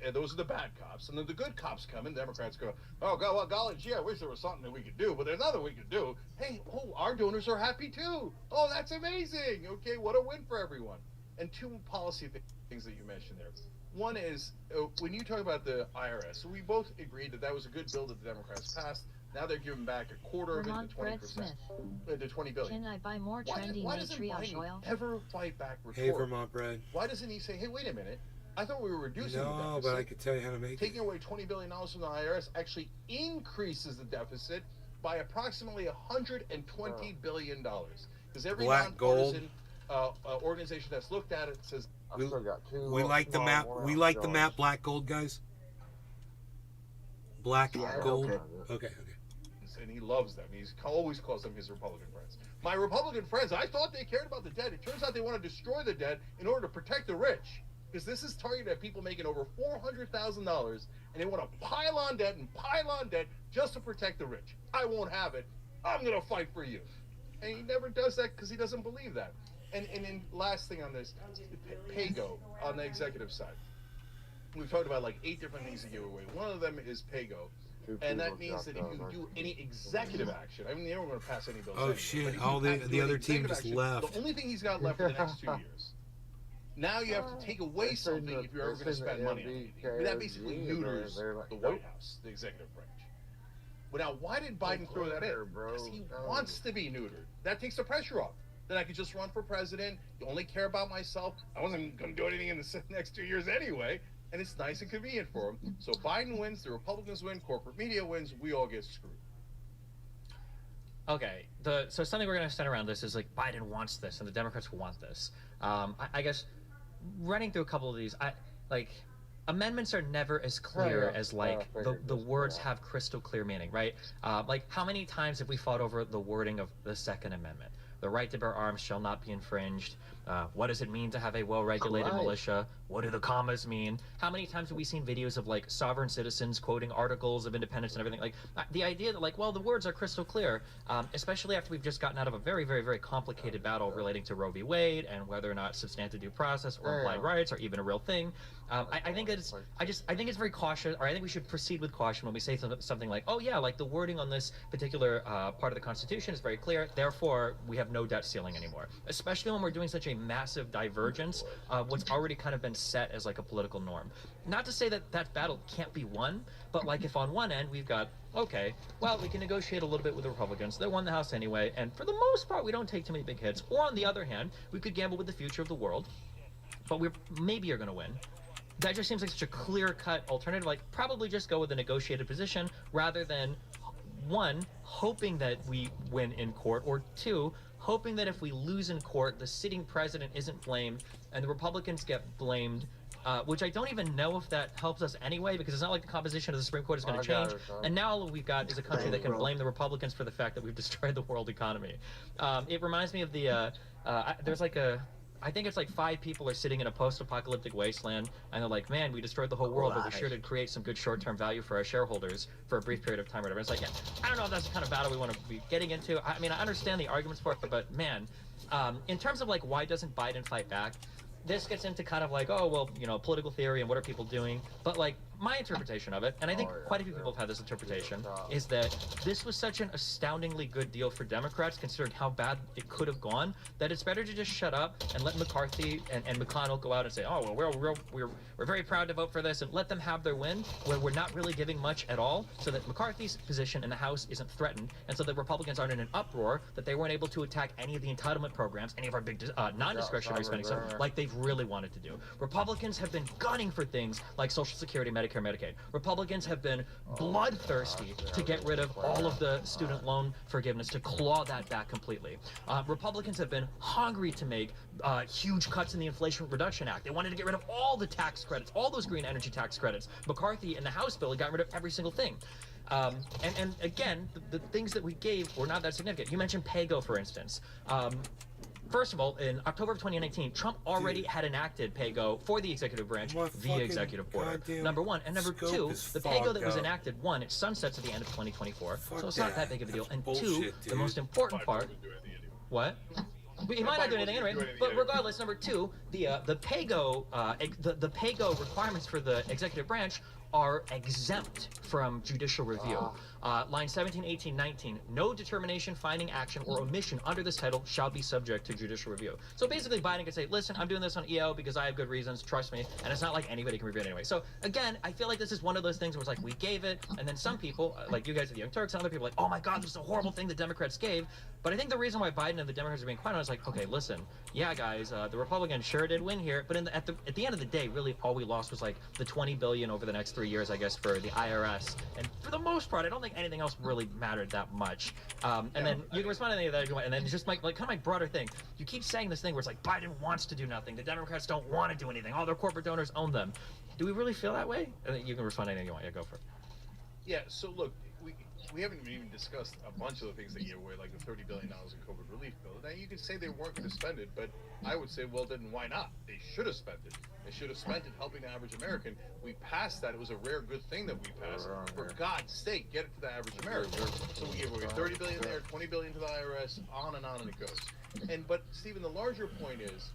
and those are the bad cops, and then the good cops come and Democrats go, oh God, well, golly gee, I wish there was something that we could do, but there's nothing we could do. Hey, our donors are happy too. Oh, that's amazing. Okay, what a win for everyone. And two policy things that you mentioned there. One is when you talk about the IRS, so we both agreed that that was a good bill that the Democrats passed. Now they're giving back a quarter of it
Vermont
to
Bread
20%,
Smith.
to 20 billion.
Can I buy more
Why
trendy
doesn't
matriarch
Biden
oil?
ever fight back
Hey,
retort?
Vermont bread.
Why doesn't he say, hey, wait a minute, I thought we were reducing the
No,
deficit.
but I could tell you how to make it.
Taking away $20 billion from the IRS actually increases the deficit by approximately $120 billion. Because every
Black gold.
nonpartisan organization that's looked at it says,
I
We-
still got two.
We like the
small
map.
one
We
ounce
like the
jars.
map. Black gold, guys. Black
Yeah,
gold.
okay.
Okay.
and he loves them. He always calls them his Republican friends. My Republican friends, I thought they cared about the debt. It turns out they want to destroy the debt in order to protect the rich. Because this is targeted at people making over $400,000, and they want to pile on debt and pile on debt just to protect the rich. I won't have it. I'm going to fight for you. And he never does that because he doesn't believe that. And then last thing on this, PAYGO on the executive side. We've talked about like 8 different things to give away. One of them is PAYGO.
Two
And that
people
means that if
dropped
you
out.
do any executive action, I mean, they weren't going to pass any bills.
Oh,
anyway,
shit.
but if
All
you
the-
pass-
the
do
other
any
team
executive
just
action,
left.
The only thing he's got left for the next 2 years. Now you have to take away
They said
something
that-
if you're ever
they
going to
said
spend
the
money on anything.
MBK
But that basically
is
neuters
they're like,
the
nope.
White House, the executive branch. But now, why did Biden throw that in?
Bro,
Because he
no.
wants to be neutered. That takes the pressure off. Then I could just run for president. You only care about myself. I wasn't going to do anything in the next 2 years anyway. And it's nice and convenient for him. So Biden wins, the Republicans win, corporate media wins, we all get screwed.
Okay, so something we're going to center around this is like Biden wants this and the Democrats want this. I guess running through a couple of these, amendments are never as clear
Yeah,
as like
I
the
figured this
words
out.
have crystal clear meaning, right? Like how many times have we fought over the wording of the Second Amendment? The right to bear arms shall not be infringed. What does it mean to have a well-regulated
Right.
militia? What do the commas mean? How many times have we seen videos of like sovereign citizens quoting articles of independence and everything? Like the idea that like, well, the words are crystal clear, especially after we've just gotten out of a very, very, very complicated battle relating to Roe v. Wade and whether or not substantive due process or implied rights are even a real thing. I think that I think it's very cautious, or I think we should proceed with caution when we say something like, oh yeah, like the wording on this particular part of the Constitution is very clear, therefore we have no debt ceiling anymore. Especially when we're doing such a massive divergence of what's already kind of been set as like a political norm. Not to say that that battle can't be won, but like if on one end we've got, okay, well, we can negotiate a little bit with the Republicans. They won the House anyway, and for the most part, we don't take too many big hits. Or on the other hand, we could gamble with the future of the world, but we maybe are going to win. That just seems like such a clear-cut alternative. Like, probably just go with a negotiated position rather than, one, hoping that we win in court, or two, hoping that if we lose in court, the sitting president isn't blamed and the Republicans get blamed. Which I don't even know if that helps us anyway, because it's not like the composition of the Supreme Court is going to change. And now all we've got is a country that can blame the Republicans for the fact that we've destroyed the world economy. It reminds me of the, there's like I think it's like 5 people are sitting in a post-apocalyptic wasteland, and they're like, man, we destroyed the whole world, but we sure did create some good short-term value for our shareholders for a brief period of time or whatever. It's like, yeah, I don't know if that's the kind of battle we want to be getting into. I mean, I understand the arguments for it, but man, in terms of like, why doesn't Biden fight back? This gets into kind of like, oh, well, you know, political theory and what are people doing? But like, my interpretation of it, and I think quite a few people have had this interpretation, is that this was such an astoundingly good deal for Democrats, considering how bad it could have gone, that it's better to just shut up and let McCarthy and McConnell go out and say, oh, well, we're very proud to vote for this, and let them have their win, where we're not really giving much at all, so that McCarthy's position in the House isn't threatened, and so the Republicans aren't in an uproar, that they weren't able to attack any of the entitlement programs, any of our big non-discretionary spending stuff, like they've really wanted to do. Republicans have been gunning for things like Social Security, Medicare, Medicaid. Republicans have been bloodthirsty to get rid of all of the student loan forgiveness, to claw that back completely. Republicans have been hungry to make huge cuts in the Inflation Reduction Act. They wanted to get rid of all the tax credits, all those green energy tax credits. McCarthy in the House bill got rid of every single thing. And again, the things that we gave were not that significant. You mentioned PAYGO, for instance. First of all, in October of 2019, Trump already had enacted PAYGO for the executive branch via executive order. Number one. And number two, the PAYGO that was enacted, one, it sunsets at the end of 2024, so it's not that big of a deal. And two, the most important part, what? He might not do anything anyway, but regardless, number two, the PAYGO, the PAYGO requirements for the executive branch are exempt from judicial review. Line 17, 18, 19, no determination, finding, action, or omission under this title shall be subject to judicial review. So basically Biden could say, listen, I'm doing this on EO because I have good reasons, trust me, and it's not like anybody can review it anyway. So again, I feel like this is one of those things where it's like, we gave it, and then some people, like you guys at the Young Turks and other people, are like, oh my God, this is a horrible thing the Democrats gave. But I think the reason why Biden and the Democrats are being quiet on it is like, okay, listen, yeah guys, the Republicans sure did win here, but at the end of the day, really all we lost was like the $20 billion over the next 3 years, I guess, for the IRS. And for the most part, I don't think anything else really mattered that much. And then you can respond to any of that if you want. And then it's just like kind of my broader thing. You keep saying this thing where it's like Biden wants to do nothing. The Democrats don't want to do anything. All their corporate donors own them. Do we really feel that way? And then you can respond to anything you want. Yeah, go for it.
Yeah, so look, we haven't even discussed a bunch of the things that gave away, like the $30 billion in COVID relief bill. Now, you could say they weren't going to spend it, but I would say, well, then why not? They should have spent it. They should have spent it helping the average American. We passed that. It was a rare good thing that we passed. For God's sake, get it to the average American. So we gave away $30 billion there, $20 billion to the IRS, on and it goes. But Stephen, the larger point is,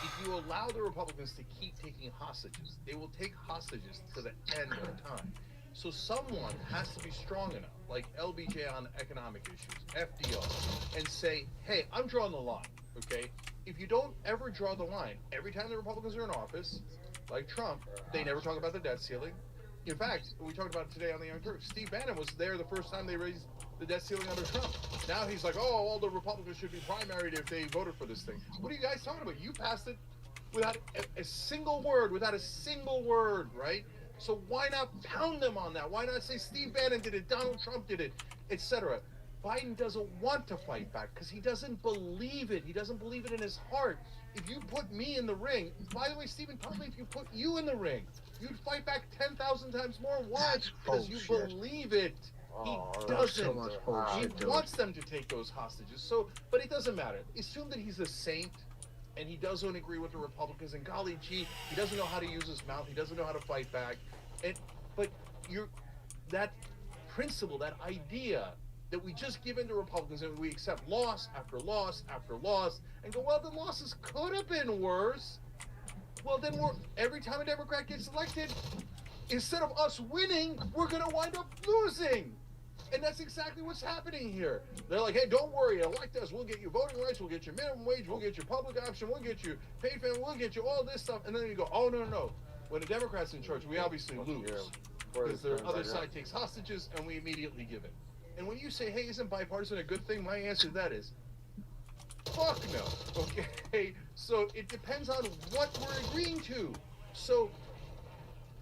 if you allow the Republicans to keep taking hostages, they will take hostages to the end of time. So someone has to be strong enough, like LBJ on economic issues, FDR, and say, hey, I'm drawing the line, okay? If you don't ever draw the line, every time the Republicans are in office, like Trump, they never talk about the debt ceiling. In fact, we talked about it today on the Young Turks. Steve Bannon was there the first time they raised the debt ceiling under Trump. Now he's like, oh, all the Republicans should be primaried if they voted for this thing. What are you guys talking about? You passed it without a single word, right? So why not pound them on that? Why not say Steve Bannon did it, Donald Trump did it, etc.? Biden doesn't want to fight back because he doesn't believe it. He doesn't believe it in his heart. If you put me in the ring, by the way, Stephen, probably if you put you in the ring, you'd fight back 10,000 times more. Why? Because you believe it. doesn't.
So much bullshit,
He
dude.
wants them to take those hostages. So, but it doesn't matter. Assume that he's a saint, and he doesn't agree with the Republicans. And golly gee, he doesn't know how to use his mouth. He doesn't know how to fight back. But that principle, that idea that we just give in to Republicans and we accept loss after loss after loss and go, well, the losses could have been worse. Well, then every time a Democrat gets elected, instead of us winning, we're going to wind up losing. And that's exactly what's happening here. They're like, hey, don't worry, elect us. We'll get you voting rights. We'll get you minimum wage. We'll get you public option. We'll get you paid family. We'll get you all this stuff. And then you go, oh, no. When the Democrats in charge, we obviously lose. Because the other side takes hostages and we immediately give it. And when you say, hey, isn't bipartisan a good thing? My answer to that is, fuck no. Okay? So it depends on what we're agreeing to. So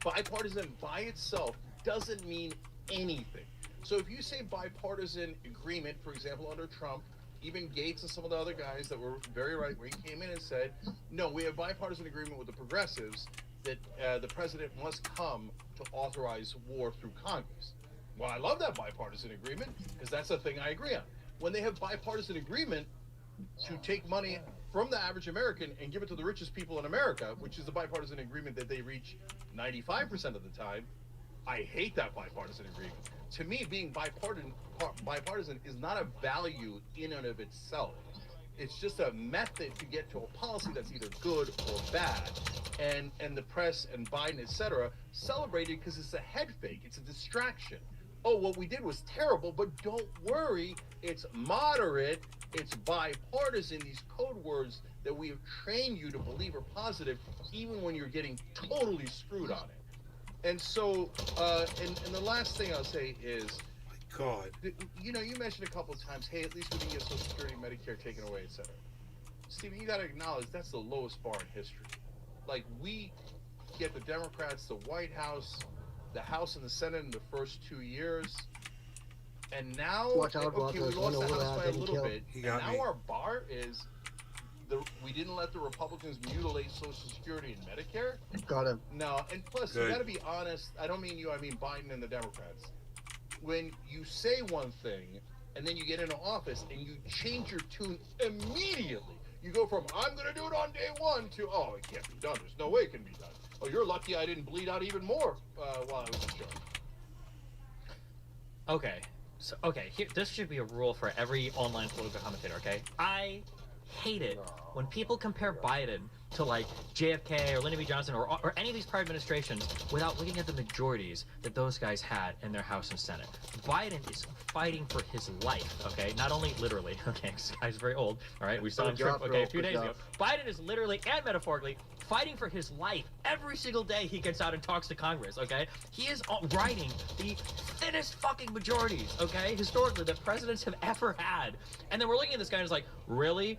bipartisan by itself doesn't mean anything. So if you say bipartisan agreement, for example, under Trump, even Gates and some of the other guys that were very right, where he came in and said, no, we have bipartisan agreement with the progressives that the president must come to authorize war through Congress. Well, I love that bipartisan agreement because that's a thing I agree on. When they have bipartisan agreement to take money from the average American and give it to the richest people in America, which is the bipartisan agreement that they reach 95% of the time, I hate that bipartisan agreement. To me, being bipartisan is not a value in and of itself. It's just a method to get to a policy that's either good or bad. And the press and Biden, etc., celebrate it because it's a head fake. It's a distraction. Oh, what we did was terrible, but don't worry. It's moderate. It's bipartisan. These code words that we have trained you to believe are positive, even when you're getting totally screwed on it. And so, and the last thing I'll say is,
God.
you know, you mentioned a couple of times, hey, at least we didn't get Social Security, Medicare taken away, etc. Stephen, you got to acknowledge that's the lowest bar in history. Like, we get the Democrats, the White House, the House and the Senate in the first 2 years, and now,
Watch out,
okay, we
Walters.
lost the
One over
House
there,
by a
didn't
little
kill.
bit,
He
and
got
now
me.
our bar is we didn't let the Republicans mutilate Social Security and Medicare.
Got him.
No, and plus,
Good.
you got to be honest. I don't mean you. I mean Biden and the Democrats. When you say one thing and then you get into office and you change your tune immediately, you go from "I'm going to do it on day one" to "Oh, it can't be done. There's no way it can be done." Oh, you're lucky I didn't bleed out even more while I was in charge.
Okay, so here, this should be a rule for every online political commentator. Okay, I hate it when people compare Biden to like JFK or Lyndon B. Johnson or any of these prior administrations without looking at the majorities that those guys had in their House and Senate. Biden is fighting for his life, okay? Not only literally, okay, this guy's very old, all right? We saw him trip, okay, a few days ago. Biden is literally and metaphorically fighting for his life every single day he gets out and talks to Congress, okay? He is writing the thinnest fucking majorities, okay, historically, that presidents have ever had. And then we're looking at this guy and it's like, really?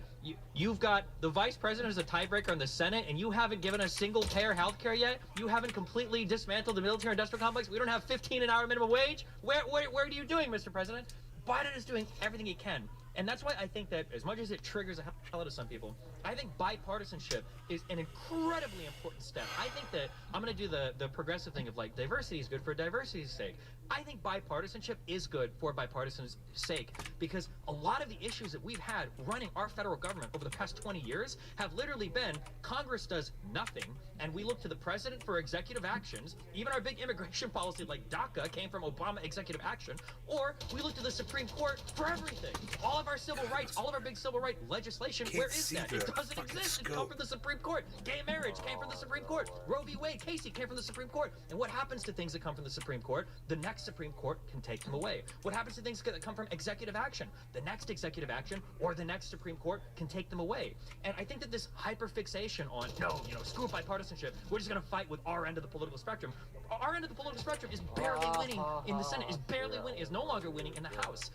You've got the vice president as a tiebreaker in the Senate and you haven't given us single-payer health care yet? You haven't completely dismantled the military-industrial complex? We don't have 15 an hour minimum wage? Where are you doing, Mr. President? Biden is doing everything he can. And that's why I think that as much as it triggers a hell out of some people, I think bipartisanship is an incredibly important step. I think that I'm going to do the progressive thing of like diversity is good for diversity's sake. I think bipartisanship is good for bipartisan's sake because a lot of the issues that we've had running our federal government over the past 20 years have literally been Congress does nothing and we look to the president for executive actions. Even our big immigration policy like DACA came from Obama executive action, or we look to the Supreme Court for everything. All of our civil rights, all of our big civil rights legislation,
Can't
where is
see
that?
the
It doesn't
fucking
exist. It
scope.
comes from the Supreme Court. Gay marriage came from the Supreme Court. Roe v. Wade, Casey came from the Supreme Court. And what happens to things that come from the Supreme Court? The next Supreme Court can take them away. What happens to things that come from executive action? The next executive action or the next Supreme Court can take them away. And I think that this hyperfixation on, no, screw bipartisanship, we're just going to fight with our end of the political spectrum. Our end of the political spectrum is barely winning in the Senate, is barely winning, is no longer winning in the House.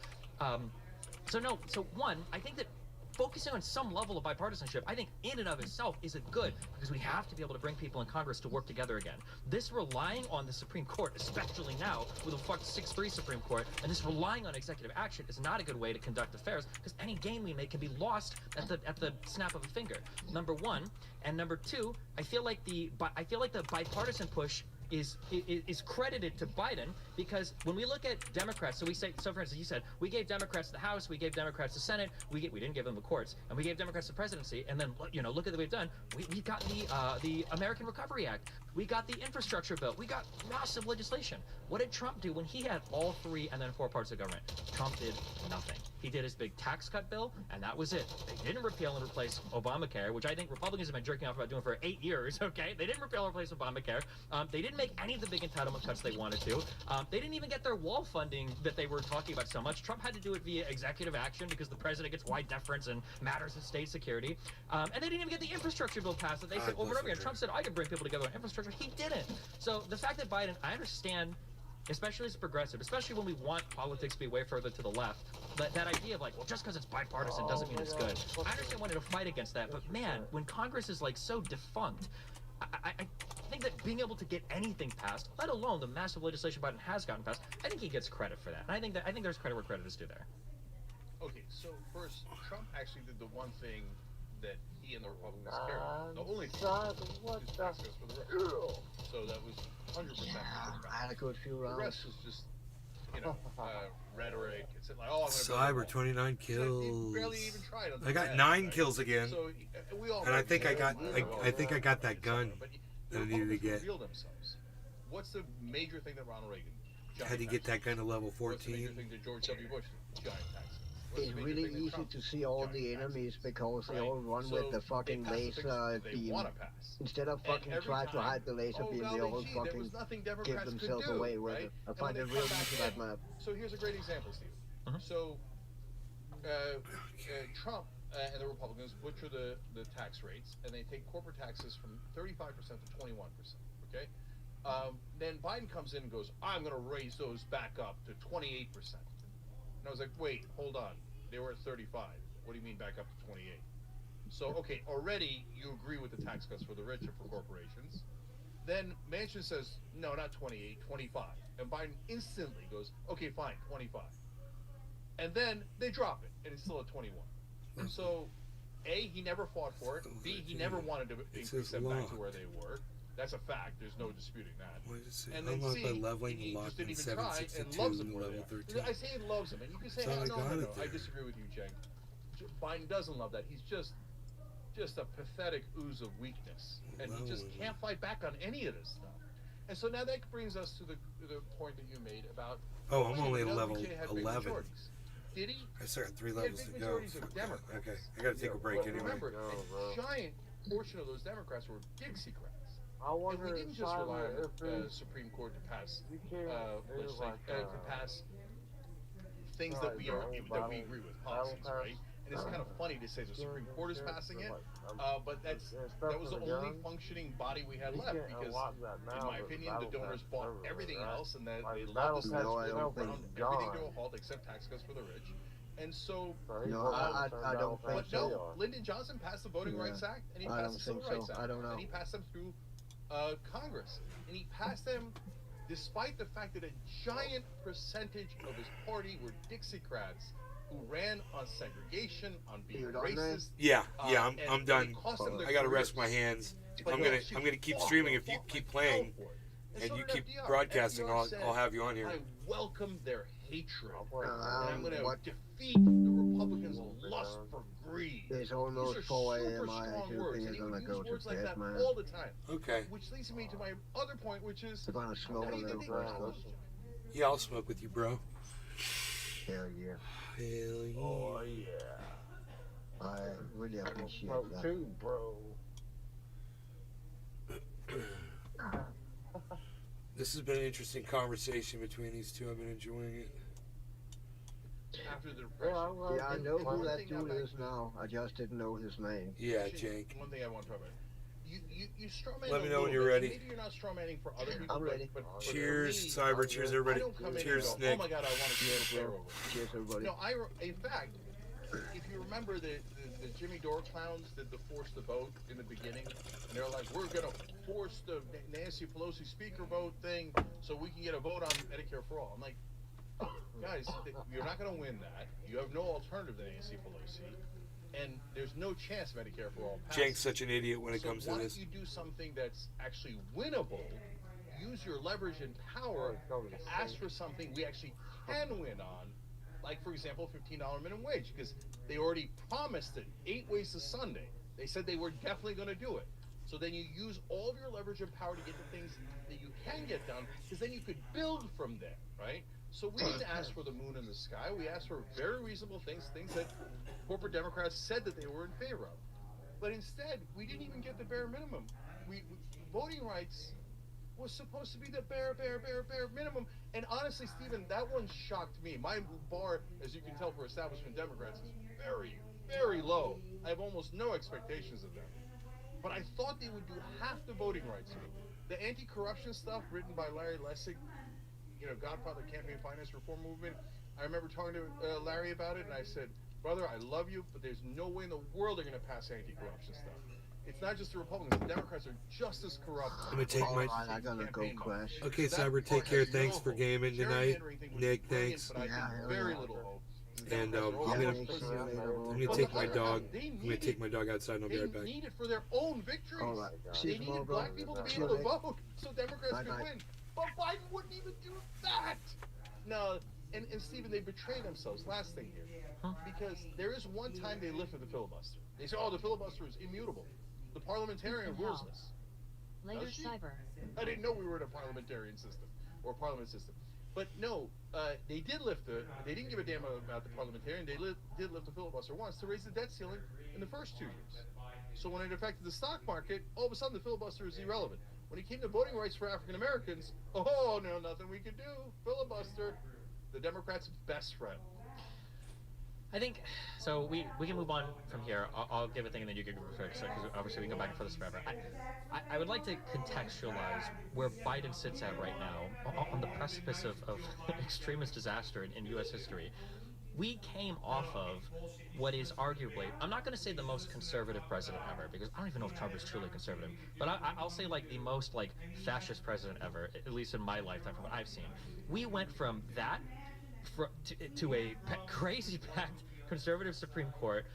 So one, I think that focusing on some level of bipartisanship, I think in and of itself is a good, because we have to be able to bring people in Congress to work together again. This relying on the Supreme Court, especially now with a fucked 6-3 Supreme Court, and this relying on executive action is not a good way to conduct affairs, because any gain we make can be lost at the snap of a finger. Number one, and number two, I feel like the bipartisan push is credited to Biden, because when we look at Democrats, so we say, so for instance, you said we gave Democrats the House, we gave Democrats the Senate, we didn't give them the courts, and we gave Democrats the presidency, and then look at what we've done. We got the American Recovery Act, we got the infrastructure bill, we got massive legislation. What did Trump do when he had all 3 and then 4 parts of government? Trump did nothing. He did his big tax cut bill, and that was it. They didn't repeal and replace Obamacare, which I think Republicans have been jerking off about doing for 8 years, okay? They didn't repeal and replace Obamacare. They didn't make any of the big entitlement cuts they wanted to. They didn't even get their wall funding that they were talking about so much. Trump had to do it via executive action because the president gets wide deference and matters of state security. And they didn't even get the infrastructure bill passed that they said over and over again. Trump said, I could bring people together on infrastructure. He didn't. So the fact that Biden, I understand, especially as a progressive, especially when we want politics to be way further to the left, that idea of like, well, just because it's bipartisan doesn't mean it's good. I understand wanting to fight against that, but man, when Congress is like so defunct, I think that being able to get anything passed, let alone the massive legislation Biden has gotten passed, I think he gets credit for that. And I think there's credit where credit is due there.
Okay, so first, Trump actually did the one thing that he and the Republicans cared about. The only thing is tax cuts for the rich. So that was 100%.
I had a good few
The
rounds.
rest was just, rhetoric. It's like, oh, I'm
Cyber 29
He
kills.
barely even tried. On the
I got
plan,
9
right?
kills again.
So we all
And I
know
think I
he's
got
very
I think I got that gun
but
that I needed to
Republicans
get.
revealed themselves. What's the major thing that Ronald Reagan?
Had to get that gun to level
What's the major
14.
thing that George W. Bush did? Giant taxes. What's
It's
the major
really
thing that
easy
Trump
to
did?
see all
Giant
the
taxes.
enemies because they
Right?
all run
So
with the
they
fucking
pass the things
laser
they
beam.
want to pass.
Instead of
And
fucking
every
try to
time,
hide the laser beam, they
golly
all
gee, there
fucking
was nothing
give
Democrats could
themselves
do,
away with
right?
it. I
And
find
when
it
they
real
come
easy
back
that map.
So here's a great example, Steve.
Mhm.
So Trump and the Republicans butcher the tax rates, and they take corporate taxes from 35% to 21%. Okay, then Biden comes in and goes, "I'm going to raise those back up to 28%." And I was like, "Wait, hold on. They were at 35. What do you mean back up to 28?" So okay, already you agree with the tax cuts for the rich and for corporations. Then Manchin says, "No, not 28, 25," and Biden instantly goes, "Okay, fine, 25." And then they drop it, and it's still at 21. So, A, he never fought for it. B, he never wanted to increase
says
them back to
law.
where they were. That's a fact. There's no disputing that.
What does it say?
And then
Unlocked
C,
by leveling
he just didn't
locked in
even try and
762
loves them where they
level
are.
13.
I say he loves them, and you can say,
That's how I
no,
got it
I
there.
disagree with you, Cenk. Biden doesn't love that. He's just a pathetic ooze of weakness, and he just
Leveling.
can't fight back on any of this stuff. And so now that brings us to the point that you made about.
Oh, I'm only
Doesn't
level
McKay have big
11.
majorities? Did he?
I still got 3
He had
levels
big
to go.
majorities of
Fuck that.
Democrats.
Okay, I gotta take a break
But
anyway.
remember,
Go,
a
bro.
giant portion of those Democrats were Dixiecrats.
I
And
wonder
we
if
didn't just rely on
if
the
it's,
Supreme Court to pass
you can't do like
to pass things that we agree with, policies, right? And it's kind of funny to say the Supreme Court is passing it, but that was the only functioning body we had left because, in my opinion, the donors bought everything else, and that they loved the
No, I don't
ground
think-
everything to a halt except tax cuts for the rich. And so,
No, I don't think
but
so.
no, Lyndon Johnson passed the Voting
Yeah.
Rights Act, and he
I
passed
don't
the Civil
think so.
Rights Act,
I don't know.
and he passed them through Congress, and he passed them despite the fact that a giant percentage of his party were Dixiecrats who ran on segregation, on being
You done, man?
racist.
Yeah,
and
I'm
it
done.
cost them their
I gotta rest my
careers.
hands.
But
I'm
they
gonna
actually
keep
fought.
streaming
They
if you
fought
keep
like
playing
hell for it.
and
so
you
did
keep
FDR.
broadcasting.
FDR
I'll
said,
have you on here.
I welcome their hatred, and I'm going to
what?
defeat the Republicans' lust for greed.
It's
These
almost
are
4
super
a.m. I
strong
actually
words,
think
and
it's
he would
gonna
use
go to
words like
bed,
that
man.
all the time.
Okay.
Which leads me to my other point, which is
They're gonna smoke
how
a
do you
little
think
first,
they
though.
Yeah, I'll smoke with you, bro.
Hell yeah.
Hell yeah.
Oh yeah.
I really appreciate
Smoke
that.
too, bro.
This has been an interesting conversation between these two. I've been enjoying it.
after the
Yeah,
depression.
I'm
Yeah, I know who
One
that
thing
dude
about-
is now. I just didn't know his name.
Yeah,
Actually,
Jake.
One thing I want to talk about. You strawman.
Let me
a
know when
little
you're
bit.
ready.
Maybe you're not strawmanning for other people.
I'm ready.
But for
Cheers,
me,
Cyber. Cheers,
I
everybody.
don't come in
Cheers,
and go,
Nick.
oh my god, I want to be able to play over.
Cheers, everybody.
No, in fact, if you remember the Jimmy Dore clowns did the force the vote in the beginning, and they're like, we're gonna force the Nancy Pelosi speaker vote thing so we can get a vote on Medicare for all. I'm like, guys, you're not gonna win that. You have no alternative to Nancy Pelosi, and there's no chance Medicare for all passes.
Jake's such an idiot when it
So
comes to
why
this.
don't you do something that's actually winnable use your leverage and power to ask for something we actually can win on. Like, for example, $15 minimum wage, because they already promised it 8 ways to Sunday. They said they were definitely going to do it. So then you use all of your leverage and power to get the things that you can get done, because then you could build from there, right? So we didn't ask for the moon in the sky. We asked for very reasonable things that corporate Democrats said that they were in favor of. But instead, we didn't even get the bare minimum. Voting rights was supposed to be the bare minimum. And honestly, Stephen, that one shocked me. My bar, as you can tell, for establishment Democrats is very, very low. I have almost no expectations of them. But I thought they would do half the voting rights. The anti-corruption stuff written by Larry Lessig, Godfather Campaign Finance Reform Movement. I remember talking to Larry about it, and I said, brother, I love you, but there's no way in the world they're going to pass anti-corruption stuff. It's not just the Republicans. The Democrats are just as corrupt.
I'm gonna take my.
I gotta go crash.
Okay, Cyber, take care. Thanks for gaming tonight. Nick, thanks.
Very little hope.
And I'm gonna take my dog. I'm gonna take my dog outside, and I'll be right back.
They need it for their own victories.
All right.
They needed black people to be able to vote so Democrats could win. But Biden wouldn't even do that. No, and Stephen, they betray themselves. Last thing here. Because there is one time they lifted the filibuster. They say, the filibuster is immutable. The parliamentarian rules this.
Later, Cyber.
I didn't know we were in a parliamentarian system or parliament system. But no, they did lift it. They didn't give a damn about the parliamentarian. They did lift the filibuster once to raise the debt ceiling in the first 2 years. So when it affected the stock market, all of a sudden the filibuster is irrelevant. When it came to voting rights for African Americans, no, nothing we could do. Filibuster, the Democrats' best friend.
I think so. We can move on from here. I'll give a thing and then you can go first, because obviously we can go back and forth this forever. I would like to contextualize where Biden sits at right now on the precipice of extremist disaster in U.S. history. We came off of what is arguably, I'm not going to say the most conservative president ever, because I don't even know if Trump is truly conservative, but I'll say like the most like fascist president ever, at least in my lifetime from what I've seen. We went from that to a crazy packed conservative Supreme Court,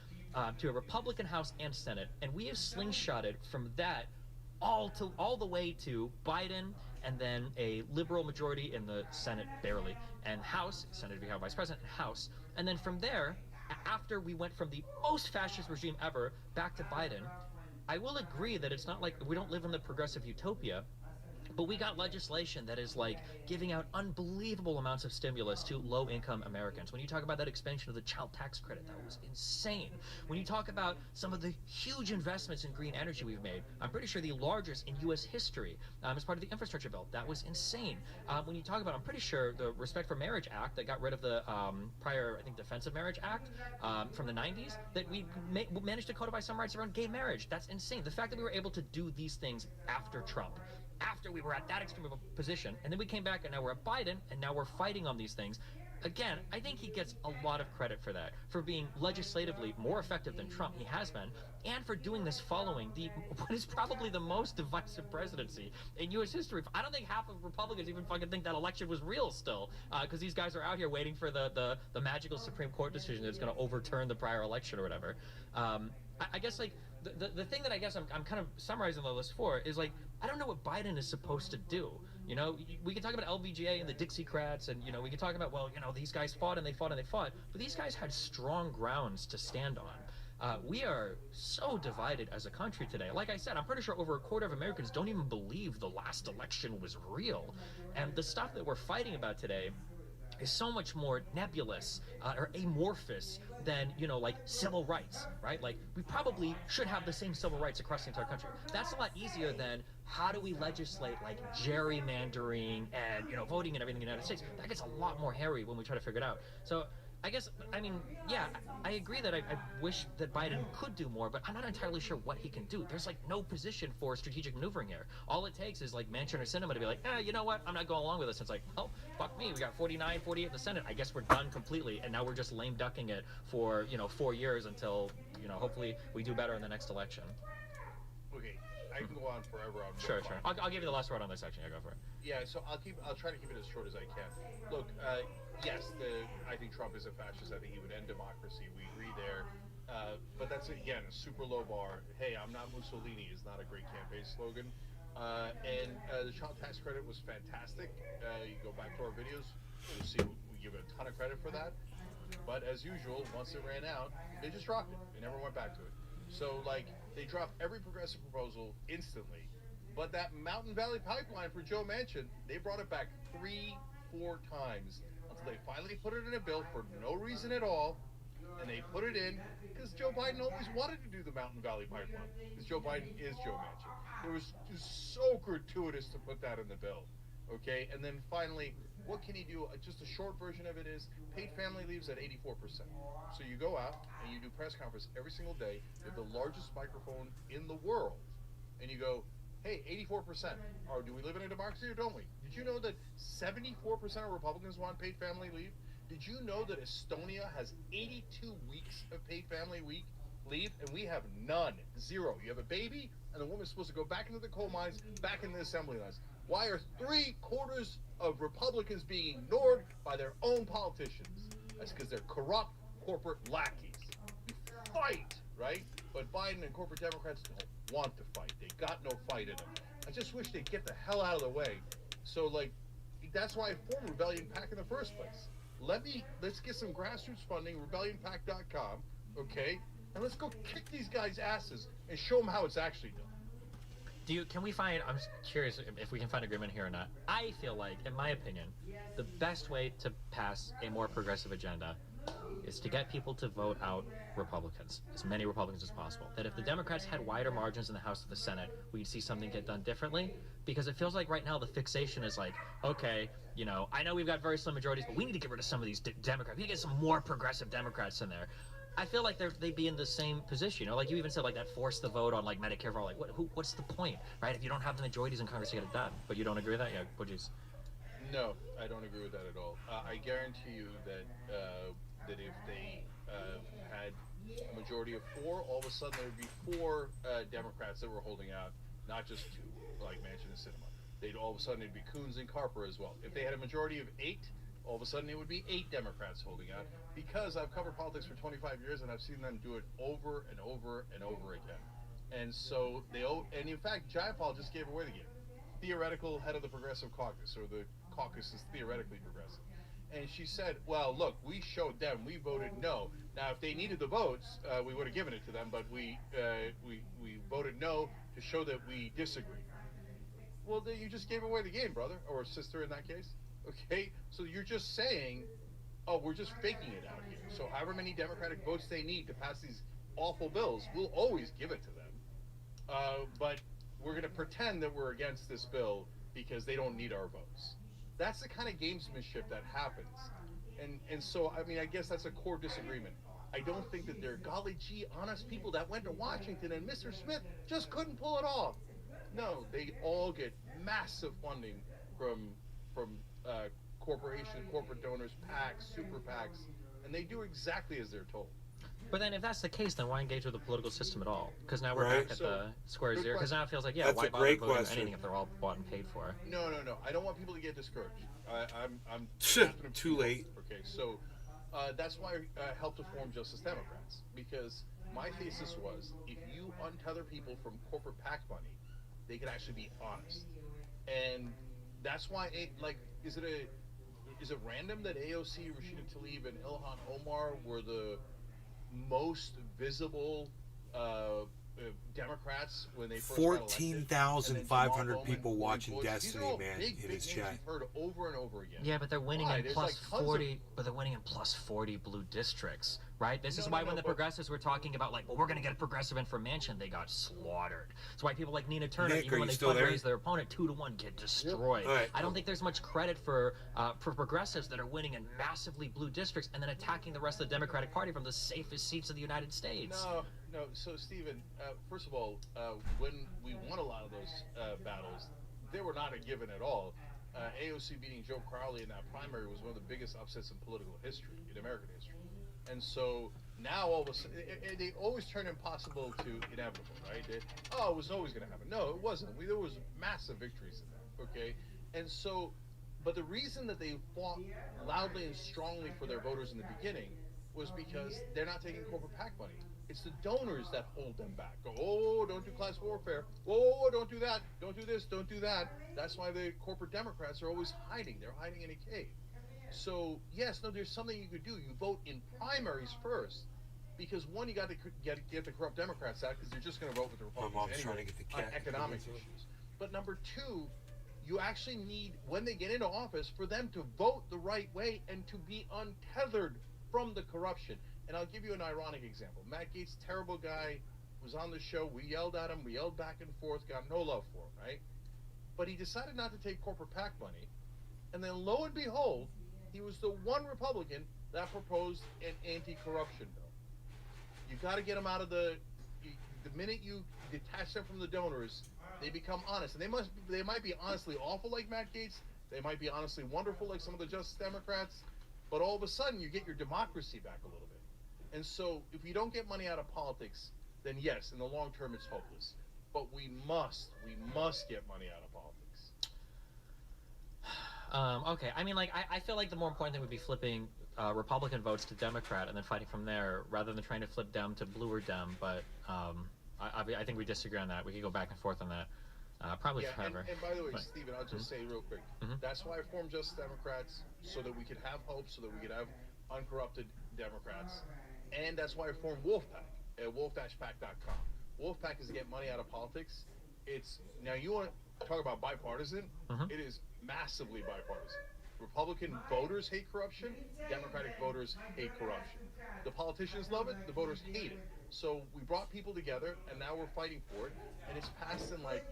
to a Republican House and Senate, and we have slingshotted from that all the way to Biden, and then a liberal majority in the Senate, barely, and House, Senate if you have Vice President, and House, and then from there, after we went from the most fascist regime ever back to Biden, I will agree that it's not like we don't live in the progressive utopia, but we got legislation that is like giving out unbelievable amounts of stimulus to low-income Americans. When you talk about that expansion of the child tax credit, that was insane. When you talk about some of the huge investments in green energy we've made, I'm pretty sure the largest in U.S. history, as part of the infrastructure bill, that was insane. When you talk about, I'm pretty sure the Respect for Marriage Act that got rid of the prior, I think, Defensive Marriage Act from the 90s, that we managed to codify some rights around gay marriage. That's insane. The fact that we were able to do these things after Trump, after we were at that extreme of a position, and then we came back and now we're at Biden, and now we're fighting on these things. Again, I think he gets a lot of credit for that, for being legislatively more effective than Trump, he has been, and for doing this following what is probably the most divisive presidency in U.S. history. I don't think half of Republicans even fucking think that election was real still, because these guys are out here waiting for the magical Supreme Court decision that's going to overturn the prior election or whatever. I guess, like, the thing that I guess I'm kind of summarizing the list for is, like, I don't know what Biden is supposed to do. You know, we can talk about LBJ and the Dixiecrats, and, we can talk about, well, these guys fought and they fought and they fought, but these guys had strong grounds to stand on. We are so divided as a country today. Like I said, I'm pretty sure over a quarter of Americans don't even believe the last election was real. And the stuff that we're fighting about today is so much more nebulous or amorphous than, like civil rights, right? Like, we probably should have the same civil rights across the entire country. That's a lot easier than how do we legislate, like, gerrymandering and, voting and everything in the United States. That gets a lot more hairy when we try to figure it out. So I guess, yeah, I agree that I wish that Biden could do more, but I'm not entirely sure what he can do. There's, like, no position for strategic maneuvering here. All it takes is, like, Manchin or Sinema to be like, you know what, I'm not going along with this. It's like, oh, fuck me, we got 49, 48 in the Senate. I guess we're done completely, and now we're just lame ducking it for, 4 years until, hopefully we do better in the next election.
Okay, I can go on forever on
Sure. I'll give you the last word on this section. Yeah, go for it.
Yeah, so I'll try to keep it as short as I can. Look, yes, I think Trump is a fascist. I think he would end democracy. We agree there. But that's, again, a super low bar. Hey, I'm not Mussolini is not a great campaign slogan. And the child tax credit was fantastic. You go back to our videos, you'll see we give it a ton of credit for that. But as usual, once it ran out, they just dropped it. They never went back to it. So, like, they dropped every progressive proposal instantly. But that Mountain Valley pipeline for Joe Manchin, they brought it back 3, 4 times until they finally put it in a bill for no reason at all. And they put it in because Joe Biden always wanted to do the Mountain Valley pipeline because Joe Biden is Joe Manchin. It was just so gratuitous to put that in the bill. Okay, and then finally, what can he do? Just a short version of it is paid family leaves at 84%. So you go out and you do press conference every single day. You have the largest microphone in the world, and you go, "Hey, 84%. Or do we live in a democracy or don't we? Did you know that 74% of Republicans want paid family leave? Did you know that Estonia has 82 weeks of paid family leave, and we have none, 0? You have a baby, and the woman's supposed to go back into the coal mines, back into the assembly lines. Why are 3/4 of Republicans being ignored by their own politicians? That's because they're corrupt corporate lackeys. You fight, right? But Biden and corporate Democrats don't want to fight. They got no fight in them. I just wish they'd get the hell out of the way. So, like, that's why I formed Rebellion PAC in the first place. Let's get some grassroots funding, rebellionpac.com, okay? And let's go kick these guys' asses and show them how it's actually done.
Can we find, I'm curious if we can find agreement here or not. I feel like, in my opinion, the best way to pass a more progressive agenda is to get people to vote out Republicans, as many Republicans as possible. That if the Democrats had wider margins in the House or the Senate, we'd see something get done differently. Because it feels like right now the fixation is like, okay, you know, I know we've got very slim majorities, but we need to get rid of some of these Democrats. We need to get some more progressive Democrats in there. I feel like they'd be in the same position. You know, like you even said, like that force the vote on like Medicare for all. Like, what's the point, right? If you don't have the majorities in Congress to get it done, but you don't agree with that, yeah? Would you?
No, I don't agree with that at all. I guarantee you that that if they had a majority of 4, all of a sudden there would be 4 Democrats that were holding out, not just 2, like Manchin and Sinema. They'd all of a sudden it'd be Coons and Carper as well. If they had a majority of 8, all of a sudden it would be 8 Democrats holding out. Because I've covered politics for 25 years and I've seen them do it over and over and over again. And so and in fact, Giant Paul just gave away the game. Theoretical head of the Progressive Caucus, or the caucus is theoretically progressive. And she said, well, look, we showed them, we voted no. Now, if they needed the votes, we would have given it to them, but we voted no to show that we disagree. Well, then you just gave away the game, brother, or sister in that case. Okay? So you're just saying, oh, we're just faking it out here. So however many Democratic votes they need to pass these awful bills, we'll always give it to them. But we're going to pretend that we're against this bill because they don't need our votes. That's the kind of gamesmanship that happens. And so, I mean, I guess that's a core disagreement. I don't think that they're golly gee honest people that went to Washington and Mr. Smith just couldn't pull it off. No, they all get massive funding from corporate donors, PACs, super PACs, and they do exactly as they're told.
But then if that's the case, then why engage with the political system at all? Because now we're
Right.
back at the square zero. Because now it feels like, yeah,
That's
why
a
bother
great
voting
question.
anything if they're all bought and paid for?
No. I don't want people to get discouraged. I'm
Too late.
Okay, so that's why I helped to form Justice Democrats, because my thesis was if you untether people from corporate PAC money, they could actually be honest. And that's why, is it random that AOC, Rashida Tlaib, and Ilhan Omar were the most visible Democrats when they first got elected?
14,500 people watching
These
Destiny,
are all
man,
big
in his
names
chat.
you've heard over and over again.
Yeah, but they're winning
Why?
in
There's,
plus
like, tons of-
40. But they're winning in plus 40 blue districts, right? This is
No,
why
no,
when
no,
the
but-
progressives were talking about like, well, we're going to get a progressive in for Manchin, they got slaughtered. That's why people like Nina Turner,
Nick, are
even when
you
they
still there?
fundraise their opponent 2-1, get destroyed.
All right,
I don't
cool.
think there's much credit for progressives that are winning in massively blue districts and then attacking the rest of the Democratic Party from the safest seats of the United States.
No. So, Stephen, first of all, when we won a lot of those battles, they were not a given at all. AOC beating Joe Crowley in that primary was one of the biggest upsets in political history, in American history. And so now all of a sudden, they always turn impossible to inevitable, right? It was always going to happen. No, it wasn't. There was massive victories in that, okay? And so, but the reason that they fought loudly and strongly for their voters in the beginning was because they're not taking corporate PAC money. It's the donors that hold them back. Go, oh, don't do class warfare. Oh, don't do that. Don't do this. Don't do that. That's why the corporate Democrats are always hiding. They're hiding in a cave. So yes, no, there's something you could do. You vote in primaries first, because one, you got to get the corrupt Democrats out because they're just going to vote with the
My
Republicans
mom's trying
anyway
to get the
on
cat.
economic issues. But number two, you actually need, when they get into office, for them to vote the right way and to be untethered from the corruption. And I'll give you an ironic example. Matt Gaetz, terrible guy, was on the show. We yelled at him. We yelled back and forth. Got no love for him, right? But he decided not to take corporate PAC money. And then lo and behold, he was the one Republican that proposed an anti-corruption bill. You got to get them out of the minute you detach them from the donors, they become honest. And they might be honestly awful like Matt Gaetz. They might be honestly wonderful like some of the Justice Democrats. But all of a sudden, you get your democracy back a little bit. And so if you don't get money out of politics, then yes, in the long term, it's hopeless. But we must get money out of politics.
Okay, I mean, like, I feel like the more important thing would be flipping Republican votes to Democrat and then fighting from there, rather than trying to flip Dem to blue or Dem. But I think we disagree on that. We could go back and forth on that, probably forever.
And by the way,
but,
Stephen, I'll just say real quick,
Mhm.
that's why I formed Justice Democrats, so that we could have hope, so that we could have uncorrupted Democrats. And that's why I formed Wolfpack at wolf-pack.com. Wolfpack is to get money out of politics. It's, now you want to talk about bipartisan, it is massively bipartisan. Republican voters hate corruption, Democratic voters hate corruption. The politicians love it, the voters hate it. So we brought people together, and now we're fighting for it. And it's passed in like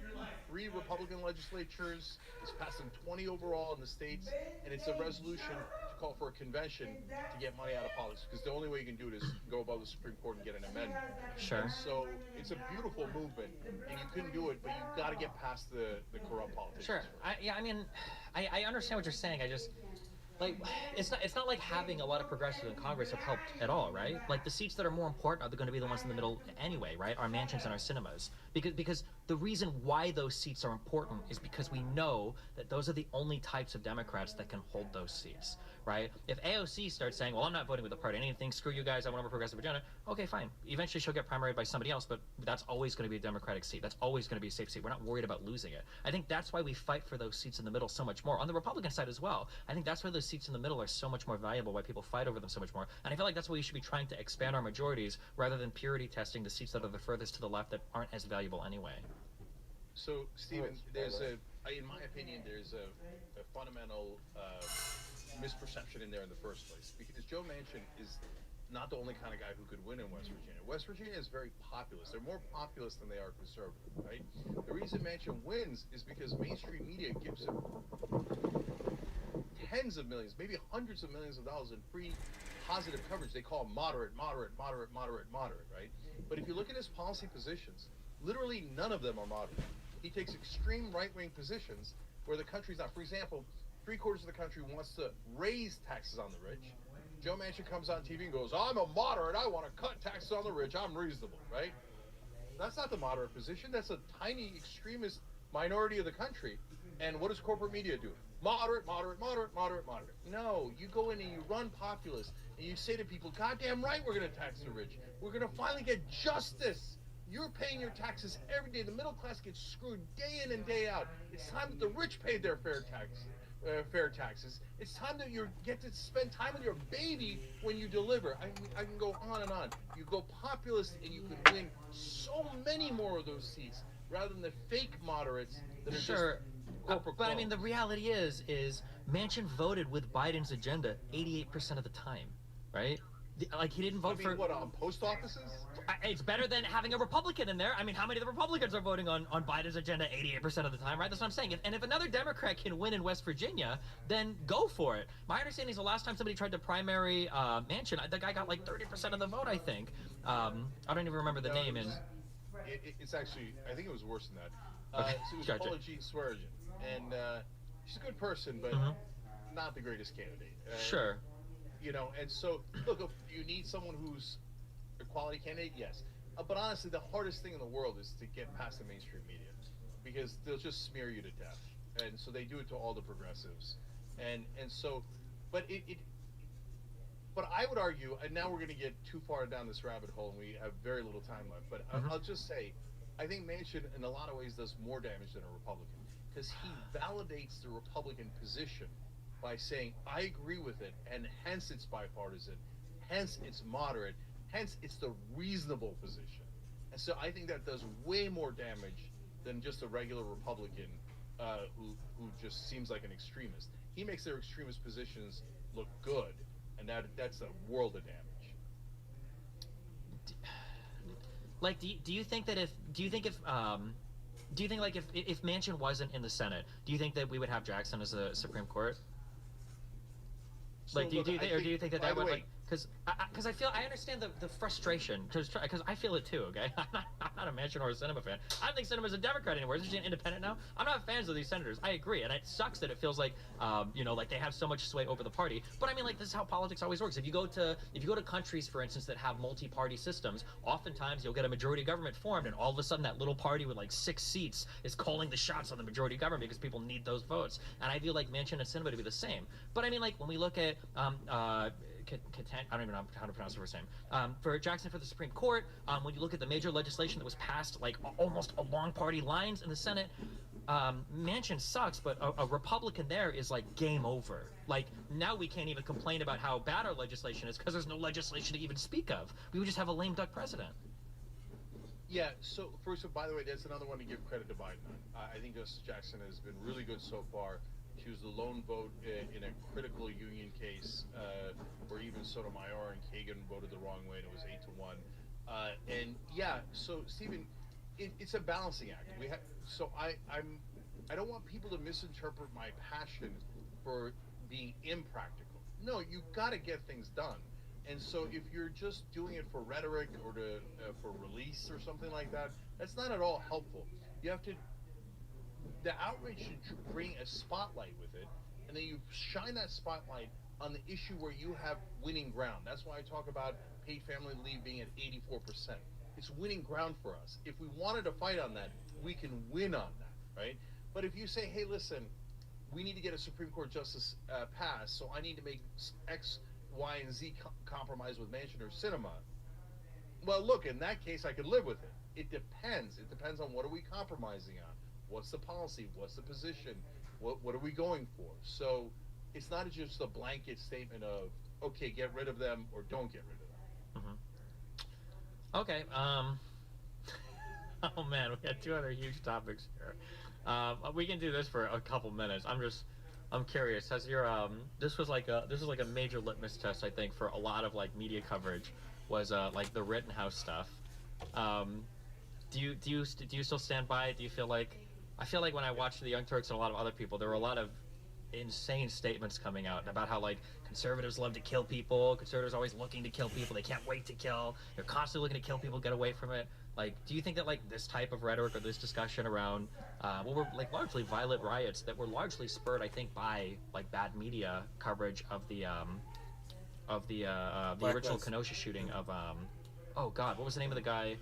3 Republican legislatures. It's passed in 20 overall in the states. And it's a resolution to call for a convention to get money out of politics. Because the only way you can do it is go above the Supreme Court and get an amendment.
Sure.
So it's a beautiful movement, and you couldn't do it, but you've got to get past the corrupt politicians.
Sure. I mean, I understand what you're saying. I just, like, it's not like having a lot of progressives in Congress have helped at all, right? Like, the seats that are more important are going to be the ones in the middle anyway, right? Our mansions and our cinemas. Because the reason why those seats are important is because we know that those are the only types of Democrats that can hold those seats, right? If AOC starts saying, well, I'm not voting with the party, anything, screw you guys, I want a progressive agenda, okay, fine. Eventually she'll get primaried by somebody else, but that's always going to be a Democratic seat. That's always going to be a safe seat. We're not worried about losing it. I think that's why we fight for those seats in the middle so much more. On the Republican side as well, I think that's why those seats in the middle are so much more valuable, why people fight over them so much more. And I feel like that's why we should be trying to expand our majorities rather than purity testing the seats that are the furthest to the left that aren't as valuable anyway.
So, Stephen, in my opinion, there's a fundamental misperception in there in the first place. Because Joe Manchin is not the only kind of guy who could win in West Virginia. West Virginia is very populist. They're more populist than they are conservative, right? The reason Manchin wins is because mainstream media gives him tens of millions, maybe hundreds of millions of dollars in free positive coverage. They call him moderate, right? But if you look at his policy positions, literally none of them are moderate. He takes extreme right-wing positions where the country's not. For example, 3/4 of the country wants to raise taxes on the rich. Joe Manchin comes on TV and goes, I'm a moderate, I want to cut taxes on the rich, I'm reasonable, right? That's not the moderate position. That's a tiny extremist minority of the country. And what does corporate media do? Moderate. No, you go in and you run populist, and you say to people, goddamn right we're going to tax the rich. We're going to finally get justice. You're paying your taxes every day. The middle class gets screwed day in and day out. It's time that the rich pay their fair taxes. It's time that you get to spend time with your baby when you deliver. I can go on and on. You go populist, and you could win so many more of those seats rather than the fake moderates that are
Sure.
just corporate
But I mean,
clones.
the reality is Manchin voted with Biden's agenda 88% of the time, right? Like, he didn't vote for
what, on post offices?
It's better than having a Republican in there. I mean, how many of the Republicans are voting on Biden's agenda 88% of the time, right? That's what I'm saying. And if another Democrat can win in West Virginia, then go for it. My understanding is the last time somebody tried to primary Manchin, the guy got like 30% of the vote, I think. I don't even remember the name.
It's actually, I think it was worse than that.
Okay.
So it was
Gotcha.
Paula Jean Swearengin. And she's a good person, but not the greatest candidate.
Sure.
You know, and so, look, if you need someone who's a quality candidate, yes. But honestly, the hardest thing in the world is to get past the mainstream media, because they'll just smear you to death. And so they do it to all the progressives. And so, but But I would argue, and now we're going to get too far down this rabbit hole, and we have very little time left. But I'll just say, I think Manchin, in a lot of ways, does more damage than a Republican because he validates the Republican position by saying, "I agree with it, and hence it's bipartisan, hence it's moderate, hence it's the reasonable position." And so I think that does way more damage than just a regular Republican who just seems like an extremist. He makes their extremist positions look good, and that's a world of damage.
Like, do you think if Manchin wasn't in the Senate, do you think that we would have Jackson as a Supreme Court? Like, do you think that would, like, because I understand the frustration, because I feel it too. Okay, I'm not a Manchin or a Sinema fan. I don't think Sinema's a Democrat anymore. Isn't she an independent now? I'm not fans of these senators. I agree, and it sucks that it feels like like they have so much sway over the party. But I mean, like, this is how politics always works. If you go to countries, for instance, that have multi-party systems, oftentimes you'll get a majority government formed, and all of a sudden that little party with like 6 seats is calling the shots on the majority government because people need those votes. And I feel like Manchin and Sinema to be the same. But I mean, like, when we look at I don't even know how to pronounce the first name. For Jackson for the Supreme Court, when you look at the major legislation that was passed like almost along party lines in the Senate, Manchin sucks, but a Republican there is like game over. Like, now we can't even complain about how bad our legislation is because there's no legislation to even speak of. We would just have a lame duck president.
Yeah, so first of all, by the way, that's another one to give credit to Biden on. I think Justice Jackson has been really good so far. She was the lone vote in a critical union case where even Sotomayor and Kagan voted the wrong way, and it was 8-1. And yeah, so Stephen, it's a balancing act. I don't want people to misinterpret my passion for being impractical. No, you got to get things done. And so if you're just doing it for rhetoric or for release or something like that, that's not at all helpful. You have to. The outrage should bring a spotlight with it, and then you shine that spotlight on the issue where you have winning ground. That's why I talk about paid family leave being at 84%. It's winning ground for us. If we wanted to fight on that, we can win on that, right? But if you say, hey, listen, we need to get a Supreme Court justice passed, so I need to make X, Y, and Z compromise with Manchin or Sinema. Well, look, in that case, I could live with it. It depends. It depends on what are we compromising on. What's the policy? What's the position? What are we going for? So it's not just a blanket statement of, okay, get rid of them or don't get rid of them.
Mm-hmm. Okay. Oh man, we had 2 other huge topics here. We can do this for a couple minutes. I'm curious. Has your this was like a major litmus test, I think, for a lot of like media coverage was like the Rittenhouse stuff. Do you still stand by it? Do you feel like? I feel like when I watched the Young Turks and a lot of other people, there were a lot of insane statements coming out about how like conservatives love to kill people. Conservatives are always looking to kill people. They can't wait to kill. They're constantly looking to kill people, get away from it. Like, do you think that like this type of rhetoric or this discussion around what were like largely violent riots that were largely spurred, I think, by like bad media coverage of the original Kenosha shooting of oh God, what was the name of the guy?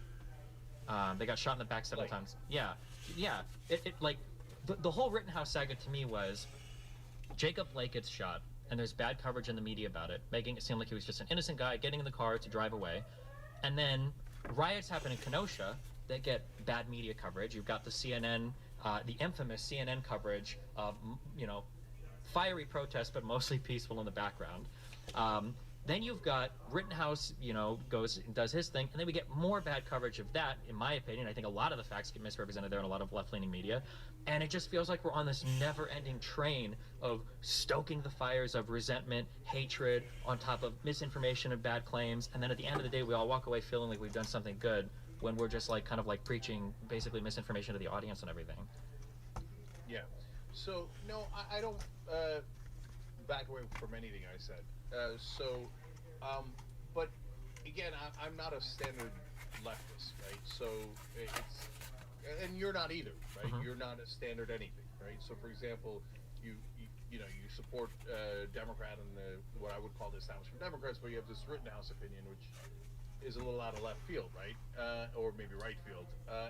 They got shot in the back several times. Yeah. It like the whole Rittenhouse saga to me was Jacob Blake gets shot, and there's bad coverage in the media about it, making it seem like he was just an innocent guy getting in the car to drive away. And then riots happen in Kenosha that get bad media coverage. You've got the CNN, the infamous CNN coverage of fiery protests, but mostly peaceful in the background. Then you've got Rittenhouse, goes and does his thing, and then we get more bad coverage of that, in my opinion. I think a lot of the facts get misrepresented there in a lot of left-leaning media. And it just feels like we're on this never-ending train of stoking the fires of resentment, hatred, on top of misinformation and bad claims. And then at the end of the day, we all walk away feeling like we've done something good when we're just like kind of like preaching basically misinformation to the audience and everything.
Yeah. So, no, I don't back away from anything I said. But again, I'm not a standard leftist, right? So and you're not either, right?
Mm-hmm.
You're not a standard anything, right? So, for example, you support Democrat and what I would call the establishment Democrats, but you have this Rittenhouse opinion, which is a little out of left field, right? Or maybe right field.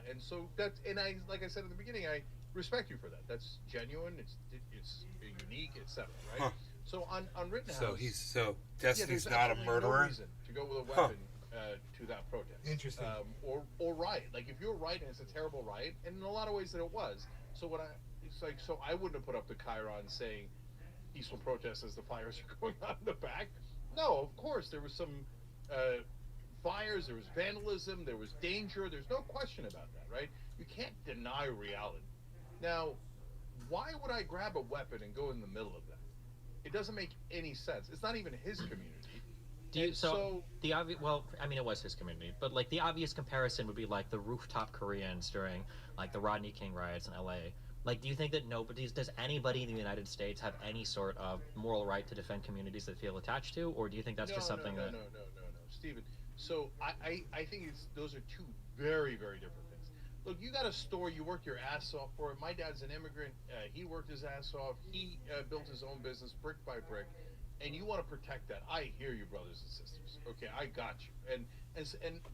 And so like I said at the beginning, I respect you for that. That's genuine. It's unique, etc. Right? Huh. So on Rittenhouse.
So Destiny's
there's
not a
absolutely
murderer.
No reason to go with a weapon to that protest.
Interesting.
Or riot. Like if you're right and it's a terrible riot, and in a lot of ways that it was. So I wouldn't have put up the chyron saying peaceful protest as the fires are going on in the back. No, of course there was some fires, there was vandalism, there was danger. There's no question about that, right? You can't deny reality. Now, why would I grab a weapon and go in the middle of that? It doesn't make any sense. It's not even his community.
Well, I mean, it was his community, but like the obvious comparison would be like the rooftop Koreans during like the Rodney King riots in LA. Like, do you think that does anybody in the United States have any sort of moral right to defend communities that feel attached to, or do you think that's just something
no, Stephen. So I think those are two very, very different things. Look, you got a store, you worked your ass off for it. My dad's an immigrant. He worked his ass off. He built his own business brick by brick. And you want to protect that. I hear you, brothers and sisters. Okay, I got you. And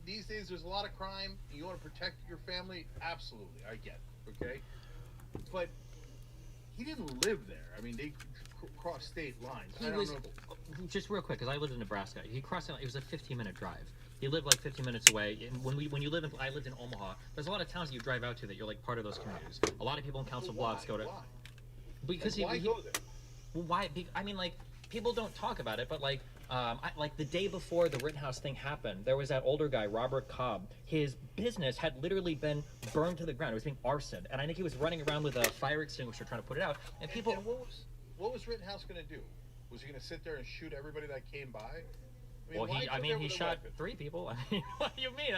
these days there's a lot of crime. You want to protect your family? Absolutely, I get it. Okay, but he didn't live there. I mean, they crossed state lines. I don't know.
Just real quick, because I lived in Nebraska. He crossed. It was a 15-minute drive. He lived like 15 minutes away. And when you live in, I lived in Omaha. There's a lot of towns that you drive out to that you're like part of those communities. A lot of people in Council Bluffs go to.
Why?
Because
why go there?
Why? I mean, like. People don't talk about it, but like the day before the Rittenhouse thing happened, there was that older guy, Robert Cobb. His business had literally been burned to the ground. It was being arsoned, and I think he was running around with a fire extinguisher trying to put it out. And people,
and what was Rittenhouse going to do? Was he going to sit there and shoot everybody that came by?
He shot 3 people. I mean, what do you mean?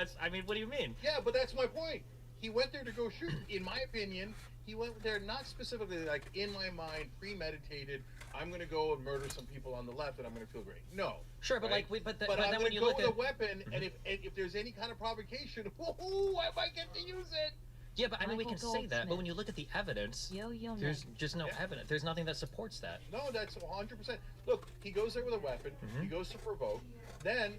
What do you mean?
Yeah, but that's my point. He went there to go shoot. In my opinion, he went there not specifically like in my mind, premeditated. I'm going to go and murder some people on the left, and I'm going to feel great. No.
Sure, but
right?
but
I'm
then when you look
with
at
a weapon, and if there's any kind of provocation, I might get to use it.
Yeah, but I mean, we can
Michael
say that, but
Goldsmith.
when you look at the evidence,
Yo,
there's just no evidence. There's nothing that supports that.
No, that's 100%. Look, he goes there with a weapon. He goes to provoke. Then,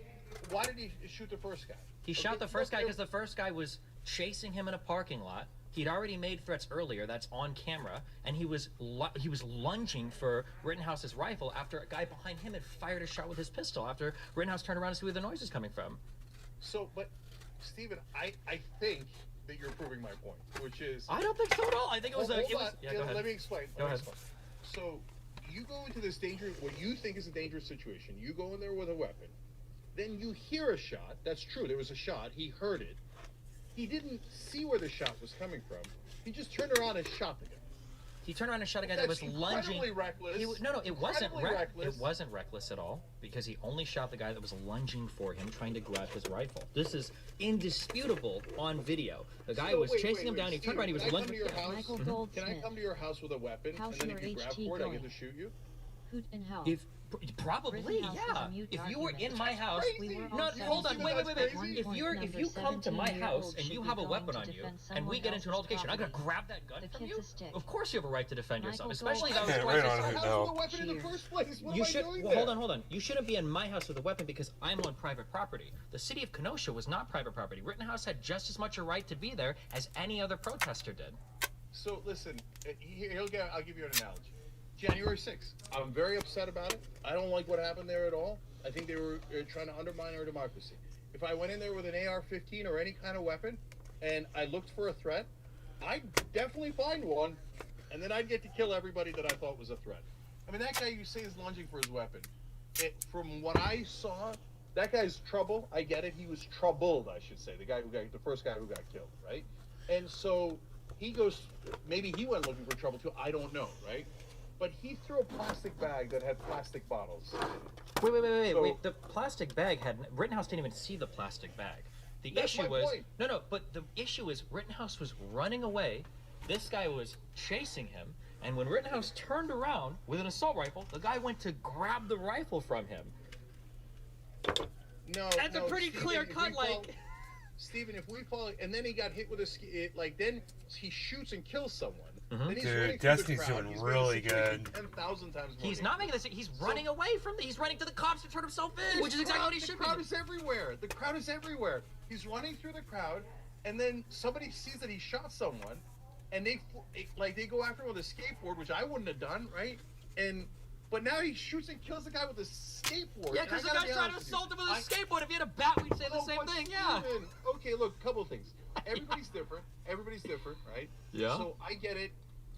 why did he shoot the first guy?
He shot the first guy because the first guy was chasing him in a parking lot. He'd already made threats earlier. That's on camera, and he was lunging for Rittenhouse's rifle after a guy behind him had fired a shot with his pistol. After Rittenhouse turned around to see where the noise was coming from.
So, but Stephen, I think that you're proving my point, which is
I don't think so at all. I think it was.
Hold on.
Go ahead.
Let me explain.
Go ahead.
So, you go into this dangerous, what you think is a dangerous situation. You go in there with a weapon. Then you hear a shot. That's true. There was a shot. He heard it. He didn't see where the shot was coming from. He just turned around and shot the guy.
He turned around and shot a guy that was lunging.
Reckless.
It wasn't
reckless.
It wasn't reckless at all because he only shot the guy that was lunging for him, trying to grab his rifle. This is indisputable on video. The guy was chasing him down. He turned around. He was lunging.
Michael Goldsmith.
Can I come to your house with a weapon,
How's
and then
your
if you grab
HT
for it, I
going?
get to shoot you?
Hoot and hell.
Probably,
Rittenhouse
yeah.
was a mute
If you were
argument.
in my house,
We were
no,
all
hold on, wait.
That's
crazy.
If you come to my house and you have a weapon on you, and we get into an
altercation,
altercation, I'm gonna grab that gun
The
from
kid's
you.
a stick.
Of course, you have a right to defend yourself,
Michael
especially
Goldstein.
that was
Right
twice
on
as
it.
House
No.
with a weapon in the
Cheers.
first place. What
You
am
should
I doing there?
hold on. You shouldn't be in my house with a weapon because I'm on private property. The city of Kenosha was not private property. Rittenhouse had just as much a right to be there as any other protester did.
So listen, I'll give you an analogy. January 6th. I'm very upset about it. I don't like what happened there at all. I think they were trying to undermine our democracy. If I went in there with an AR-15 or any kind of weapon, and I looked for a threat, I'd definitely find one, and then I'd get to kill everybody that I thought was a threat. I mean, that guy you say is lunging for his weapon. From what I saw, that guy's trouble. I get it. He was troubled, I should say. The first guy who got killed, right? And so he goes. Maybe he went looking for trouble too. I don't know, right? But he threw a plastic bag that had plastic bottles.
Wait. The plastic bag had Rittenhouse didn't even see the plastic bag. The
That's
issue
my
was
point.
but the issue is Rittenhouse was running away. This guy was chasing him, and when Rittenhouse turned around with an assault rifle, the guy went to grab the rifle from him.
No,
That's a pretty
Stephen,
clear
if
cut,
we follow-
like.
Stephen, if we follow, and then he got hit with then he shoots and kills someone.
Mhm.
Then he's
Dude,
running through the
Destiny's
crowd.
doing
He's made the
really
situation
good.
10,000 times more
He's not
dangerous.
making this. He's running away from he's running to the cops to turn himself in, which is exactly what he should
The crowd
be.
is everywhere. The crowd is everywhere. He's running through the crowd, and then somebody sees that he shot someone, and they go after him with a skateboard, which I wouldn't have done, right? And But now he shoots and kills the guy with a skateboard.
Yeah,
And
because the
I gotta
guy's
be
trying to
honest with
assault him with a
I-
skateboard. If he had a bat, we'd say the
Oh,
same
but
thing. Yeah.
Steven, okay, look, couple of things. Everybody's different. Everybody's different, right?
Yeah.
So I get it.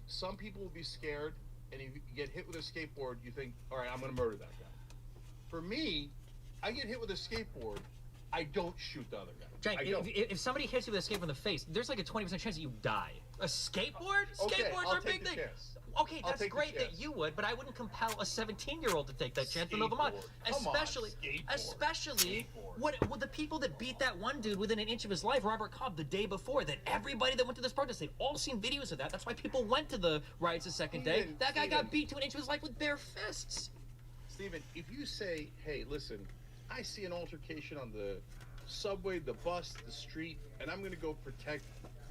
Some people will be scared, and if you get hit with a skateboard, you think, all right, I'm going to murder that guy. For me, I get hit with a skateboard, I don't shoot the other guy.
Jake,
I don't.
if somebody hits you with a skateboard in the face, there's like a 20% chance that you die. A skateboard?
Okay,
Skateboards
I'll
are a
take
big
the
thing.
chance.
Okay,
I'll
that's
take the
great that
chance.
you would, but I wouldn't compel a 17-year-old to take that chance in the middle of the mud.
Skateboard. Come on,
Especially
skateboard.
what the people that beat that one dude within an inch of his life, Robert Cobb, the day before, that everybody that went to this protest, they'd all seen videos of that. That's why people went to the riots the second day.
Steven,
That guy
Steven.
got beat to an inch of his life with bare fists.
Steven, if you say, hey, listen, I see an altercation on the subway, the bus, the street, and I'm going to go protect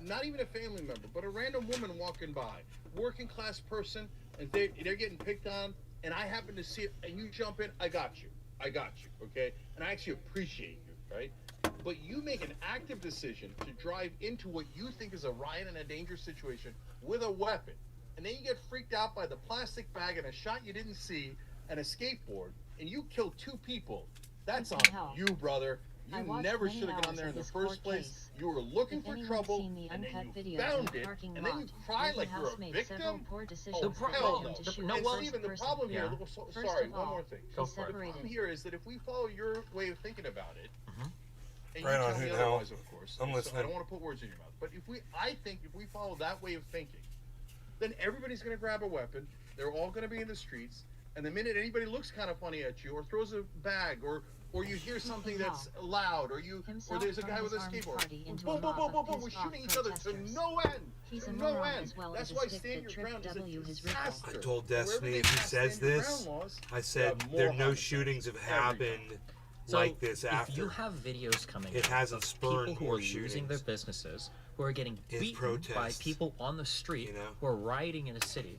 not even a family member, but a random woman walking by, working class person, and they're getting picked on, and I happen to see it, and you jump in, I got you, okay? And I actually appreciate you, right? But you make an active decision to drive into what you think is a riot and a dangerous situation with a weapon, and then you get freaked out by the plastic bag and a shot you didn't see and a skateboard, and you kill 2 people. That's on
What the hell?
you, brother.
I
You
watched
never
many
should have gone
hours
there
of
in the
this
first
court
place.
case.
You were looking
If
for
anyone's
trouble,
seen the
and then
uncut
you
videos
found
in the
it,
parking
and then you
lot,
cry like you're
Rittenhouse
a
made
victim.
several poor decisions
Oh,
that
hell
led
no.
him to
The,
shoot
no,
the
well,
first
Steven, the
person.
problem here,
Yeah.
First
sorry,
of
one
all,
more thing.
Go
he
for it.
The problem
separated.
here is that if we follow your way of thinking about it, and
Right
you
on,
tell me
who the hell?
otherwise, of course,
I'm
so I
listening.
don't want to put words in your mouth, but I think if we follow that way of thinking, then everybody's going to grab a weapon. They're all going to be in the streets, and the minute anybody looks kind of funny at you, or throws a bag, or you hear something that's loud, or
Himself
there's a
from
guy with a
his armed
skateboard,
party into
boom,
a
boom,
mob
boom,
of
boom, boom, we're
pissed-off
shooting each other to
protesters.
no end.
He's
To
a
no
moron
end.
as well
That's
as a
why
stick
stand
that
your
tripped
ground is a
W his rifle.
disaster.
I told
Wherever
Destiny
they
if he
pass
says
stand your
this,
ground laws,
I said
you have more
there no
homicides
shootings have
every time.
happened
So,
like this
if
after.
you have videos coming
It
out
hasn't
of
spurned
people who
more
are losing
shootings
their businesses, who are getting
in
beaten by
protests,
people on the street,
you know?
who are rioting in a city,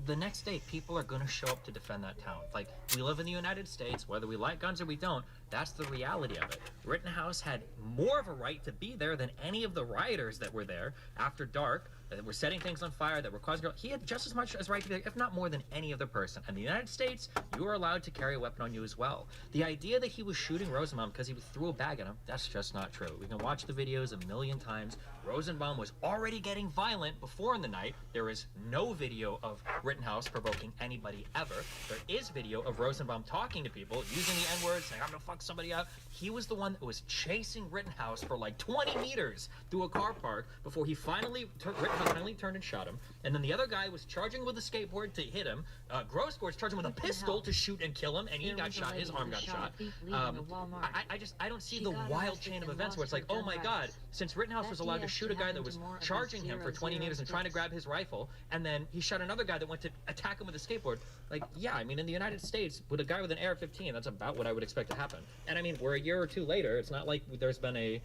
the next day people are going to show up to defend that town. Like, we live in the United States, whether we like guns or we don't, that's the reality of it. Rittenhouse had more of a right to be there than any of the rioters that were there after dark, that were setting things on fire, that were causing... He had just as much as right to be there, if not more than any other person. And in the United States, you are allowed to carry a weapon on you as well. The idea that he was shooting Rosenbaum because he threw a bag at him, that's just not true. We can watch the videos a million times. Rosenbaum was already getting violent before in the night. There is no video of Rittenhouse provoking anybody ever. There is video of Rosenbaum talking to people, using the N-word, saying, I'm gonna fuck somebody up. He was the one that was chasing Rittenhouse for like 20 meters through a car park before he finally, Rittenhouse finally turned and shot him. And then the other guy was charging with a skateboard to hit him. Grosscourt's charging with a pistol to shoot and kill him, and he
There
got
was a
shot. His
lady
arm
who
got
shot
shot.
a thief leaving a Walmart.
I don't see
She
the
got
wild
arrested
chain of
and
events where it's
lost
like,
her
oh my
gun
God,
rights.
since Rittenhouse
That
was allowed to
DX
shoot a guy that
happened
was
to more of his
charging him for 20 meters and trying to
006.
grab his rifle, and then he shot another guy that went to attack him with a skateboard. Like, yeah, I mean, in the United States, with a guy with an AR-15, that's about what I would expect to happen. And I mean, we're a year or two later. It's not like there's been a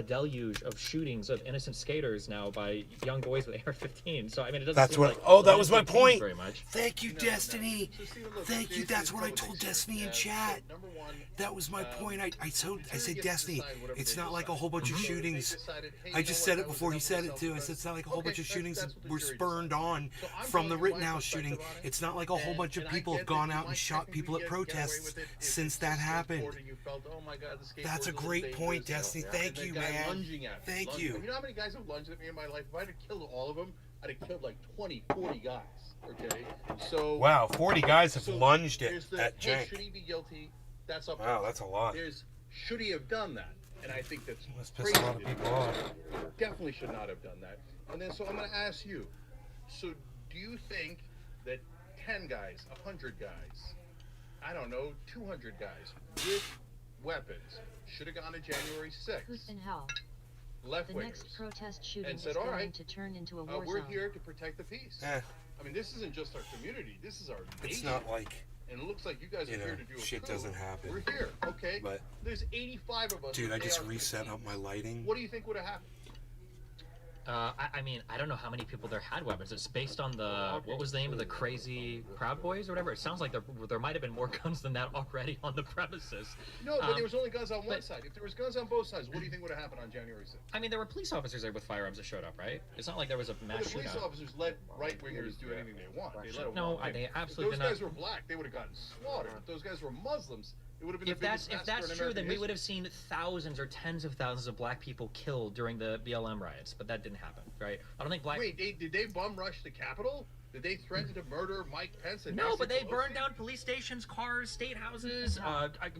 deluge of shootings of innocent skaters now by young boys with AR-15. So I mean, it doesn't.
That's
seem
what.
like
Oh,
the
that was my
landscape changed
point.
very much.
Thank you, Destiny.
So, Steven, look,
Thank you.
here's
That's
a
what I
couple
told
things
Destiny
here.
in chat.
So, number one,
That was my point. I said
gets to
Destiny.
decide whatever
It's
they
not like a
decide.
whole bunch of
So if they
shootings.
decided, hey,
I
you
just
know
said
what,
it
that was
before he
enough
said
of
it too. I
self-defense.
said it's not like a whole
Okay,
bunch of shootings
that's what the
were
jury
spurned
decides.
on
So I'm
from the
telling you my
Rittenhouse shooting.
perspective on it.
It's not like a whole bunch of
And I
people
get
have
that
gone
you
out and
might
shot people at
technically get away
protests
with it if
since
it's
that
a
happened.
skateboard and you felt, oh my God, the
That's a
skateboard's
great
little
point,
dangerous.
Destiny.
And
Thank
the
you,
guy
man.
lunging at me,
Thank
lunging.
you.
You know how many guys have lunged at me in my life? If I had killed all of them, I'd have killed like 20, 40 guys. Okay? So.
Wow, 40 guys have
so
lunged
there's the,
at
hey,
CENK.
should he be guilty? That's up to
Wow,
us.
that's a lot.
There's, should he have done that? And I think that's
Must piss
crazy.
a lot of people off.
Definitely should not have done that. And then, so I'm going to ask you. So, do you think that 10 guys, 100 guys, I don't know, 200 guys with weapons should have gone to January 6th?
Who's in hell?
Left
The
wingers.
next protest shooting
And
is
said, all
going
right,
to turn into a war
we're
zone.
here to protect the peace.
Eh,
I mean, this isn't just our community. This is our nation.
it's not like,
And it looks like you guys
you
are
know,
here to do a
shit
coup.
doesn't happen.
We're here, okay?
But,
There's 85 of us.
dude, I
with
just
AR-15s.
reset up my lighting.
What do you think would have happened?
I mean, I don't know how many people there had weapons. It's based on the, what was the name of the crazy Proud Boys or whatever? It sounds like there might have been more guns than that already on the premises.
No, but there was only guns on one side. If there was guns on both sides, what do you think would have happened on January 6th?
I mean, there were police officers there with firearms that showed up, right? It's not like there was a
Well,
mass
the police
shootout.
officers let right-wingers do anything they want. They let them
No,
walk in.
they
If
absolutely
those
did not.
guys were black, they would have gotten slaughtered. If those guys were Muslims, it would have been
If
the biggest
that's
massacre in
true, then
American
we would
history.
have seen thousands or tens of thousands of black people killed during the BLM riots, but that didn't happen, right? I don't think black.
Wait, did they bum rush the Capitol? Did they threaten to murder Mike Pence? And
No,
Nancy
but they
Pelosi?
burned down police stations, cars, state houses.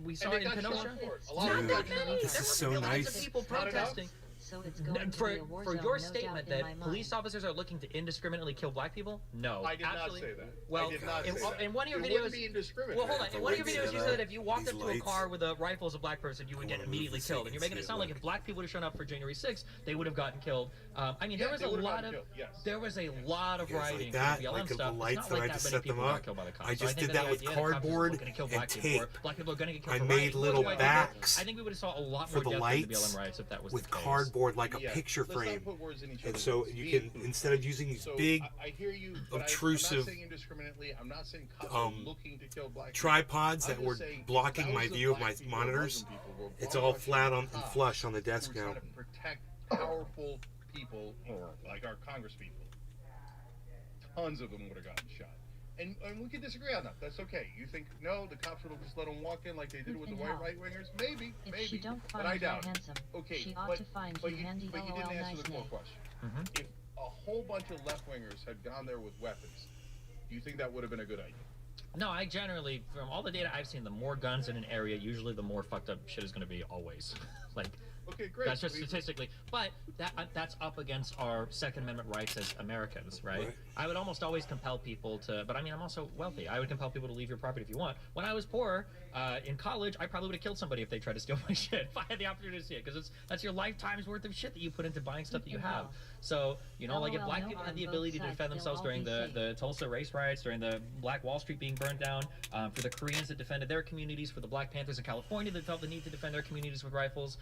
We saw
And
it
they
in
got shot
Kenosha.
for it. A lot
Not
of
that
them got
many.
shot.
There
is
were
so
millions
nice.
of people
Not enough?
protesting.
So it's going to
For,
be a war
for
zone,
your
no
statement
doubt in my
that
mind.
police officers are looking to indiscriminately kill black people, no,
I did not
absolutely.
say that.
Well,
I did not
in,
say that.
in one of your
It
videos,
wouldn't be indiscriminate.
well, hold on. In one of your videos, you said that if you walked
These
up to a
lights.
car with a rifle as a black person, you would get
wanna
immediately
move this so you
killed. And
can
you're making
see
it
it
sound like
better.
if black people would have shown up for January 6th, they would have gotten killed. I mean,
Yeah,
there was
they
a
would've
lot
gotten
of
killed, yes.
there was a lot of
You guys
rioting
like that?
for the BLM
Like the
stuff.
lights
it's
that
not
I
like
just
that
set
many people
them
got
up?
killed by the cops.
I
So
just
think
did that
the
with
idea that cops are
cardboard
looking to kill
and
black people, or
tape.
black people are going to get killed
I
for
made
rioting.
little
White people-
backs
I think we would have saw a lot
for
more
the
death in
lights
the BLM riots if that was
with
the case.
cardboard, like a
Yeah,
picture
let's not
frame.
put words in each
And
other's
so
mouths.
you
Be
can,
inclusive.
instead of using these
So
big
I hear you, but I'm
obtrusive,
not saying indiscriminately. I'm not saying cops are looking to kill black people.
tripods
I'm
that
just
were
saying
blocking my
thousands
view of my
black people or
monitors.
Muslim people were
It's all
bomb-rushing
flat on and
cops
flush on the
who
desk
were
now.
trying to protect powerful people, like our Congress people. Tons of them would have gotten shot. And we can disagree on that. That's okay. You think, no, the cops would have just let them walk in like they did with the white
Hell.
right-wingers? Maybe,
If
maybe.
she don't
But
find
I
you
doubt it.
handsome,
Okay,
she ought
but,
to find
but
you handy
but you
lol
didn't answer
nice
the core
name.
question.
Mhm.
If a whole bunch of left-wingers had gone there with weapons, do you think that would have been a good idea?
No, I generally, from all the data I've seen, the more guns in an area, usually the more fucked up shit is going to be always. Like,
Okay, great.
that's just statistically. But that's up against our Second Amendment rights as Americans, right?
Right.
I would almost always compel people to, but I mean, I'm also wealthy. I would compel people to leave your property if you want. When I was poor, in college, I probably would have killed somebody if they tried to steal my shit, if I had the opportunity to see it, because that's your lifetime's worth of shit that you put into buying stuff that you have. So, you know, like if
LOL,
black
no,
people had
on
the
both
ability to
sides,
defend
they'll
themselves
all
during
be
the
safe.
Tulsa race riots, during the Black Wall Street being burned down, for the Koreans that defended their communities, for the Black Panthers in California that felt the need to defend their communities with rifles.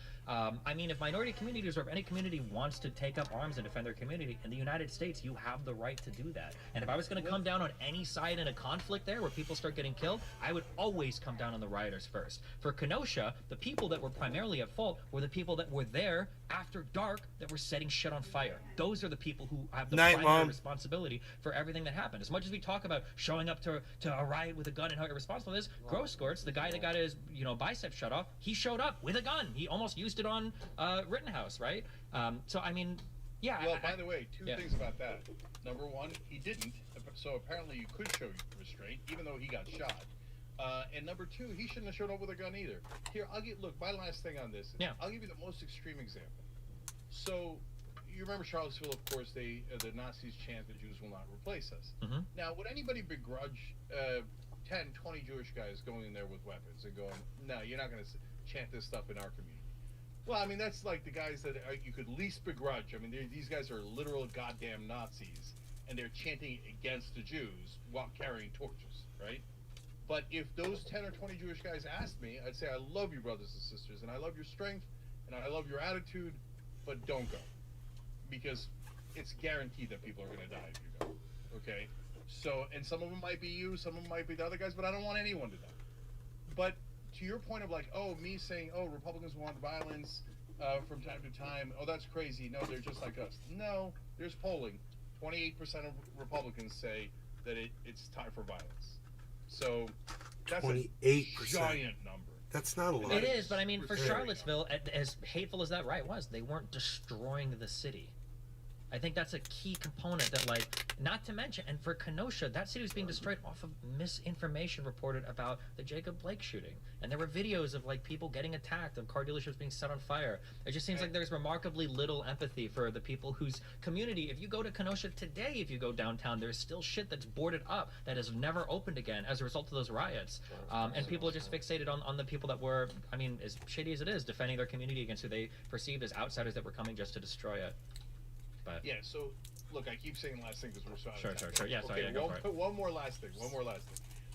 I mean, if minority communities or if any community wants to take up arms and defend their community, in the United States, you have the right to do that. And if I was going to come down on any side in a conflict there where people start getting killed, I would always come down on the rioters first. For Kenosha, the people that were primarily at fault were the people that were there after dark that were setting shit on fire. Those are the people who have the
Night,
primary
Mom.
responsibility for everything that happened. As much as we talk about showing up to a riot with a gun and how irresponsible it is, Grosskreutz, the guy that got his bicep shut off, he showed up with a gun. He almost used it on Rittenhouse, right? So I mean, yeah.
Well, by the way, two
yeah.
things about that. Number one, he didn't, so apparently you could show restraint, even though he got shot. And number two, he shouldn't have shown up with a gun either. Here, look, my last thing on this.
Yeah.
I'll give you the most extreme example. So, you remember Charlottesville, of course, the Nazis chant the Jews will not replace us.
Mhm.
Now, would anybody begrudge 10, 20 Jewish guys going in there with weapons and going, no, you're not going to chant this stuff in our community? Well, I mean, that's like the guys that you could least begrudge. I mean, these guys are literal goddamn Nazis, and they're chanting against the Jews while carrying torches, right? But if those 10 or 20 Jewish guys asked me, I'd say, I love you, brothers and sisters, and I love your strength, and I love your attitude, but don't go. Because it's guaranteed that people are going to die if you go, okay? So, and some of them might be you, some of them might be the other guys, but I don't want anyone to die. But to your point of like, oh, me saying, oh, Republicans want violence from time to time, oh, that's crazy. No, they're just like us. No, there's polling. 28% of Republicans say that it's time for violence. So that's
28%.
a giant number.
That's not a lot.
It is, but I mean, for
Very
Charlottesville, as hateful as that riot was, they weren't destroying the city. I think that's a key component that, like, not to mention, and for Kenosha, that city was being destroyed off of misinformation reported about the Jacob Blake shooting. And there were videos of, like, people getting attacked, of car dealerships being set on fire. It just seems like there's remarkably little empathy for the people whose community, if you go to Kenosha today, if you go downtown, there's still shit that's boarded up that has never opened again as a result of those riots. And people are just fixated on the people that were, I mean, as shitty as it is, defending their community against who they perceived as outsiders that were coming just to destroy it. But
Yeah, so, look, I keep saying last thing because we're so out of
Sure,
time.
sure. Yeah, sorry,
Okay,
yeah, go for it.
one more last thing.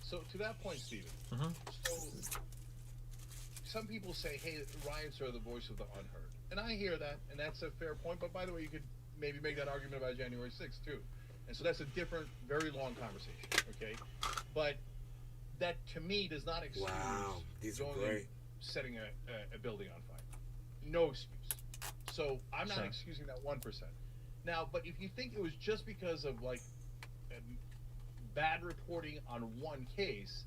So, to that point, Stephen,
Mhm.
so some people say, hey, riots are the voice of the unheard. And I hear that, and that's a fair point. But by the way, you could maybe make that argument about January 6th too, and so that's a different, very long conversation. Okay, but that to me does not excuse
these are
going
great.
and setting a building on fire. No excuse. So I'm not excusing that 1%. Now, but if you think it was just because of like bad reporting on one case,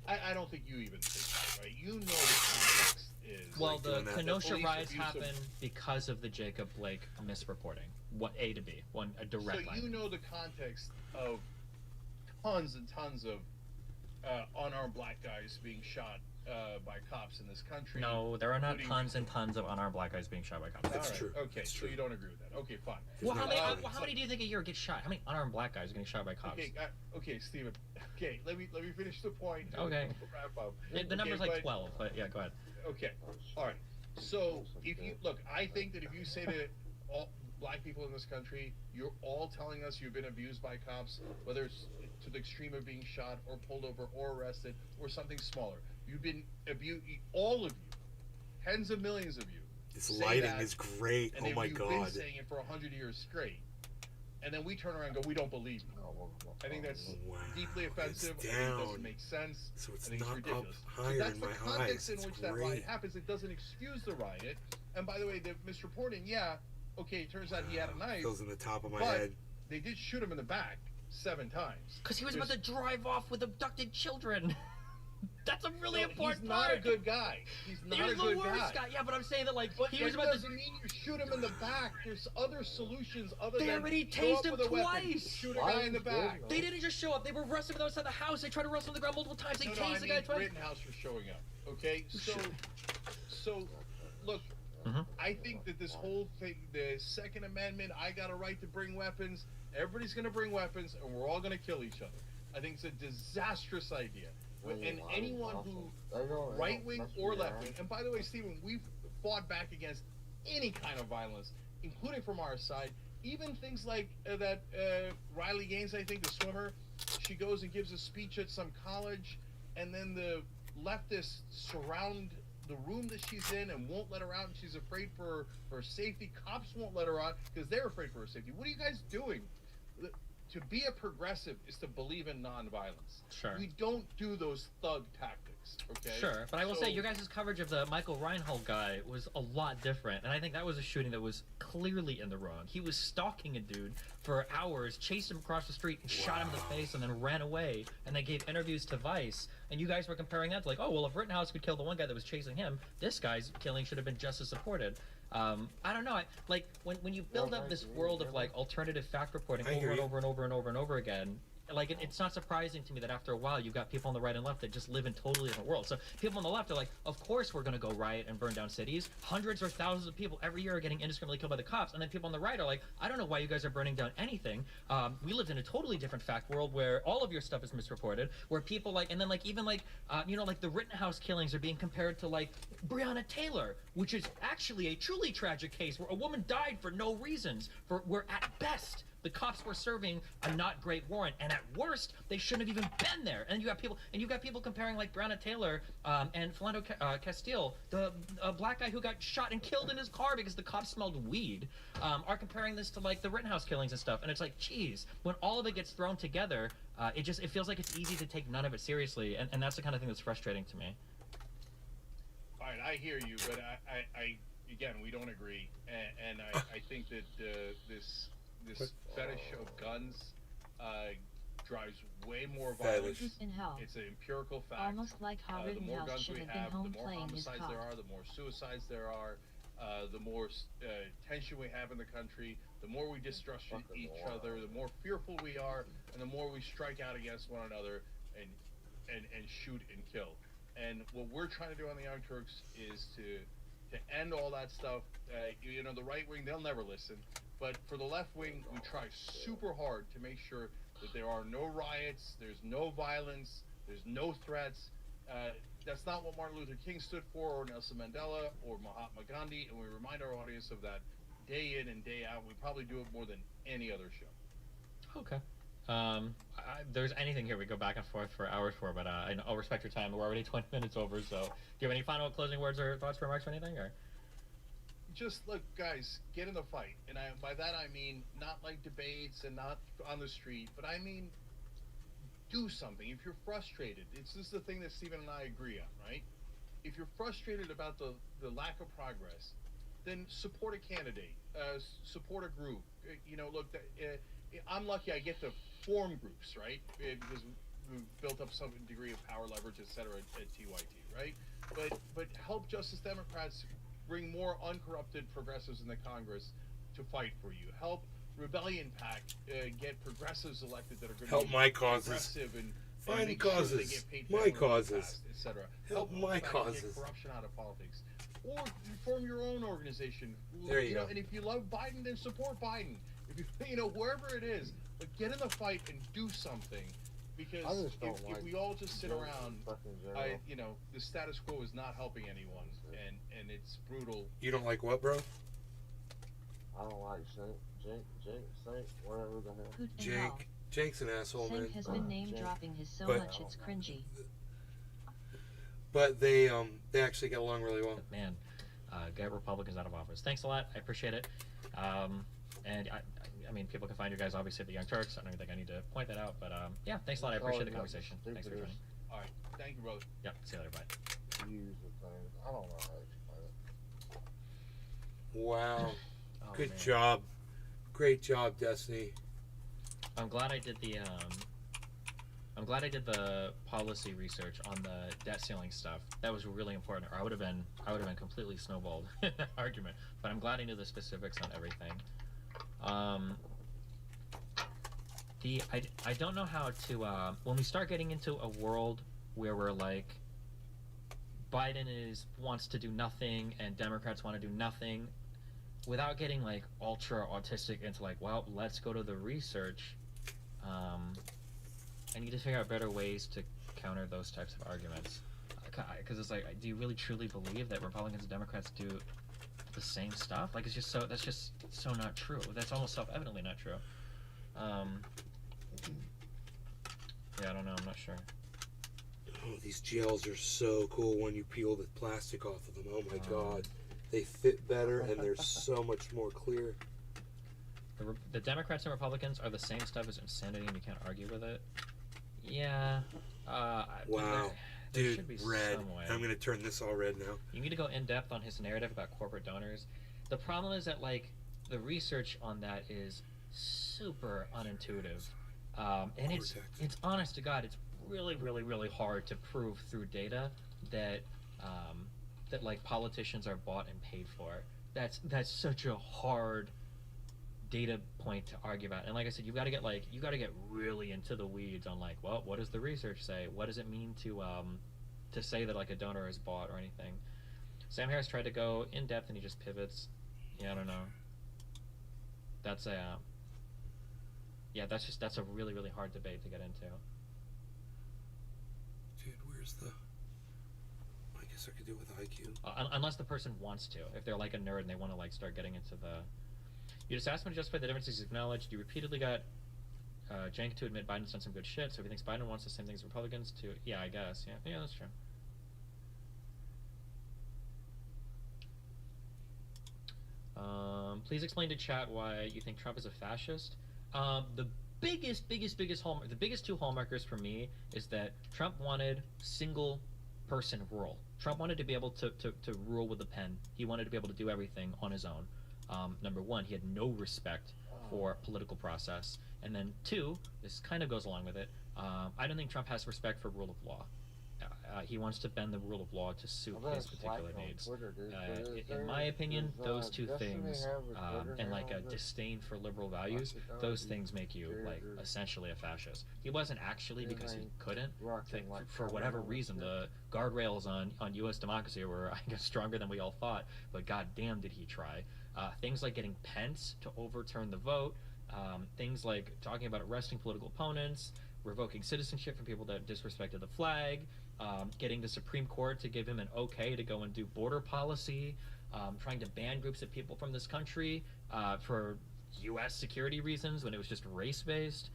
I don't think you even think that, right? You know the context is.
Well,
like,
the Kenosha
police
riots
abuse
happened because of the Jacob Blake misreporting. What A to B, a direct
So
line.
you know the context of tons and tons of unarmed black guys being shot by cops in this country.
No, there are not
including-
tons and tons of unarmed black guys being shot by cops.
That's
All right,
true.
Okay,
That's
so
true.
you don't agree with that. Okay, fine.
Well, how
There's
many do you think a year get shot? How many unarmed black guys are getting shot by cops?
Okay, Steven. Okay, let me finish the point.
Okay.
Wrap up.
The number's
Okay,
like 12, but yeah, go ahead.
Okay, all right. So if you look, I think that if you say to all black people in this country, you're all telling us you've been abused by cops, whether it's to the extreme of being shot or pulled over or arrested or something smaller. You've been abused, all of you, tens of millions of you.
This
say
lighting
that,
is great.
and
Oh my
you've been
god.
saying it for 100 years straight, and then we turn around and go, we don't believe you. I think that's
Wow,
deeply offensive.
it's
I think it
down.
doesn't make sense.
So it's
I think
not
it's
up
ridiculous.
higher
That's
in
the
my
context
eyes.
in
It's
which that
great.
riot happens. It doesn't excuse the riot. And by the way, the misreporting, okay, it turns out he had a knife.
Goes in the top of my
but
head.
they did shoot him in the back 7 times.
Because he was about to drive off with abducted children. That's a really important
He's not
part.
a good guy. He's not
He was
a good
the worst guy. Yeah, but I'm saying that
But
he was
that
about
doesn't mean you shoot him in the back. There's other solutions other
They
than
already
go up
tased him
with a weapon,
twice.
shoot a guy in the back.
They didn't just show up. They were wrestling him outside the house. They tried to wrestle him on the ground multiple times. They
No,
tased
I
the guy
mean
twice.
Rittenhouse for showing up. Okay, so look,
Mhm.
I think that this whole thing, the Second Amendment, I got a right to bring weapons. Everybody's going to bring weapons, and we're all going to kill each other. I think it's a disastrous idea. And anyone who, right wing or left wing, and by the way, Stephen, we've fought back against any kind of violence, including from our side. Even things like that Riley Gaines, I think, the swimmer, she goes and gives a speech at some college, and then the leftists surround the room that she's in and won't let her out, and she's afraid for her safety. Cops won't let her out because they're afraid for her safety. What are you guys doing? To be a progressive is to believe in nonviolence.
Sure.
We don't do those thug tactics, okay?
Sure, but I will
So-
say your guys' coverage of the Michael Reinhold guy was a lot different, and I think that was a shooting that was clearly in the wrong. He was stalking a dude for hours, chased him across the street, and shot him in the face, and then ran away. And they gave interviews to Vice, and you guys were comparing that to like, oh well, if Rittenhouse could kill the one guy that was chasing him, this guy's killing should have been just as supported. I don't know. Like when you build up this world of like alternative fact reporting
I hear
over and
you.
over and over and over and over again, like it's not surprising to me that after a while you've got people on the right and left that just live in totally different worlds. So people on the left are like, of course we're going to go riot and burn down cities. Hundreds or thousands of people every year are getting indiscriminately killed by the cops. And then people on the right are like, I don't know why you guys are burning down anything. We lived in a totally different fact world where all of your stuff is misreported, where people like, and then like even like, like the Rittenhouse killings are being compared to like Breonna Taylor, which is actually a truly tragic case where a woman died for no reasons, where at best the cops were serving a not great warrant, and at worst they shouldn't have even been there. And you got people comparing like Breonna Taylor and Philando Castile, the black guy who got shot and killed in his car because the cops smelled weed, are comparing this to like the Rittenhouse killings and stuff. And it's like, geez, when all of it gets thrown together, it feels like it's easy to take none of it seriously, and that's the kind of thing that's frustrating to me.
All right, I hear you, but I again, we don't agree, and I think that this fetish of guns drives way more violence.
Fetish.
In hell.
It's an empirical fact.
Almost like how
The more
Rittenhouse
guns
should
we
have been
have,
home
the more
playing his
homicides
cock.
there are, the more suicides there are, the more tension we have in the country, the more we distrust each other, the more fearful we are, and the more we strike out against one another and shoot and kill. And what we're trying to do on the Young Turks is to end all that stuff. The right wing, they'll never listen. But for the left wing, we try super hard to make sure that there are no riots, there's no violence, there's no threats. That's not what Martin Luther King stood for, or Nelson Mandela, or Mahatma Gandhi, and we remind our audience of that day in and day out. We probably do it more than any other show.
Okay. There's anything here we go back and forth for hours for, but I'll respect your time. We're already 20 minutes over, so do you have any final closing words or thoughts, remarks, or anything? Or
just look, guys, get in the fight, and by that I mean not like debates and not on the street, but I mean do something. If you're frustrated, this is the thing that Stephen and I agree on, right? If you're frustrated about the lack of progress, then support a candidate, support a group. Look, I'm lucky I get to form groups, right? Because we've built up some degree of power leverage, et cetera, at TYT, right? But help Justice Democrats bring more uncorrupted progressives in the Congress to fight for you. Help Rebellion PAC get progressives elected that are going to
help
be
my causes.
progressive and
Find
make
causes.
sure they get paid
My causes.
etc.
Help my causes.
Get corruption out of politics, or form your own organization.
There you go.
And if you love Biden, then support Biden. If wherever it is, but get in the fight and do something. Because if we all just sit around, the status quo is not helping anyone, and it's brutal.
You don't like what, bro?
I don't like Saint, whatever the hell.
Hoot and hell.
Jake's an asshole, man.
CENK has been name dropping his so
But-
much it's cringy.
But they actually get along really well.
Man, get Republicans out of office. Thanks a lot. I appreciate it. And I mean, people can find you guys obviously at the Young Turks. I don't even think I need to point that out, but yeah, thanks a lot. I appreciate the conversation. Thanks for joining.
All right, thank you, brother.
Yep, see you later. Bye.
Use the things. I don't know how to explain it.
Wow.
Oh,
Good
man.
job. Great job, Destiny.
I'm glad I did the policy research on the debt ceiling stuff. That was really important. Or I would have been completely snowballed in that argument. But I'm glad I knew the specifics on everything. I don't know how to when we start getting into a world where we're like Biden wants to do nothing and Democrats want to do nothing, without getting like ultra autistic into like, well, let's go to the research. I need to figure out better ways to counter those types of arguments, because it's like, do you really truly believe that Republicans and Democrats do the same stuff? Like, that's just so not true. That's almost self-evidently not true. Yeah, I don't know. I'm not sure.
Oh, these gels are so cool when you peel the plastic off of them. Oh my god. They fit better and they're so much more clear.
The Democrats and Republicans are the same stuff as insanity, and you can't argue with it. Yeah.
Wow.
There
Dude,
should be
red.
some way.
I'm going to turn this all red now.
You need to go in depth on his narrative about corporate donors. The problem is that like the research on that is super unintuitive, and it's honest to God, it's really hard to prove through data that that like politicians are bought and paid for. That's such a hard data point to argue about. And like I said, you got to get really into the weeds on like, well, what does the research say? What does it mean to say that like a donor is bought or anything? Sam Harris tried to go in depth and he just pivots. Yeah, I don't know. That's a that's a really hard debate to get into.
Dude, where's the... I guess I could do it with IQ.
Unless the person wants to. If they're like a nerd and they want to like start getting into the... You just asked him to justify the differences he's acknowledged. You repeatedly got Cenk to admit Biden's done some good shit, so if he thinks Biden wants the same things as Republicans to... Yeah, I guess. Yeah, that's true. Please explain to chat why you think Trump is a fascist. The biggest hallmark, the biggest two hallmarkers for me is that Trump wanted single person rule. Trump wanted to be able to rule with a pen. He wanted to be able to do everything on his own. Number one, he had no respect for political process. And then two, this kind of goes along with it, I don't think Trump has respect for rule of law. He wants to bend the rule of law to suit his particular needs. In my opinion, those two things, and like a disdain for liberal values, those things make you like essentially a fascist. He wasn't actually, because he couldn't. For whatever reason, the guardrails on U.S. democracy were, I guess, stronger than we all thought. But goddamn, did he try? Things like getting Pence to overturn the vote, things like talking about arresting political opponents, revoking citizenship from people that disrespected the flag, getting the Supreme Court to give him an okay to go and do border policy, trying to ban groups of people from this country for U.S. security reasons when it was just race-based,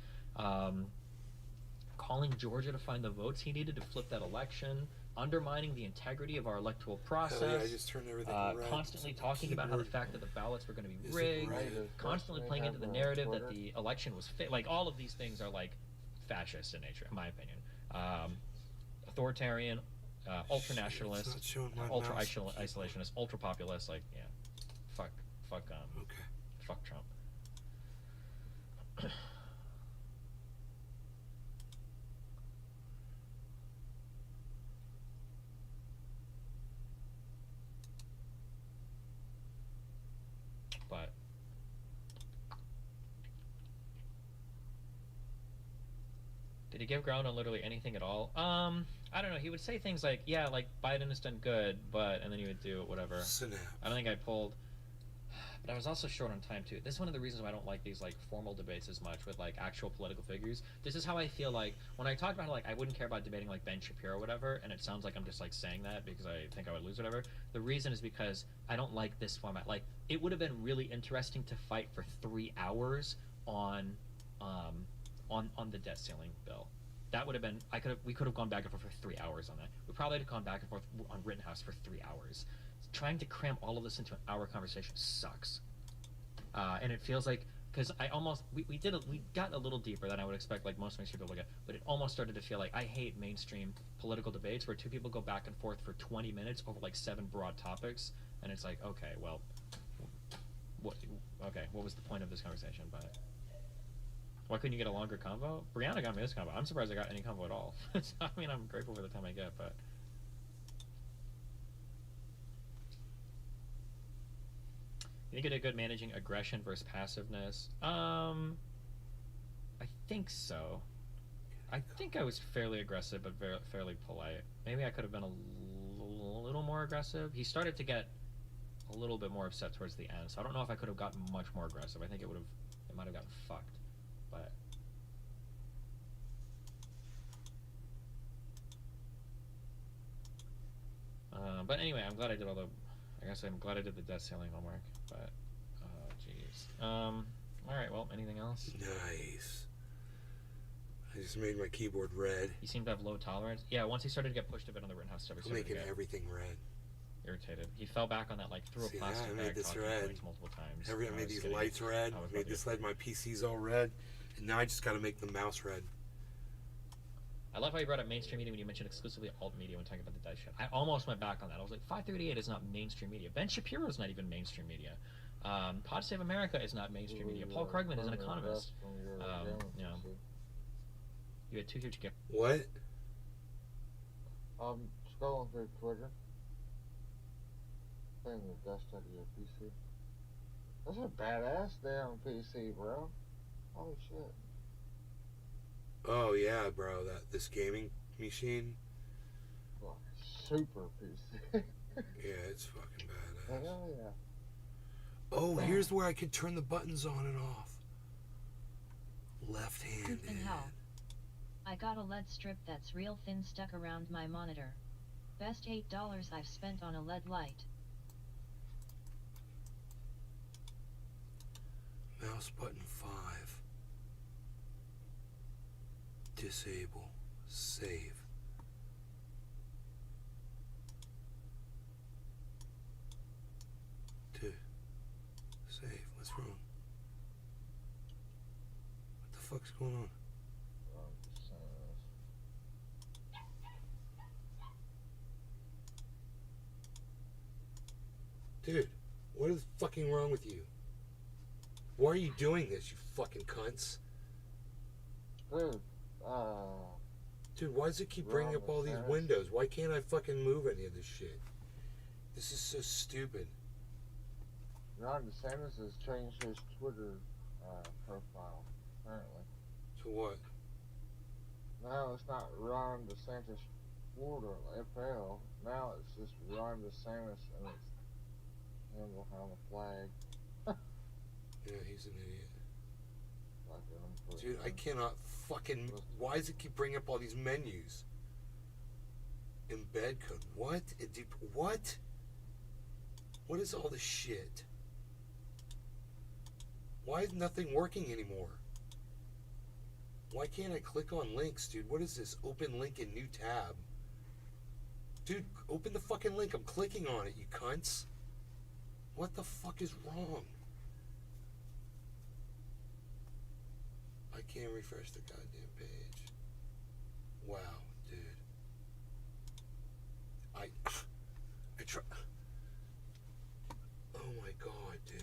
calling Georgia to find the votes he needed to flip that election, undermining the integrity of our electoral
Hell
process.
yeah, I just turned everything red.
Constantly
So
talking about how the
keyboard
fact that the ballots were going to be
is
rigged,
red.
constantly playing into the narrative that the election was like all of these things are like fascist in nature, in my opinion. Authoritarian, ultra nationalist, ultra isolationist, ultra populist. Like, yeah, fuck,
Okay.
fuck Trump. But did he give ground on literally anything at all? I don't know. He would say things like, "Yeah, like Biden has done good," and then he would do whatever.
Snap.
I don't think I pulled. But I was also short on time too. This is one of the reasons why I don't like these like formal debates as much with like actual political figures. This is how I feel like when I talk about how, like I wouldn't care about debating like Ben Shapiro or whatever, and it sounds like I'm just like saying that because I think I would lose whatever. The reason is because I don't like this format. Like it would have been really interesting to fight for 3 hours on the debt ceiling bill. That would have been we could have gone back and forth for 3 hours on that. We probably had gone back and forth on Rittenhouse for 3 hours. Trying to cram all of this into an hour conversation sucks, and it feels like because we got a little deeper than I would expect, like most mainstream people get, but it almost started to feel like I hate mainstream political debates where two people go back and forth for 20 minutes over like 7 broad topics, and it's like, okay, well, what was the point of this conversation? But why couldn't you get a longer convo? Brianna got me this convo. I'm surprised I got any convo at all. I mean, I'm grateful for the time I get, but. You think you did good managing aggression versus passiveness? I think so. I think I was fairly aggressive, but fairly polite. Maybe I could have been a little more aggressive. He started to get a little bit more upset towards the end, so I don't know if I could have gotten much more aggressive. I think it might have gotten fucked, but. But anyway, I'm glad I did I'm glad I did the debt ceiling homework, but, jeez. Alright, well, anything else?
Nice. I just made my keyboard red.
You seem to have low tolerance. Yeah, once he started to get pushed a bit on the Rittenhouse stuff,
I'm making everything red.
Irritated. He fell back on that, like, threw a plastic
I
bag
made this
talking
red.
points multiple times.
I made these lights red. I made this light, my PC's all red. And now I just gotta make the mouse red.
I love how you brought up mainstream media when you mentioned exclusively alt media when talking about the dice shit. I almost went back on that. I was like, 538 is not mainstream media. Ben Shapiro is not even mainstream media. Pod Save America is not mainstream media. Paul Krugman is an economist. You know, you had 2 huge gifts.
What?
Scrolling through Twitter. Playing the dust out of your PC. That's a badass damn PC, bro. Holy shit.
Oh yeah, bro. This gaming machine.
Well, super PC.
Yeah, it's fucking badass.
Hell yeah.
Oh, here's where I can turn the buttons on and off. Left-handed.
Poop in hell. I got a LED strip that's real thin stuck around my monitor. Best $8 I've spent on a LED light.
Mouse button 5. Disable. Save. Save. What's wrong? What the fuck's going on? Dude, what is fucking wrong with you? Why are you doing this, you fucking cunts? Dude, why does it keep bringing up all these windows? Why can't I fucking move any of this shit? This is so stupid.
Ron DeSantis has changed his Twitter profile, apparently.
To what?
Now it's not Ron DeSantis Florida FL. Now it's just Ron DeSantis and it's him behind the flag.
Yeah, he's an idiot. Dude, I cannot fucking... Why does it keep bringing up all these menus? Embed code. What? What? What is all this shit? Why is nothing working anymore? Why can't I click on links, dude? What is this? Open link in new tab. Dude, open the fucking link. I'm clicking on it, you cunts. What the fuck is wrong? I can't refresh the goddamn page. Wow, dude. I try. Oh my god, dude.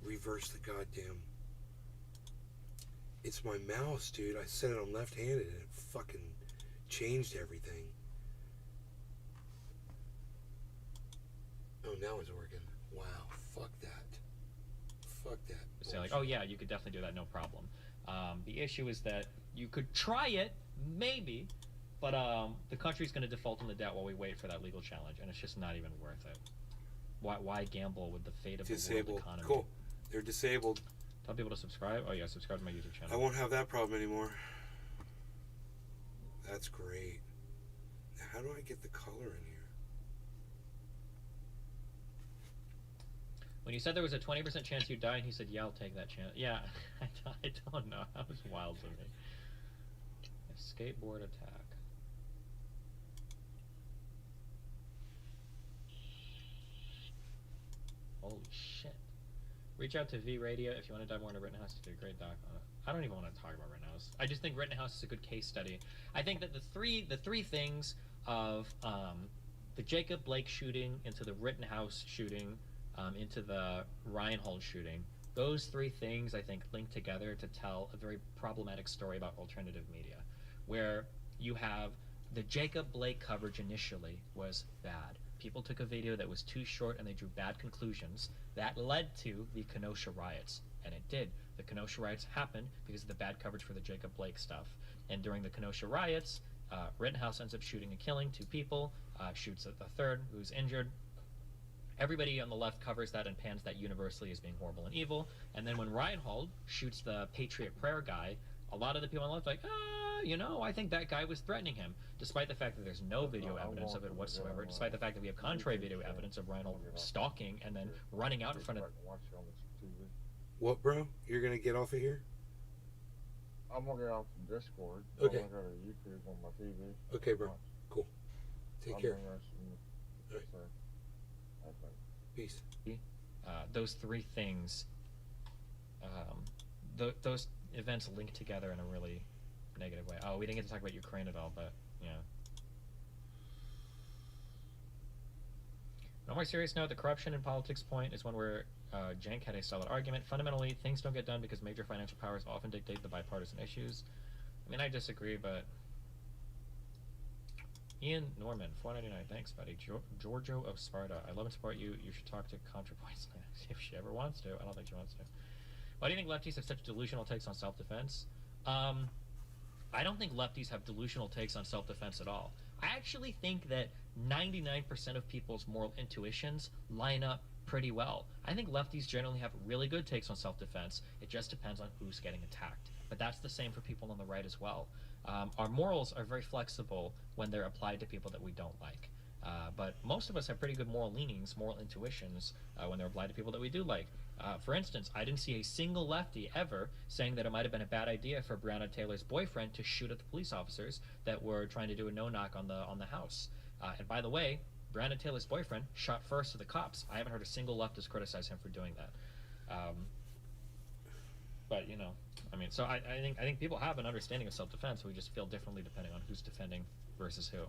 Reverse the goddamn. It's my mouse, dude. I set it on left-handed and it fucking changed everything. Oh, now it's working. Wow, fuck that. Fuck that.
Say like, oh yeah, you could definitely do that, no problem. The issue is that you could try it, maybe, but the country's going to default on the debt while we wait for that legal challenge, and it's just not even worth it. Why gamble with the fate of the world economy?
Cool. They're disabled.
Tell people to subscribe. Oh yeah, subscribe to my YouTube channel.
I won't have that problem anymore. That's great. Now, how do I get the color in here?
When you said there was a 20% chance you'd die, and he said, yeah, I'll take that chance. Yeah, I don't know. That was wild to me. A skateboard attack. Holy shit. Reach out to V Radio if you want to dive more into Rittenhouse. It's a great doc on it. I don't even want to talk about Rittenhouse. I just think Rittenhouse is a good case study. I think that the three things of the Jacob Blake shooting into the Rittenhouse shooting into the Reinhold shooting, those three things I think link together to tell a very problematic story about alternative media, where you have the Jacob Blake coverage initially was bad. People took a video that was too short and they drew bad conclusions. That led to the Kenosha riots, and it did. The Kenosha riots happened because of the bad coverage for the Jacob Blake stuff. And during the Kenosha riots, Rittenhouse ends up shooting and killing 2 people, shoots a third who's injured. Everybody on the left covers that and pans that universally as being horrible and evil. And then when Reinhold shoots the Patriot Prayer guy, a lot of the people on the left are like, you know, I think that guy was threatening him, despite the fact that there's no video evidence of it whatsoever, despite the fact that we have contrary video evidence of Reinhold stalking and then running out in front of...
What, bro? You're going to get off of here?
I'm gonna get off the Discord.
Okay.
I'm gonna go to YouTube on my TV.
Okay, bro. Cool. Take care.
Right.
Peace.
Those three things, those events link together in a really negative way. Oh, we didn't get to talk about Ukraine at all, but yeah. On a more serious note, the corruption in politics point is one where CENK had a solid argument. Fundamentally, things don't get done because major financial powers often dictate the bipartisan issues. I mean, I disagree, but... Ian Norman, $4.99. Thanks, buddy. Giorgio of Sparta. I love and support you. You should talk to ContraPoints if she ever wants to. I don't think she wants to. Why do you think lefties have such delusional takes on self-defense? I don't think lefties have delusional takes on self-defense at all. I actually think that 99% of people's moral intuitions line up pretty well. I think lefties generally have really good takes on self-defense. It just depends on who's getting attacked. But that's the same for people on the right as well. Our morals are very flexible when they're applied to people that we don't like. But most of us have pretty good moral leanings, moral intuitions, when they're applied to people that we do like. For instance, I didn't see a single lefty ever saying that it might have been a bad idea for Breonna Taylor's boyfriend to shoot at the police officers that were trying to do a no-knock on the house. And by the way, Breonna Taylor's boyfriend shot first to the cops. I haven't heard a single leftist criticize him for doing that. But, you know, I mean, so I think people have an understanding of self-defense. We just feel differently depending on who's defending versus who.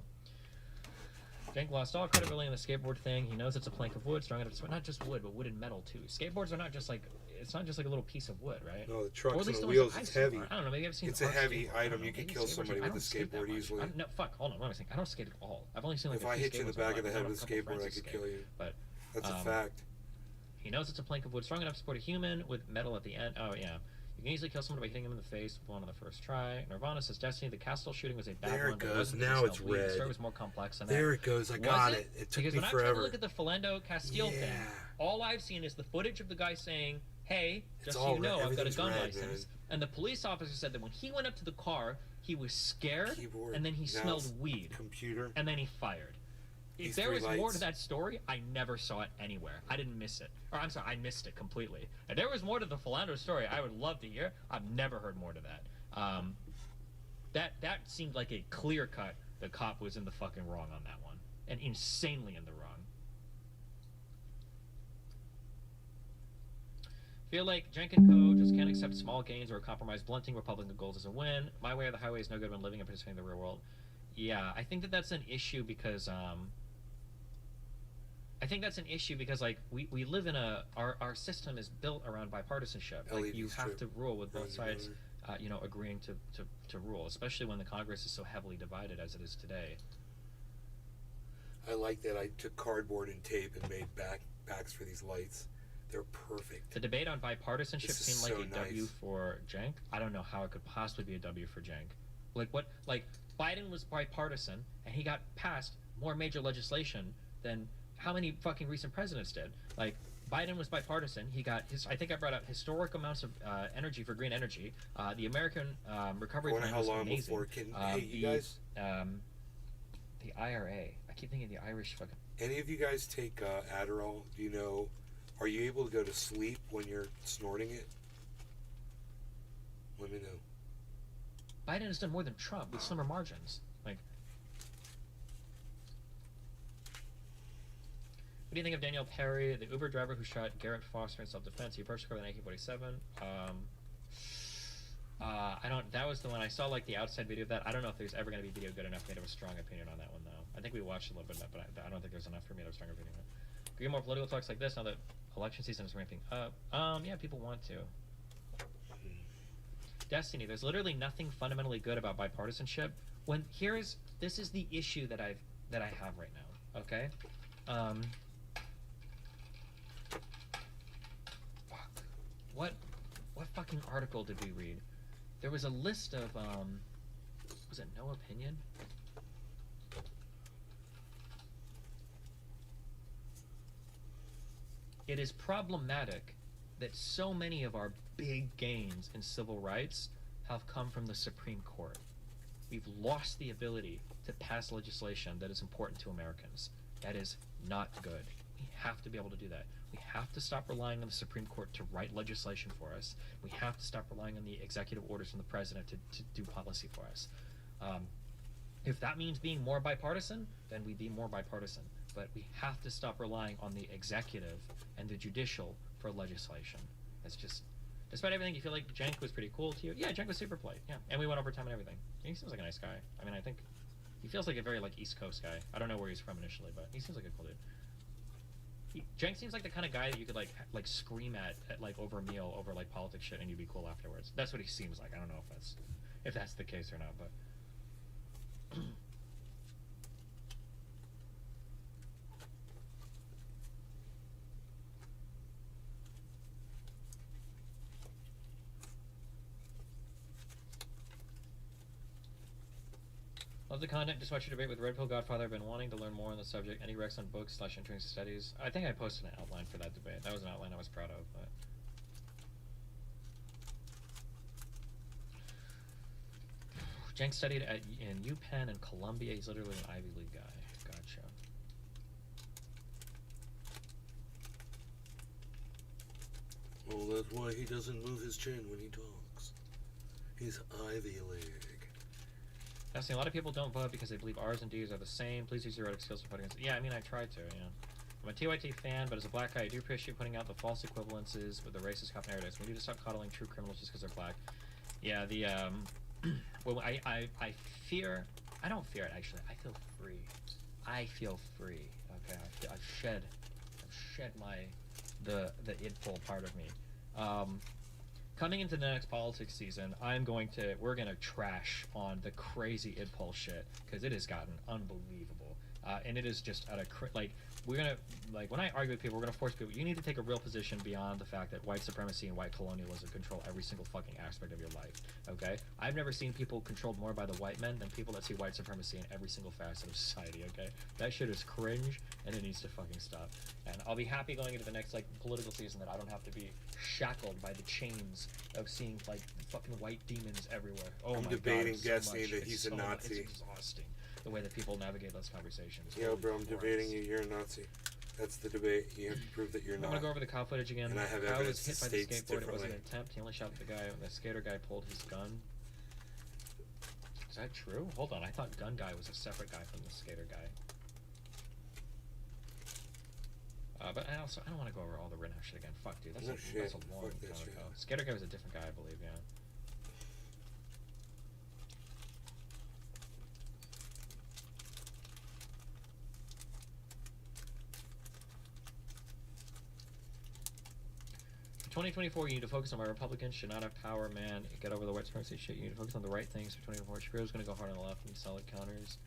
CENK lost all credibility in the skateboard thing. He knows it's a plank of wood, strong enough to not just wood, but wood and metal too. Skateboards are not just like, it's not just like a little piece of wood, right?
No, the trucks and the wheels, it's heavy.
I don't know, maybe I've seen
it's a heavy item. You can kill somebody with a skateboard easily.
No, fuck, hold on, what am I saying? I don't skate at all. I've only seen like
if I hit you in the back of the head with a skateboard, I could kill you. But that's a fact.
He knows it's a plank of wood, strong enough to support a human with metal at the end. Oh, yeah. You can easily kill someone by hitting him in the face with one on the first try. Nirvana says Destiny, the Castle shooting was a bad one.
There it goes. Now it's red.
The story was more complex than
there it goes. I got it. It took me forever.
Because when I tried to look at the Philando Castile thing, all I've seen is the footage of the guy saying, hey, just so you know, I've got a gun license. Man. And the police officer said that when he went up to the car, he was scared, and then he smelled weed.
Computer.
And then he fired. If there was more to that story, I never saw it anywhere. I didn't miss it. Or I'm sorry, I missed it completely. If there was more to the Philando story, I would love to hear. I've never heard more to that. That seemed like a clear cut. The cop was in the fucking wrong on that one, and insanely in the wrong. Feel like Cenk and Co. just can't accept small gains or compromise blunting Republican goals as a win. My way or the highway is no good when living and participating in the real world. Yeah, I think that's an issue because like we live in our system is built around bipartisanship. Like you have to rule with both sides, agreeing to rule, especially when the Congress is so heavily divided as it is today.
I like that I took cardboard and tape and made backs for these lights. They're perfect.
The debate on bipartisanship seemed like
so
a W for Cenk. I don't know how it could possibly be a W for Cenk. Like Biden was bipartisan and he got passed more major legislation than how many fucking recent presidents did. Like Biden was bipartisan. He got I think I brought up historic amounts of energy for green energy. The American Recovery Plan was amazing.
You guys?
The IRA. I keep thinking the Irish fucking.
Any of you guys take Adderall? Do you know? Are you able to go to sleep when you're snorting it? Let me know.
Biden has done more than Trump with slimmer margins. Like, what do you think of Daniel Perry, the Uber driver who shot Garrett Foster in self-defense? He approached the car in 1947. I don't. That was the one I saw. Like the outside video of that. I don't know if there's ever going to be video good enough for me to have a strong opinion on that one, though. I think we watched a little bit of that, but I don't think there's enough for me to have a strong opinion on it. Can we get more political talks like this now that election season is ramping up? Yeah, people want to. Destiny, there's literally nothing fundamentally good about bipartisanship. When this is the issue that I have right now. Okay, fuck. What fucking article did we read? There was a list of was it No Opinion? It is problematic that so many of our big gains in civil rights have come from the Supreme Court. We've lost the ability to pass legislation that is important to Americans. That is not good. We have to be able to do that. We have to stop relying on the Supreme Court to write legislation for us. We have to stop relying on the executive orders from the president to do policy for us. If that means being more bipartisan, then we be more bipartisan. But we have to stop relying on the executive and the judicial for legislation. It's just, despite everything, you feel like Cenk was pretty cool to you? Yeah, Cenk was super polite. Yeah, and we went over time and everything. He seems like a nice guy. I mean, I think he feels like a very like East Coast guy. I don't know where he's from initially, but he seems like a cool dude. Cenk seems like the kind of guy that you could like scream at like over a meal over like politics shit and you'd be cool afterwards. That's what he seems like. I don't know if that's the case or not, but. Love the content. Just watched your debate with Red Pill Godfather. I've been wanting to learn more on the subject. Any recs on books / entering studies? I think I posted an outline for that debate. That was an outline I was proud of. But Cenk studied in UPenn and Columbia. He's literally an Ivy League guy. Gotcha.
Well, that's why he doesn't move his chin when he talks. He's Ivy League.
A lot of people don't vote because they believe R's and D's are the same. Please use your rhetoric skills for voting against. Yeah, I mean, I tried to, yeah. I'm a TYT fan, but as a black guy, I do appreciate putting out the false equivalences with the racist cop narratives. We need to stop coddling true criminals just because they're black. Yeah, the, well, I fear, I don't fear it, actually. I feel free. I feel free, okay? I've shed the idful part of me. Coming into the next politics season, we're gonna trash on the crazy idpol shit because it has gotten unbelievable, and it is just at a we're gonna when I argue with people, we're gonna force people. You need to take a real position beyond the fact that white supremacy and white colonialism control every single fucking aspect of your life. Okay, I've never seen people controlled more by the white men than people that see white supremacy in every single facet of society. Okay, that shit is cringe, and it needs to fucking stop. And I'll be happy going into the next political season that I don't have to be shackled by the chains of seeing fucking white demons everywhere. Oh
I'm
my
debating
God,
Destiny
so
that he's a Nazi.
It's exhausting the way that people navigate those conversations.
Yeah, bro, I'm debating you. You're a Nazi. That's the debate. You have to prove that you're not.
I'm gonna go over the cow footage again.
And I have
Kyle
evidence
was hit by the
states
skateboard. It wasn't
differently.
an attempt. He only shot at the guy when the skater guy pulled his gun. Is that true? Hold on, I thought gun guy was a separate guy from the skater guy. But I don't want to go over all the Rittenhouse shit again. Fuck, dude, that's a long time ago. Skater guy was a different guy, I believe, yeah. For 2024, you need to focus on why Republicans should not have power, man. Get over the white supremacy shit. You need to focus on the right things for 2024. Shapiro's gonna go hard on the left and solid counters.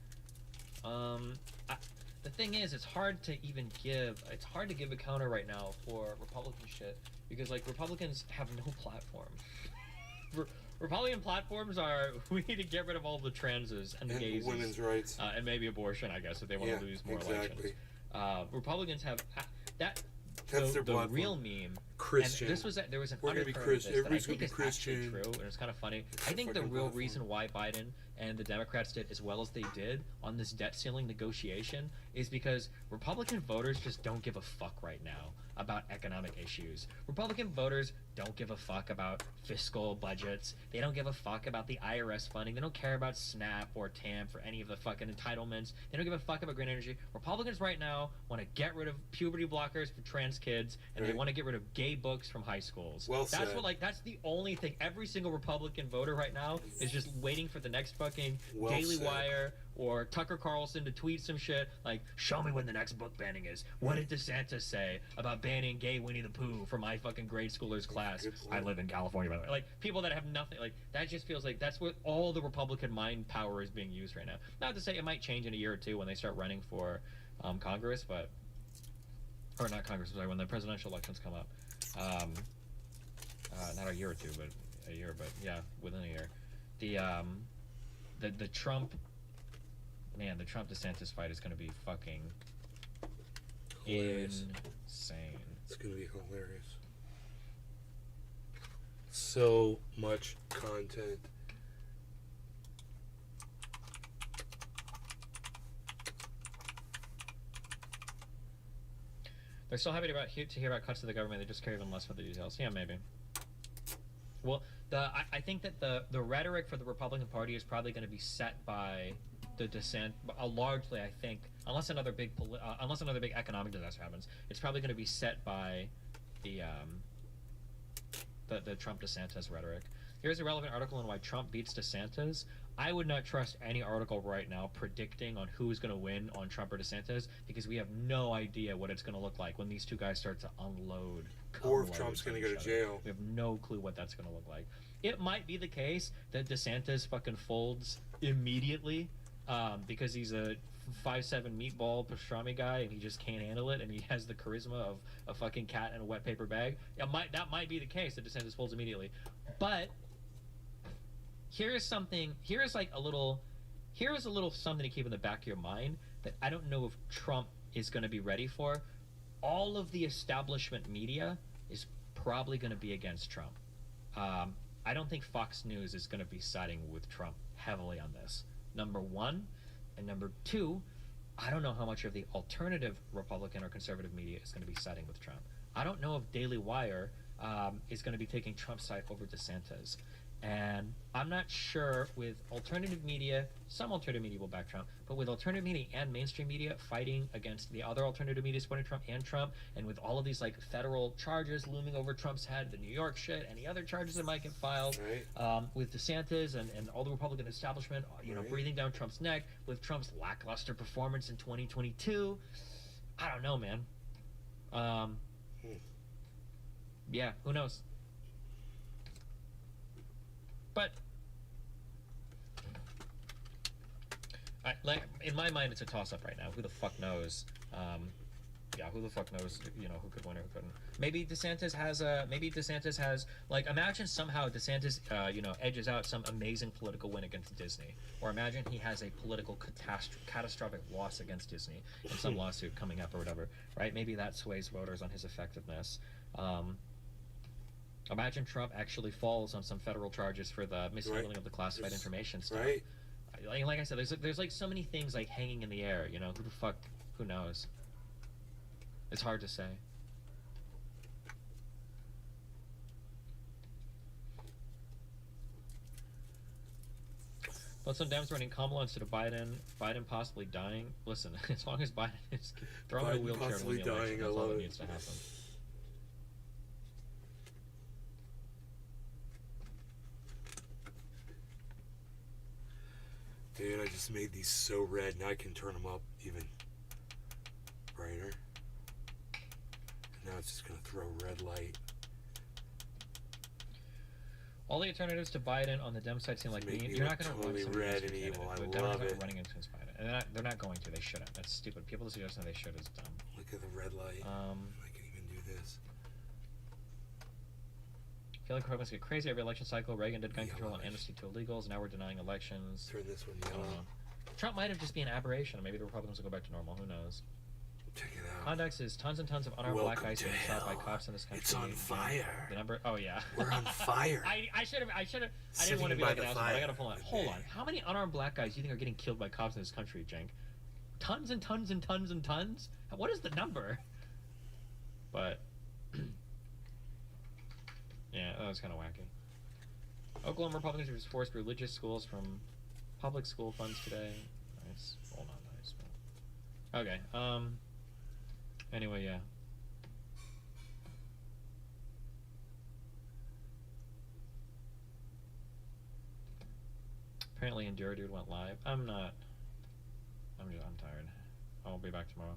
The thing is, it's hard to give a counter right now for Republican shit because like Republicans have no platform. Republican platforms are we need to get rid of all the transes and the gays,
women's rights,
and maybe abortion, I guess, if they want to lose more elections. Republicans have that.
That's their
the real meme.
Christian.
And there was an
We're gonna be
undercurrent of this
Everybody's
that I
gonna
think
be
is actually
Christian.
true, and it's kind of funny. I think the real reason why Biden and the Democrats did as well as they did on this debt ceiling negotiation is because Republican voters just don't give a fuck right now about economic issues. Republican voters don't give a fuck about fiscal budgets. They don't give a fuck about the IRS funding. They don't care about SNAP or TAMP or any of the fucking entitlements. They don't give a fuck about green energy. Republicans right now want to get rid of puberty blockers for trans kids, and they want to get rid of gay books from high schools.
Well said.
That's the only thing. Every single Republican voter right now is just waiting for the next fucking Daily Wire or Tucker Carlson to tweet some shit like, show me when the next book banning is. What did DeSantis say about banning gay Winnie the Pooh from my fucking grade schooler's class? I live in California, by the way. Like, people that have nothing, like, that just feels like that's what all the Republican mind power is being used right now. Not to say it might change in a year or two when they start running for Congress, but, or not Congress, sorry, when the presidential elections come up. Not a year or two, but a year, but yeah, within a year. The Trump, man, the Trump DeSantis fight is going to be fucking insane.
It's going to be hilarious. So much content.
They're so happy to hear about cuts to the government. They just care even less about the details. Yeah, maybe. Well, I think that the rhetoric for the Republican Party is probably going to be set by the dissent, largely, I think, unless another big economic disaster happens, it's probably going to be set by the Trump DeSantis rhetoric. Here's a relevant article on why Trump beats DeSantis. I would not trust any article right now predicting on who is going to win on Trump or DeSantis because we have no idea what it's going to look like when these two guys start to unload.
Or if Trump's going to go to jail.
We have no clue what that's going to look like. It might be the case that DeSantis fucking folds immediately because he's a 5'7" meatball pastrami guy and he just can't handle it and he has the charisma of a fucking cat in a wet paper bag. That might be the case that DeSantis folds immediately. But here's a little something to keep in the back of your mind that I don't know if Trump is going to be ready for. All of the establishment media is probably going to be against Trump. I don't think Fox News is going to be siding with Trump heavily on this. Number one. And number two, I don't know how much of the alternative Republican or conservative media is going to be siding with Trump. I don't know if Daily Wire is going to be taking Trump's side over DeSantis. And I'm not sure with alternative media, some alternative media will back Trump, but with alternative media and mainstream media fighting against the other alternative media supporting Trump, and with all of these like federal charges looming over Trump's head, the New York shit, any other charges that might get filed, with DeSantis and all the Republican establishment, breathing down Trump's neck, with Trump's lackluster performance in 2022, I don't know, man. Yeah, who knows? But in my mind, it's a toss-up right now. Who the fuck knows? Who the fuck knows? Who could win or who couldn't? Maybe DeSantis has. Like, imagine somehow DeSantis, edges out some amazing political win against Disney, or imagine he has a political catastrophic loss against Disney in some lawsuit coming up or whatever. Right? Maybe that sways voters on his effectiveness. Imagine Trump actually falls on some federal charges for the mishandling of the classified information stuff.
Right.
Like I said, there's like so many things like hanging in the air. Who knows? It's hard to say. But some Dems running Kamala instead of Biden. Biden possibly dying. Listen, as long as Biden is throwing a wheelchair and winning the election, that's all that needs to happen.
Dude, I just made these so red. Now I can turn them up even brighter. Now it's just going to throw red light.
All the alternatives to Biden on the Dem side seem like you're not going to
totally
run
red and evil. I love it.
Running against Biden, and they're not going to. They shouldn't. That's stupid. People suggesting they should is dumb.
Look at the red light. I can even do this.
I feel like Republicans get crazy every election cycle. Reagan did gun control and amnesty to illegals. Now we're denying elections.
Turn this one
I don't
yellow.
know. Trump might have just been an aberration. Maybe the Republicans will go back to normal. Who knows?
Check it out.
Conduct is tons and tons of unarmed black guys being shot by cops in this country.
It's on fire.
The number. Oh yeah.
We're on fire.
I should have. I didn't want to be like an asshole. I gotta pull on. Hold on. How many unarmed black guys do you think are getting killed by cops in this country, Cenk? Tons and tons and tons and tons. What is the number? But yeah, that was kind of wacky. Oklahoma Republicans have forced religious schools from public school funds today. Nice. Well, not nice. But... Okay. Anyway, yeah. Apparently Enduro Dude went live. I'm tired. I won't be back tomorrow.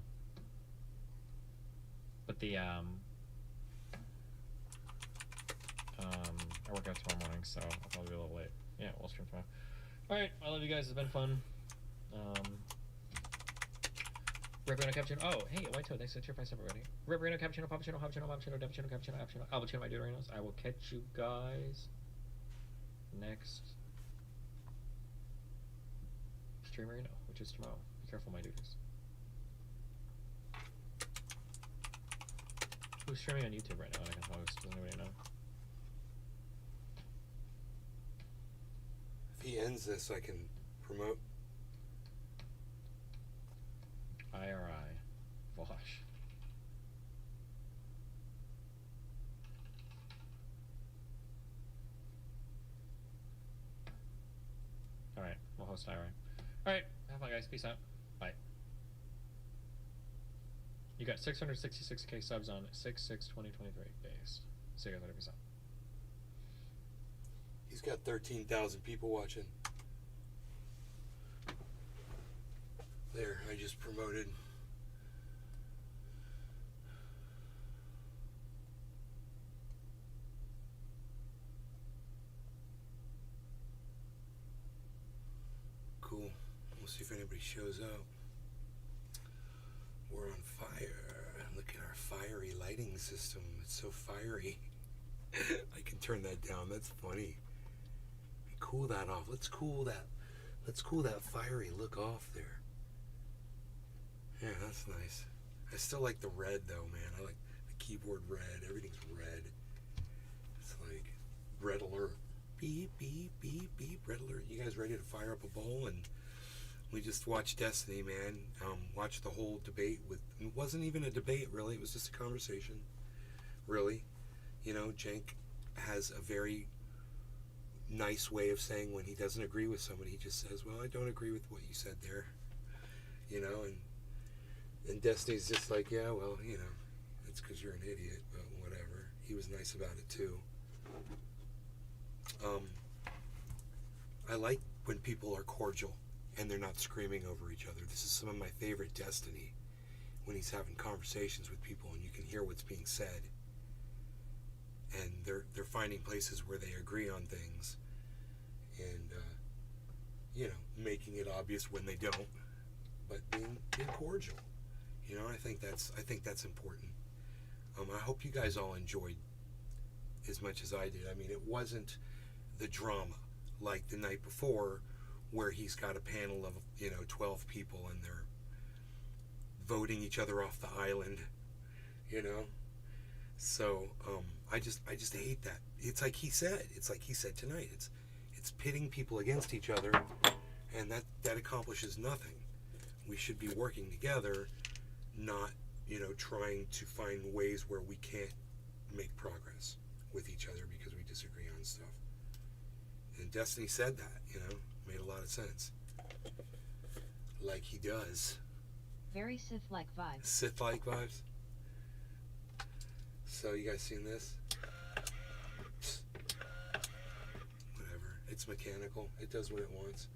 But the I work out tomorrow morning, so I'll probably be a little late. Yeah, we'll stream tomorrow. Alright, I love you guys, it's been fun. Ripperino Cappuccino. Oh, hey, White Toad, thanks for your 5 step already. Ripperino Cappuccino, Pappuccino, Hoppuccino, Moppuccino, Deppuccino, Cappuccino, Appuccino, Albuccino, my Deuterinos. I will catch you guys next Streamerino, which is tomorrow. Be careful, my dudes. Who's streaming on YouTube right now that I can post? Does anybody know?
If he ends this, I can promote.
IRI. Vosh. Alright, we'll host IRI. Alright, have fun guys. Peace out. Bye. You got 666k subs on 6/6/2023 days. See you guys later. Peace out.
He's got 13,000 people watching. There, I just promoted. Cool. We'll see if anybody shows up. We're on fire. Look at our fiery lighting system. It's so fiery. I can turn that down. That's funny. Cool that off. Let's cool that fiery look off there. Yeah, that's nice. I still like the red though, man. I like the keyboard red. Everything's red. It's like red alert. Beep, beep, beep, beep. Red alert. You guys ready to fire up a bowl? And we just watched Destiny, man. Watched the whole debate with... It wasn't even a debate, really. It was just a conversation. Really. You know, Cenk has a very nice way of saying when he doesn't agree with somebody, he just says, well, I don't agree with what you said there. You know, and Destiny's just like, yeah, well, you know, it's because you're an idiot, but whatever. He was nice about it, too. I like when people are cordial and they're not screaming over each other. This is some of my favorite Destiny, when he's having conversations with people and you can hear what's being said. And they're finding places where they agree on things, and you know, making it obvious when they don't, but being cordial. You know, I think that's important. I hope you guys all enjoyed as much as I did. I mean, it wasn't the drama like the night before, where he's got a panel of 12 people and they're voting each other off the island. You know. So I just hate that. It's like he said. It's like he said tonight. It's pitting people against each other, and that accomplishes nothing. We should be working together, not trying to find ways where we can't make progress with each other because we disagree on stuff. And Destiny said that. Made a lot of sense. Like he does.
Very Sith-like vibes.
Sith-like vibes. So you guys seen this? Whatever. It's mechanical. It does what it wants.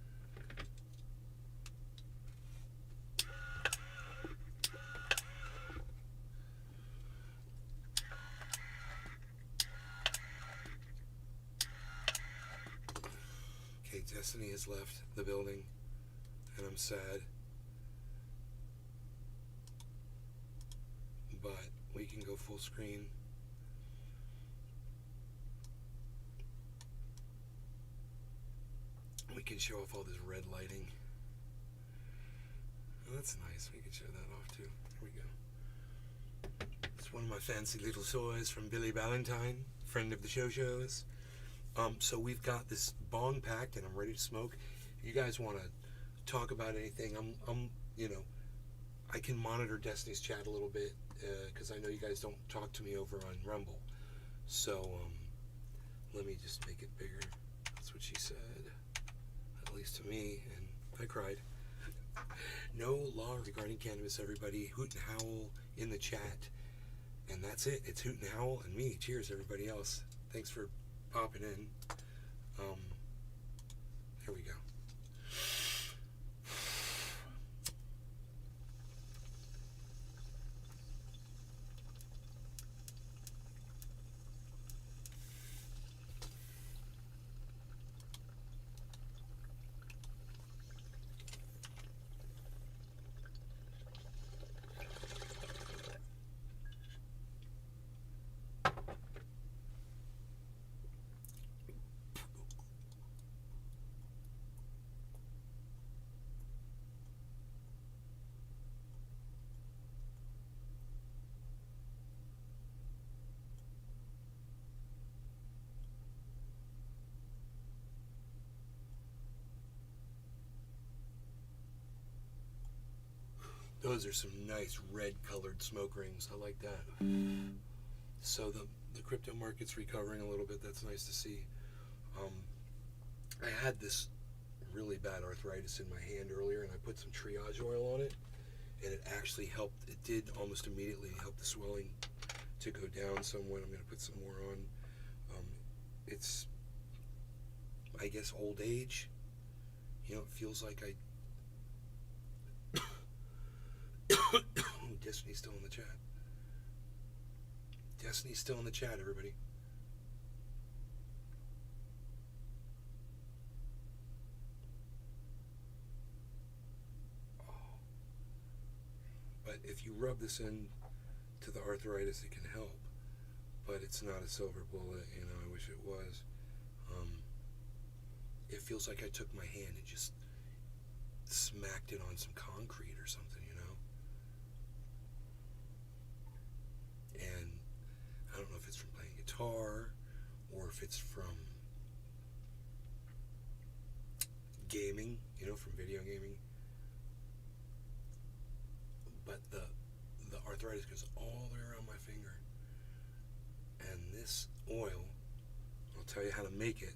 Okay, Destiny has left the building, and I'm sad. But we can go full screen. We can show off all this red lighting. Oh, that's nice. We can show that off too. Here we go. It's one of my fancy little toys from Billy Valentine, friend of the shows. So we've got this bong packed, and I'm ready to smoke. If you guys want to talk about anything, I'm, you know, I can monitor Destiny's chat a little bit because I know you guys don't talk to me over on Rumble. So let me just make it bigger. That's what she said, at least to me, and I cried. No law regarding cannabis, everybody. Hoot and howl in the chat. And that's it. It's Hoot and Howl and me. Cheers, everybody else. Thanks for popping in. Here we go. Those are some nice red colored smoke rings. I like that. So the crypto market's recovering a little bit. That's nice to see. I had this really bad arthritis in my hand earlier, and I put some triage oil on it, and it actually helped. It did almost immediately help the swelling to go down somewhat. I'm going to put some more on. It's, I guess, old age. You know, it feels like I... Destiny's still in the chat. Destiny's still in the chat, everybody. Oh. But if you rub this in to the arthritis, it can help. But it's not a silver bullet, you know, I wish it was. It feels like I took my hand and just smacked it on some concrete or something, you know? And I don't know if it's from playing guitar or if it's from gaming, you know, from video gaming. But the arthritis goes all the way around my finger. And this oil, I'll tell you how to make it.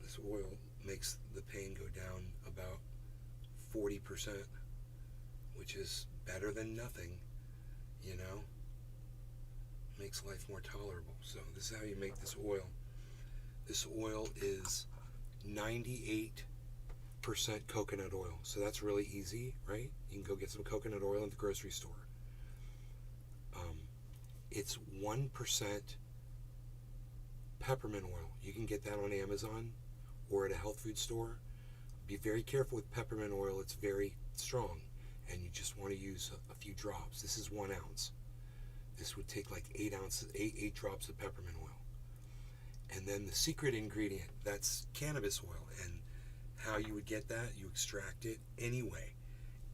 This oil makes the pain go down about 40%, which is better than nothing, you know? Makes life more tolerable. So this is how you make this oil. This oil is 98% coconut oil. So that's really easy, right? You can go get some coconut oil at the grocery store. It's 1% peppermint oil. You can get that on Amazon or at a health food store. Be very careful with peppermint oil. It's very strong, and you just want to use a few drops. This is 1 ounce. This would take like 8 drops of peppermint oil. And then the secret ingredient, that's cannabis oil. And how you would get that, you extract it any way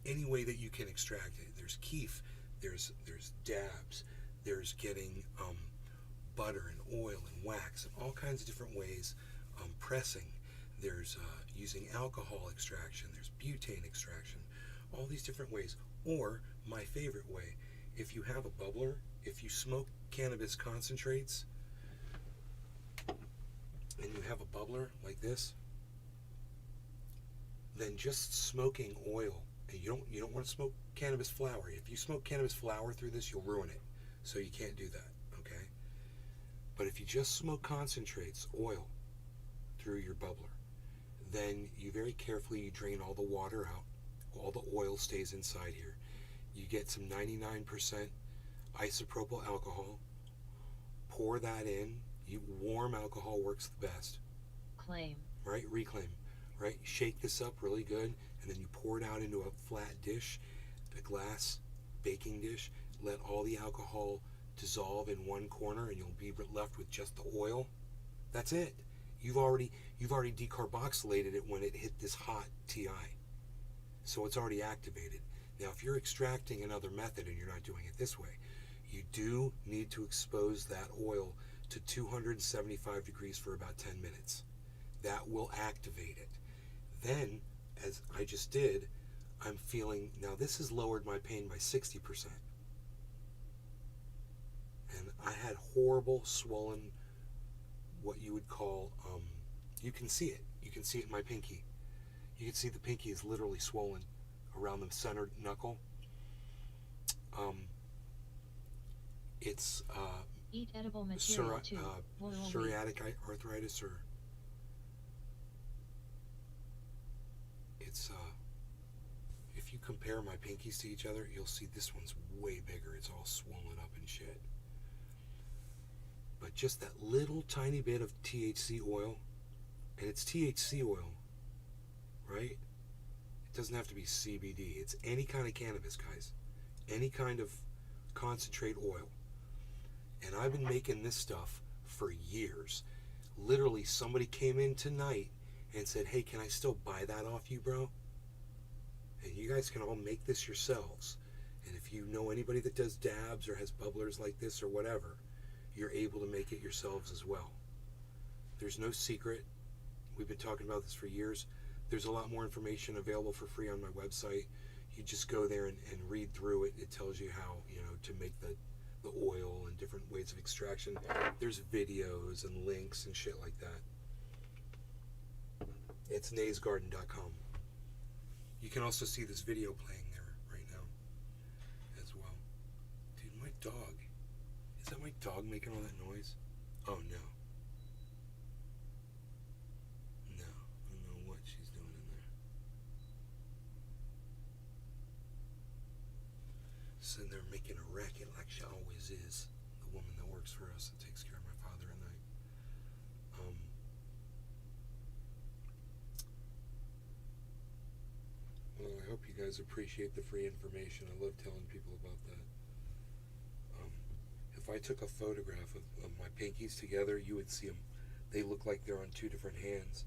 that you can extract it. There's keef, there's dabs, there's getting butter and oil and wax and all kinds of different ways. Pressing, there's using alcohol extraction, there's butane extraction, all these different ways. Or my favorite way, if you have a bubbler, if you smoke cannabis concentrates and you have a bubbler like this, than just smoking oil. And you don't want to smoke cannabis flower. If you smoke cannabis flower through this, you'll ruin it. So you can't do that, okay? But if you just smoke concentrates, oil, through your bubbler, then you very carefully you drain all the water out. All the oil stays inside here. You get some 99% isopropyl alcohol. Pour that in. Warm alcohol works the best.
Claim.
Right? Reclaim. Right? Shake this up really good, and then you pour it out into a flat dish, a glass baking dish. Let all the alcohol dissolve in one corner, and you'll be left with just the oil. That's it. You've already decarboxylated it when it hit this hot TI. So it's already activated. Now, if you're extracting another method and you're not doing it this way, you do need to expose that oil to 275 degrees for about 10 minutes. That will activate it. Then, as I just did, I'm feeling, now this has lowered my pain by 60%. And I had horrible swollen, what you would call, you can see it. You can see it in my pinky. You can see the pinky is literally swollen around the center knuckle. It's
Eat edible material too.
psoriatic arthritis, or it's if you compare my pinkies to each other, you'll see this one's way bigger. It's all swollen up and shit. But just that little tiny bit of THC oil, and it's THC oil, right? It doesn't have to be CBD. It's any kind of cannabis, guys. Any kind of concentrate oil. And I've been making this stuff for years. Literally, somebody came in tonight and said, hey, can I still buy that off you, bro? And you guys can all make this yourselves. And if you know anybody that does dabs or has bubblers like this or whatever, you're able to make it yourselves as well. There's no secret. We've been talking about this for years. There's a lot more information available for free on my website. You just go there and read through it. It tells you how, to make the oil and different ways of extraction. There's videos and links and shit like that. It's naysgarden.com. You can also see this video playing there right now as well. Dude, my dog. Is that my dog making all that noise? Oh no. No, I don't know what she's doing in there. Sitting there making a racket like she always is. The woman that works for us that takes care of my father at night. Well, I hope you guys appreciate the free information. I love telling people about that. If I took a photograph of my pinkies together, you would see them. They look like they're on two different hands.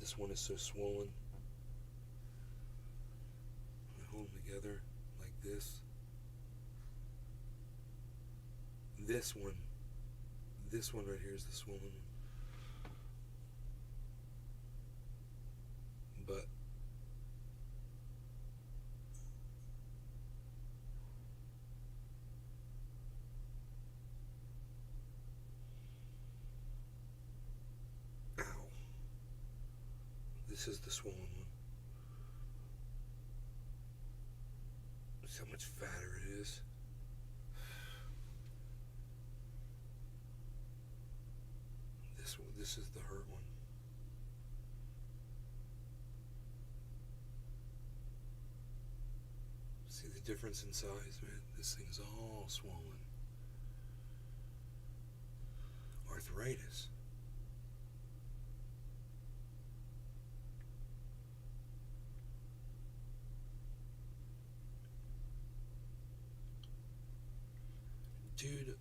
This one is so swollen. I hold them together like this. This one right here is the swollen one. But ow. This is the swollen one. See how much fatter it is. This is the hurt one. See the difference in size, man? This thing's all swollen. Arthritis. Dude,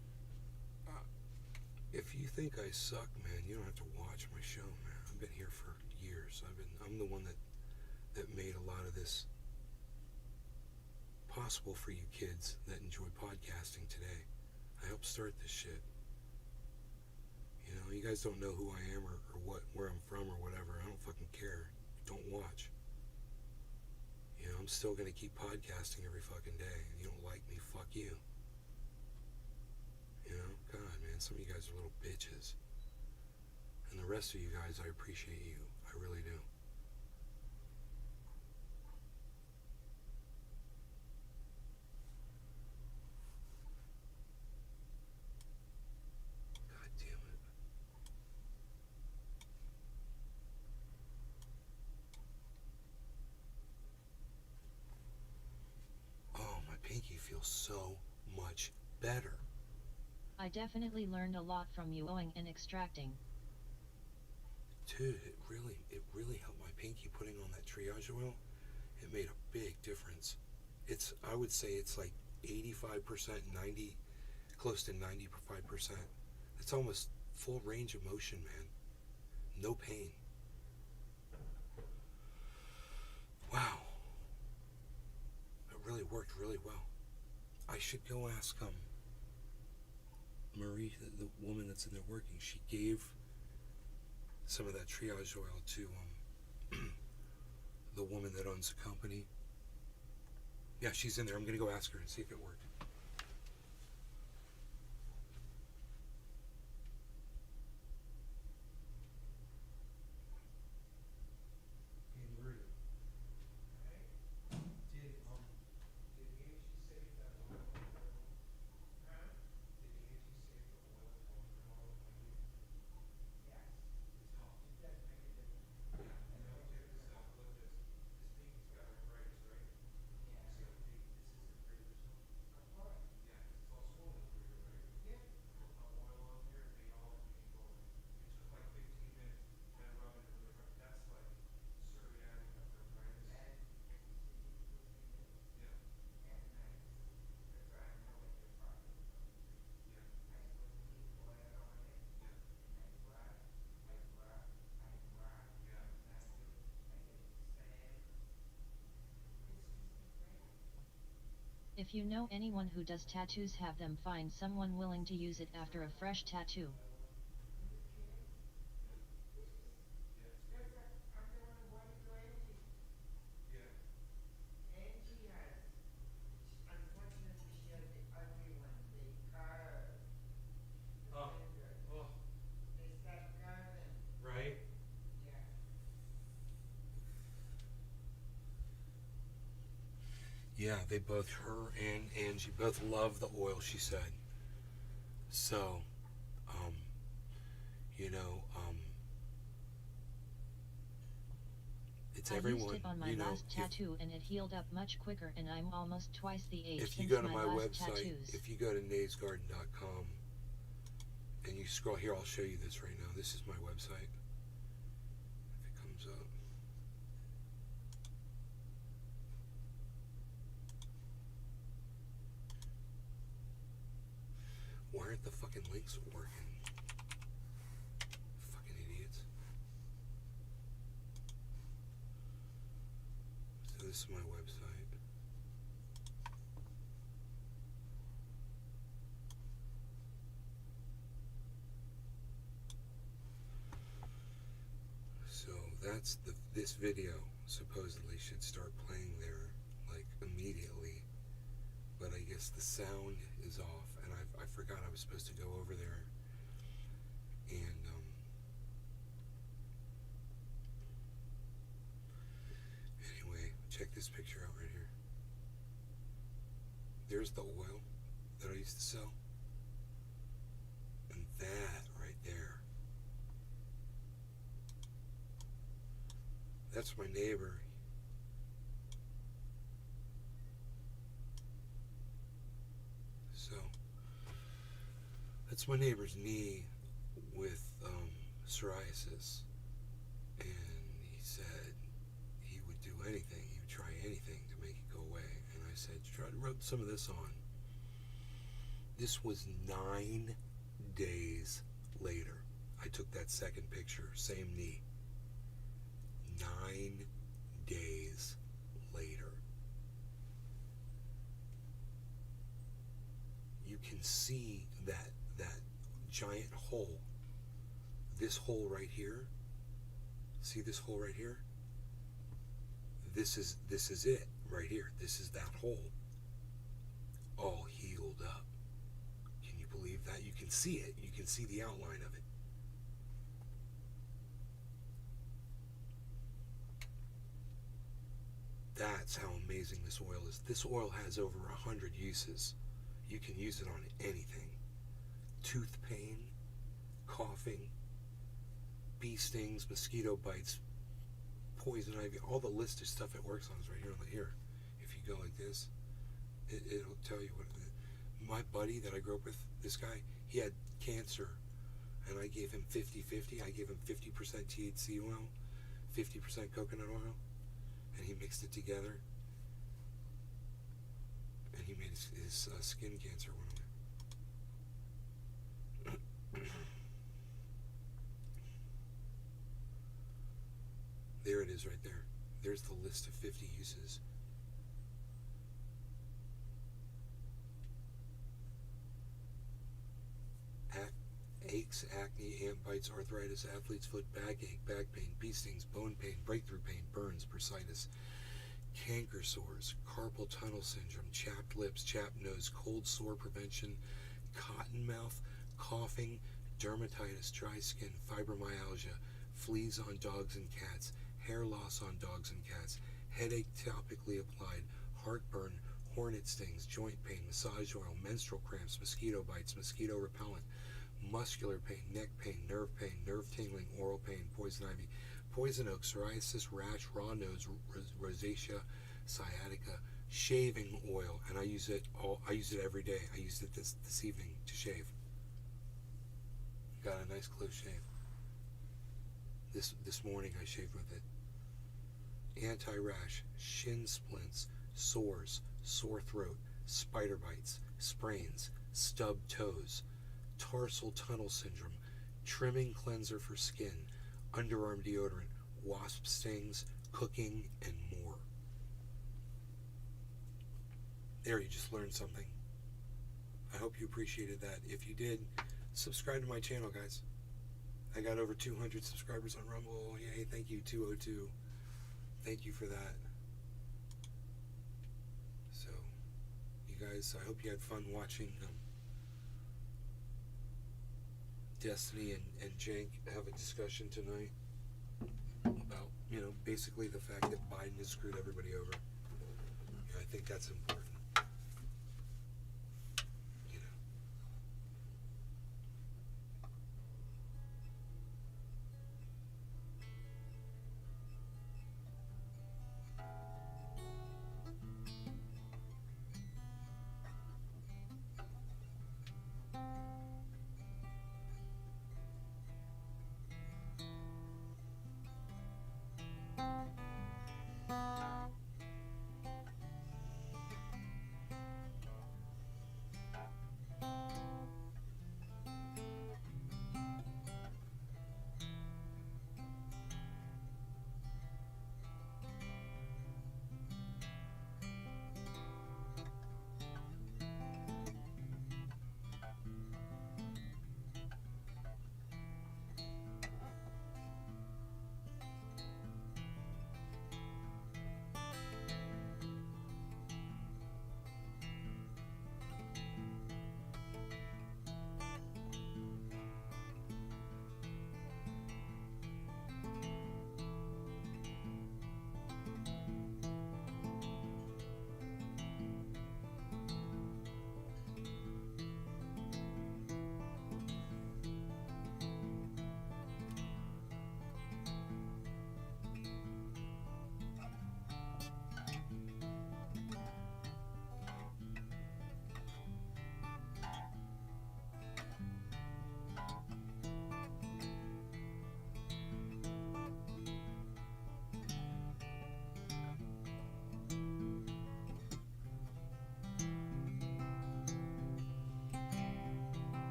if you think I suck, man, you don't have to watch my show, man. I've been here for years. I'm the one that made a lot of this possible for you kids that enjoy podcasting today. I helped start this shit. You guys don't know who I am or where I'm from or whatever. I don't fucking care. Don't watch. I'm still gonna keep podcasting every fucking day. And you don't like me, fuck you. God, man, some of you guys are little bitches. And the rest of you guys, I appreciate you. I really do. better.
I definitely learned a lot from you owing and extracting.
Dude, it really helped my pinky putting on that triage oil. It made a big difference. I would say it's like 85%, 90, close to 95%. It's almost full range of motion, man. No pain. Wow. It really worked really well. I should go ask Marie, the woman that's in there working. She gave some of that triage oil to the woman that owns the company. Yeah, she's in there. I'm gonna go ask her and see if it worked.
If you know anyone who does tattoos, have them find someone willing to use it after a fresh tattoo.
Right? Yeah, they both, her and Angie, both love the oil, she said. So, you know, it's
I
everyone,
used it on my
you know,
last tattoo and it healed up much quicker, and I'm almost twice the age
if you
since
go to
my
my
last
website,
tattoos.
if you go to naysgarden.com and you scroll here, I'll show you this right now. This is my website. If it comes up. Why aren't the fucking links working? Fucking idiots. So this is my website. So that's this video supposedly should start playing there like immediately, but I guess the sound is off, and I forgot I was supposed to go over there and anyway, check this picture out right here. There's the oil that I used to sell, and that right there, that's my neighbor. So that's my neighbor's knee with psoriasis, and he said he would do anything, he would try anything to make it go away. And I said, try to rub some of this on. This was 9 days later. I took that second picture, same knee. 9 days later. You can see that giant hole. This hole right here. See this hole right here? This is it right here. This is that hole. All healed up. Can you believe that? You can see it. You can see the outline of it. That's how amazing this oil is. This oil has over 100 uses. You can use it on anything. Tooth pain, coughing, bee stings, mosquito bites, poison ivy, all the list of stuff it works on is right here on the ear. If you go like this, it'll tell you what my buddy that I grew up with, this guy, he had cancer, and I gave him 50-50. I gave him 50% THC oil, 50% coconut oil, and he mixed it together, and he made his skin cancer went away. There it is right there. There's the list of 50 uses. Aches, acne, ant bites, arthritis, athlete's foot, backache, back pain, bee stings, bone pain, breakthrough pain, burns, bursitis, canker sores, carpal tunnel syndrome, chapped lips, chapped nose, cold sore prevention, cotton mouth, coughing, dermatitis, dry skin, fibromyalgia, fleas on dogs and cats, hair loss on dogs and cats, headache topically applied, heartburn, hornet stings, joint pain, massage oil, menstrual cramps, mosquito bites, mosquito repellent, muscular pain, neck pain, nerve tingling, oral pain, poison ivy, poison oak, psoriasis, rash, raw nose, rosacea, sciatica, shaving oil, and I use it every day. I used it this evening to shave. Got a nice close shave. This morning I shaved with it. Anti-rash, shin splints, sores, sore throat, spider bites, sprains, stubbed toes, tarsal tunnel syndrome, trimming cleanser for skin, underarm deodorant, wasp stings, cooking, and more. There, you just learned something. I hope you appreciated that. If you did, subscribe to my channel, guys. I got over 200 subscribers on Rumble. Yay, thank you, 202. Thank you for that. So, you guys, I hope you had fun watching Destiny and Cenk have a discussion tonight about, basically the fact that Biden has screwed everybody over. I think that's important.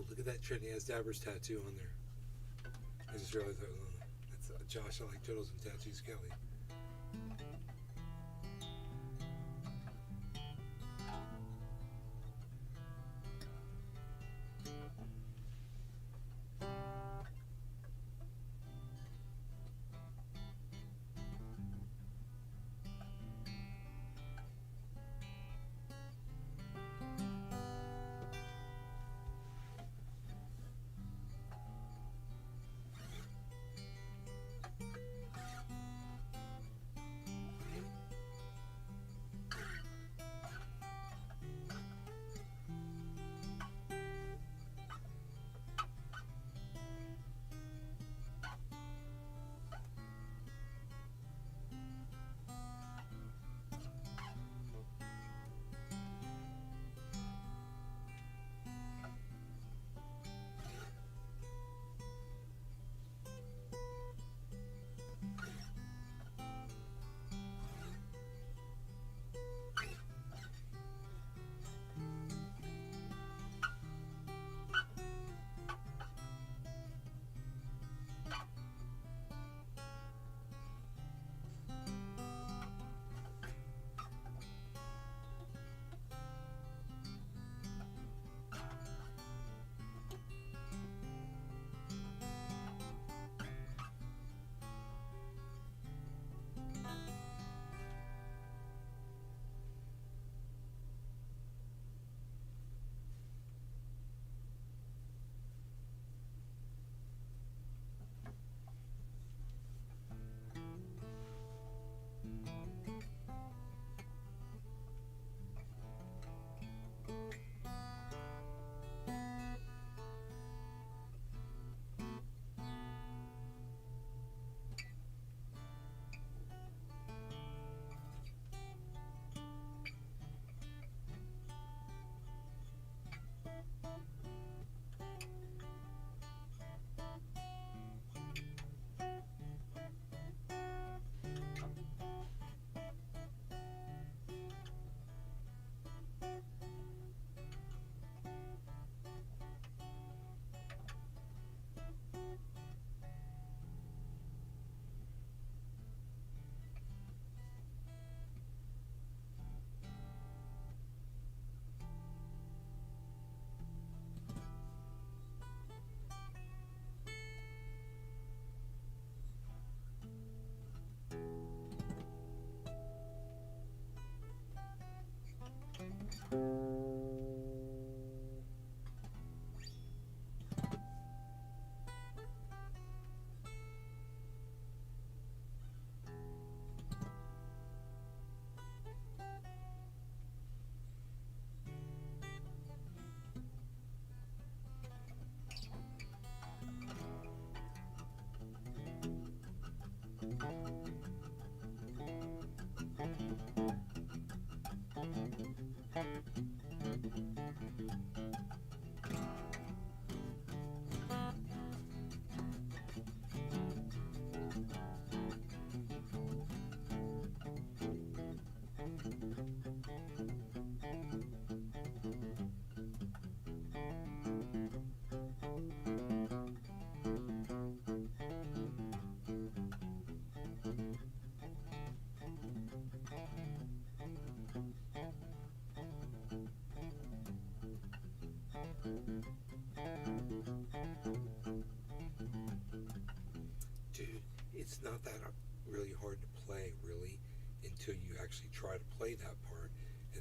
Look at that Trinity has Dabber's tattoo on there. I just realized that was on there. That's Josh. I like Turtles and Tattoos Kelly.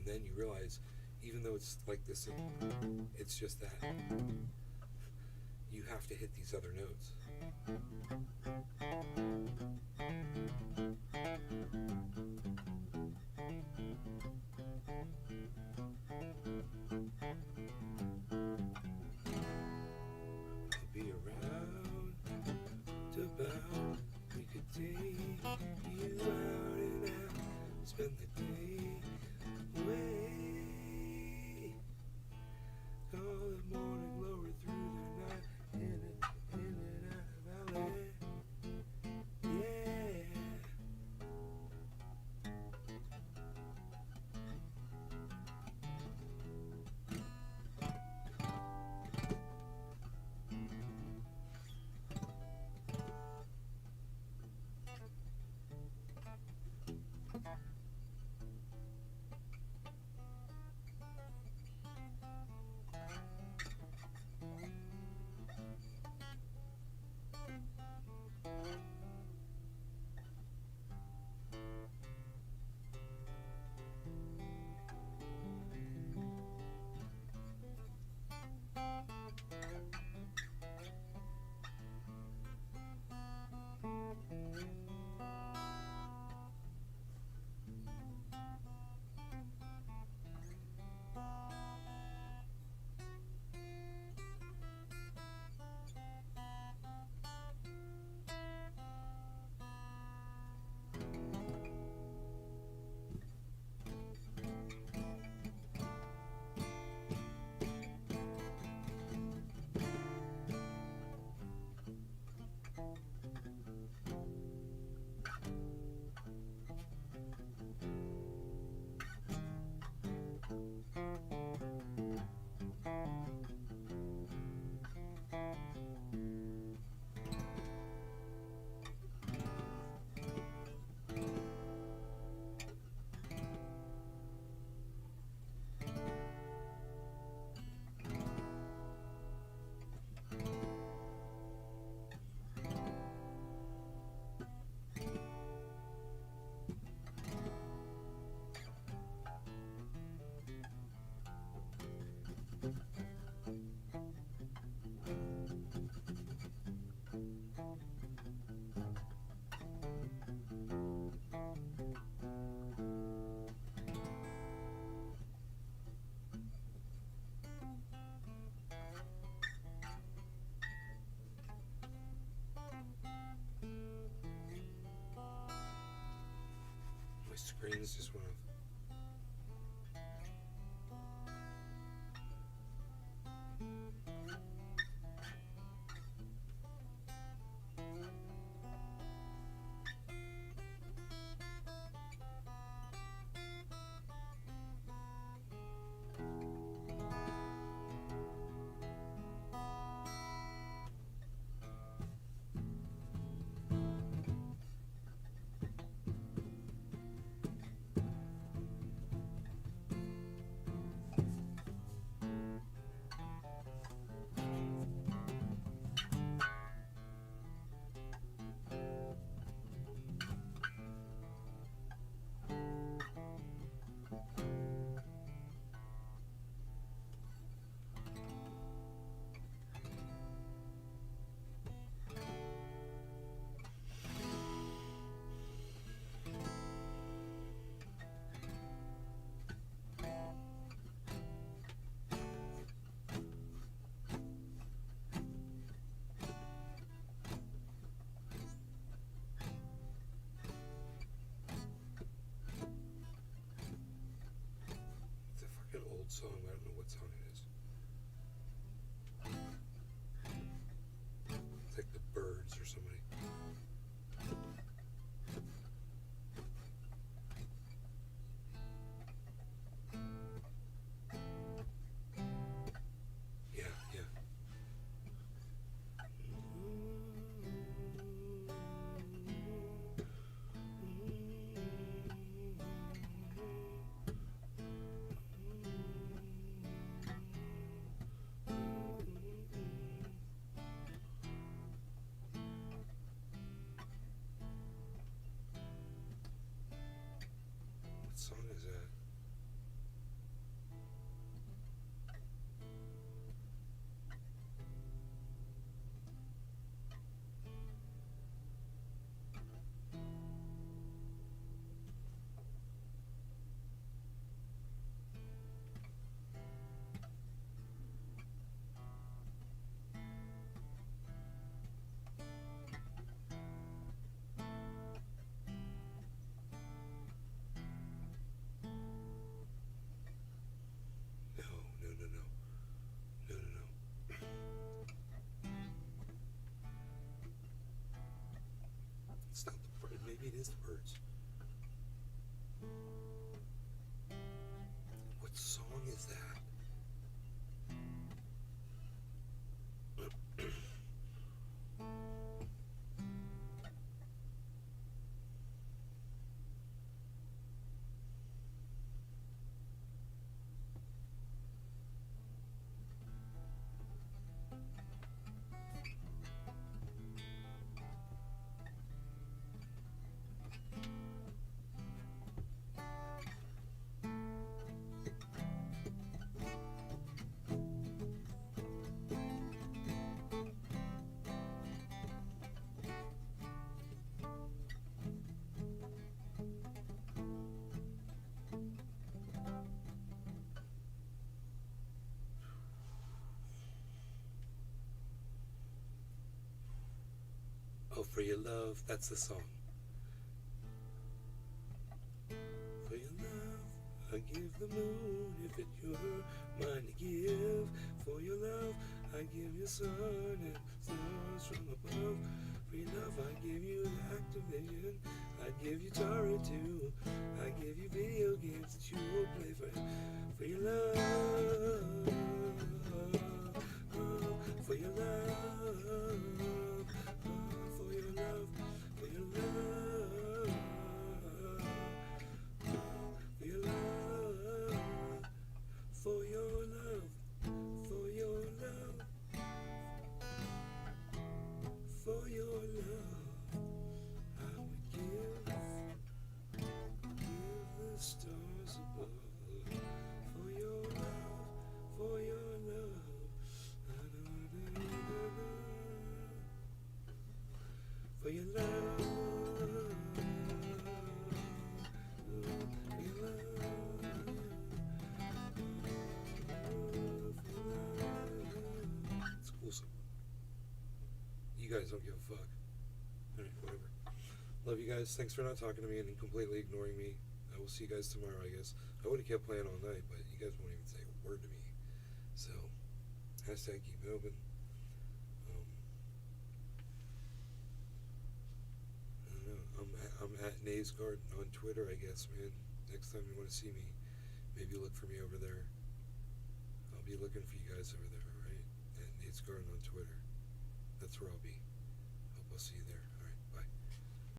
and then you realize, even though it's like this, it's just that you have to hit these other notes. I'll be around about. We could take you out and out, spend the day away. Call it morning, lower through the night, in and out of LA. Yeah. My screens just went off. It's a fucking old song. I don't know what song it is. It's like the Birds or somebody. Yeah, yeah. is the birds? What song is that? Oh, for your love, that's the song. For your love, I give the moon if it's your mine to give. For your love, I give you sun and stars from above. For your love, I give you Activision. I give you Atari too. I give you video games that you will play for your love. For your love. For your love. For your love. For your love. For your love. For your love. For your love. I would give the stars above. For your love. For your love. For your love. It's cool song. You guys don't give a fuck. Alright, whatever. Love you guys. Thanks for not talking to me and completely ignoring me. I will see you guys tomorrow, I guess. I would have kept playing all night, but you guys won't even say a word to me. So, hashtag keep it open. I don't know. I'm at Naysguard on Twitter, I guess, man. Next time you want to see me, maybe look for me over there. I'll be looking for you guys over there, alright? At Naysguard on Twitter. That's where I'll be. Hope I'll see you there.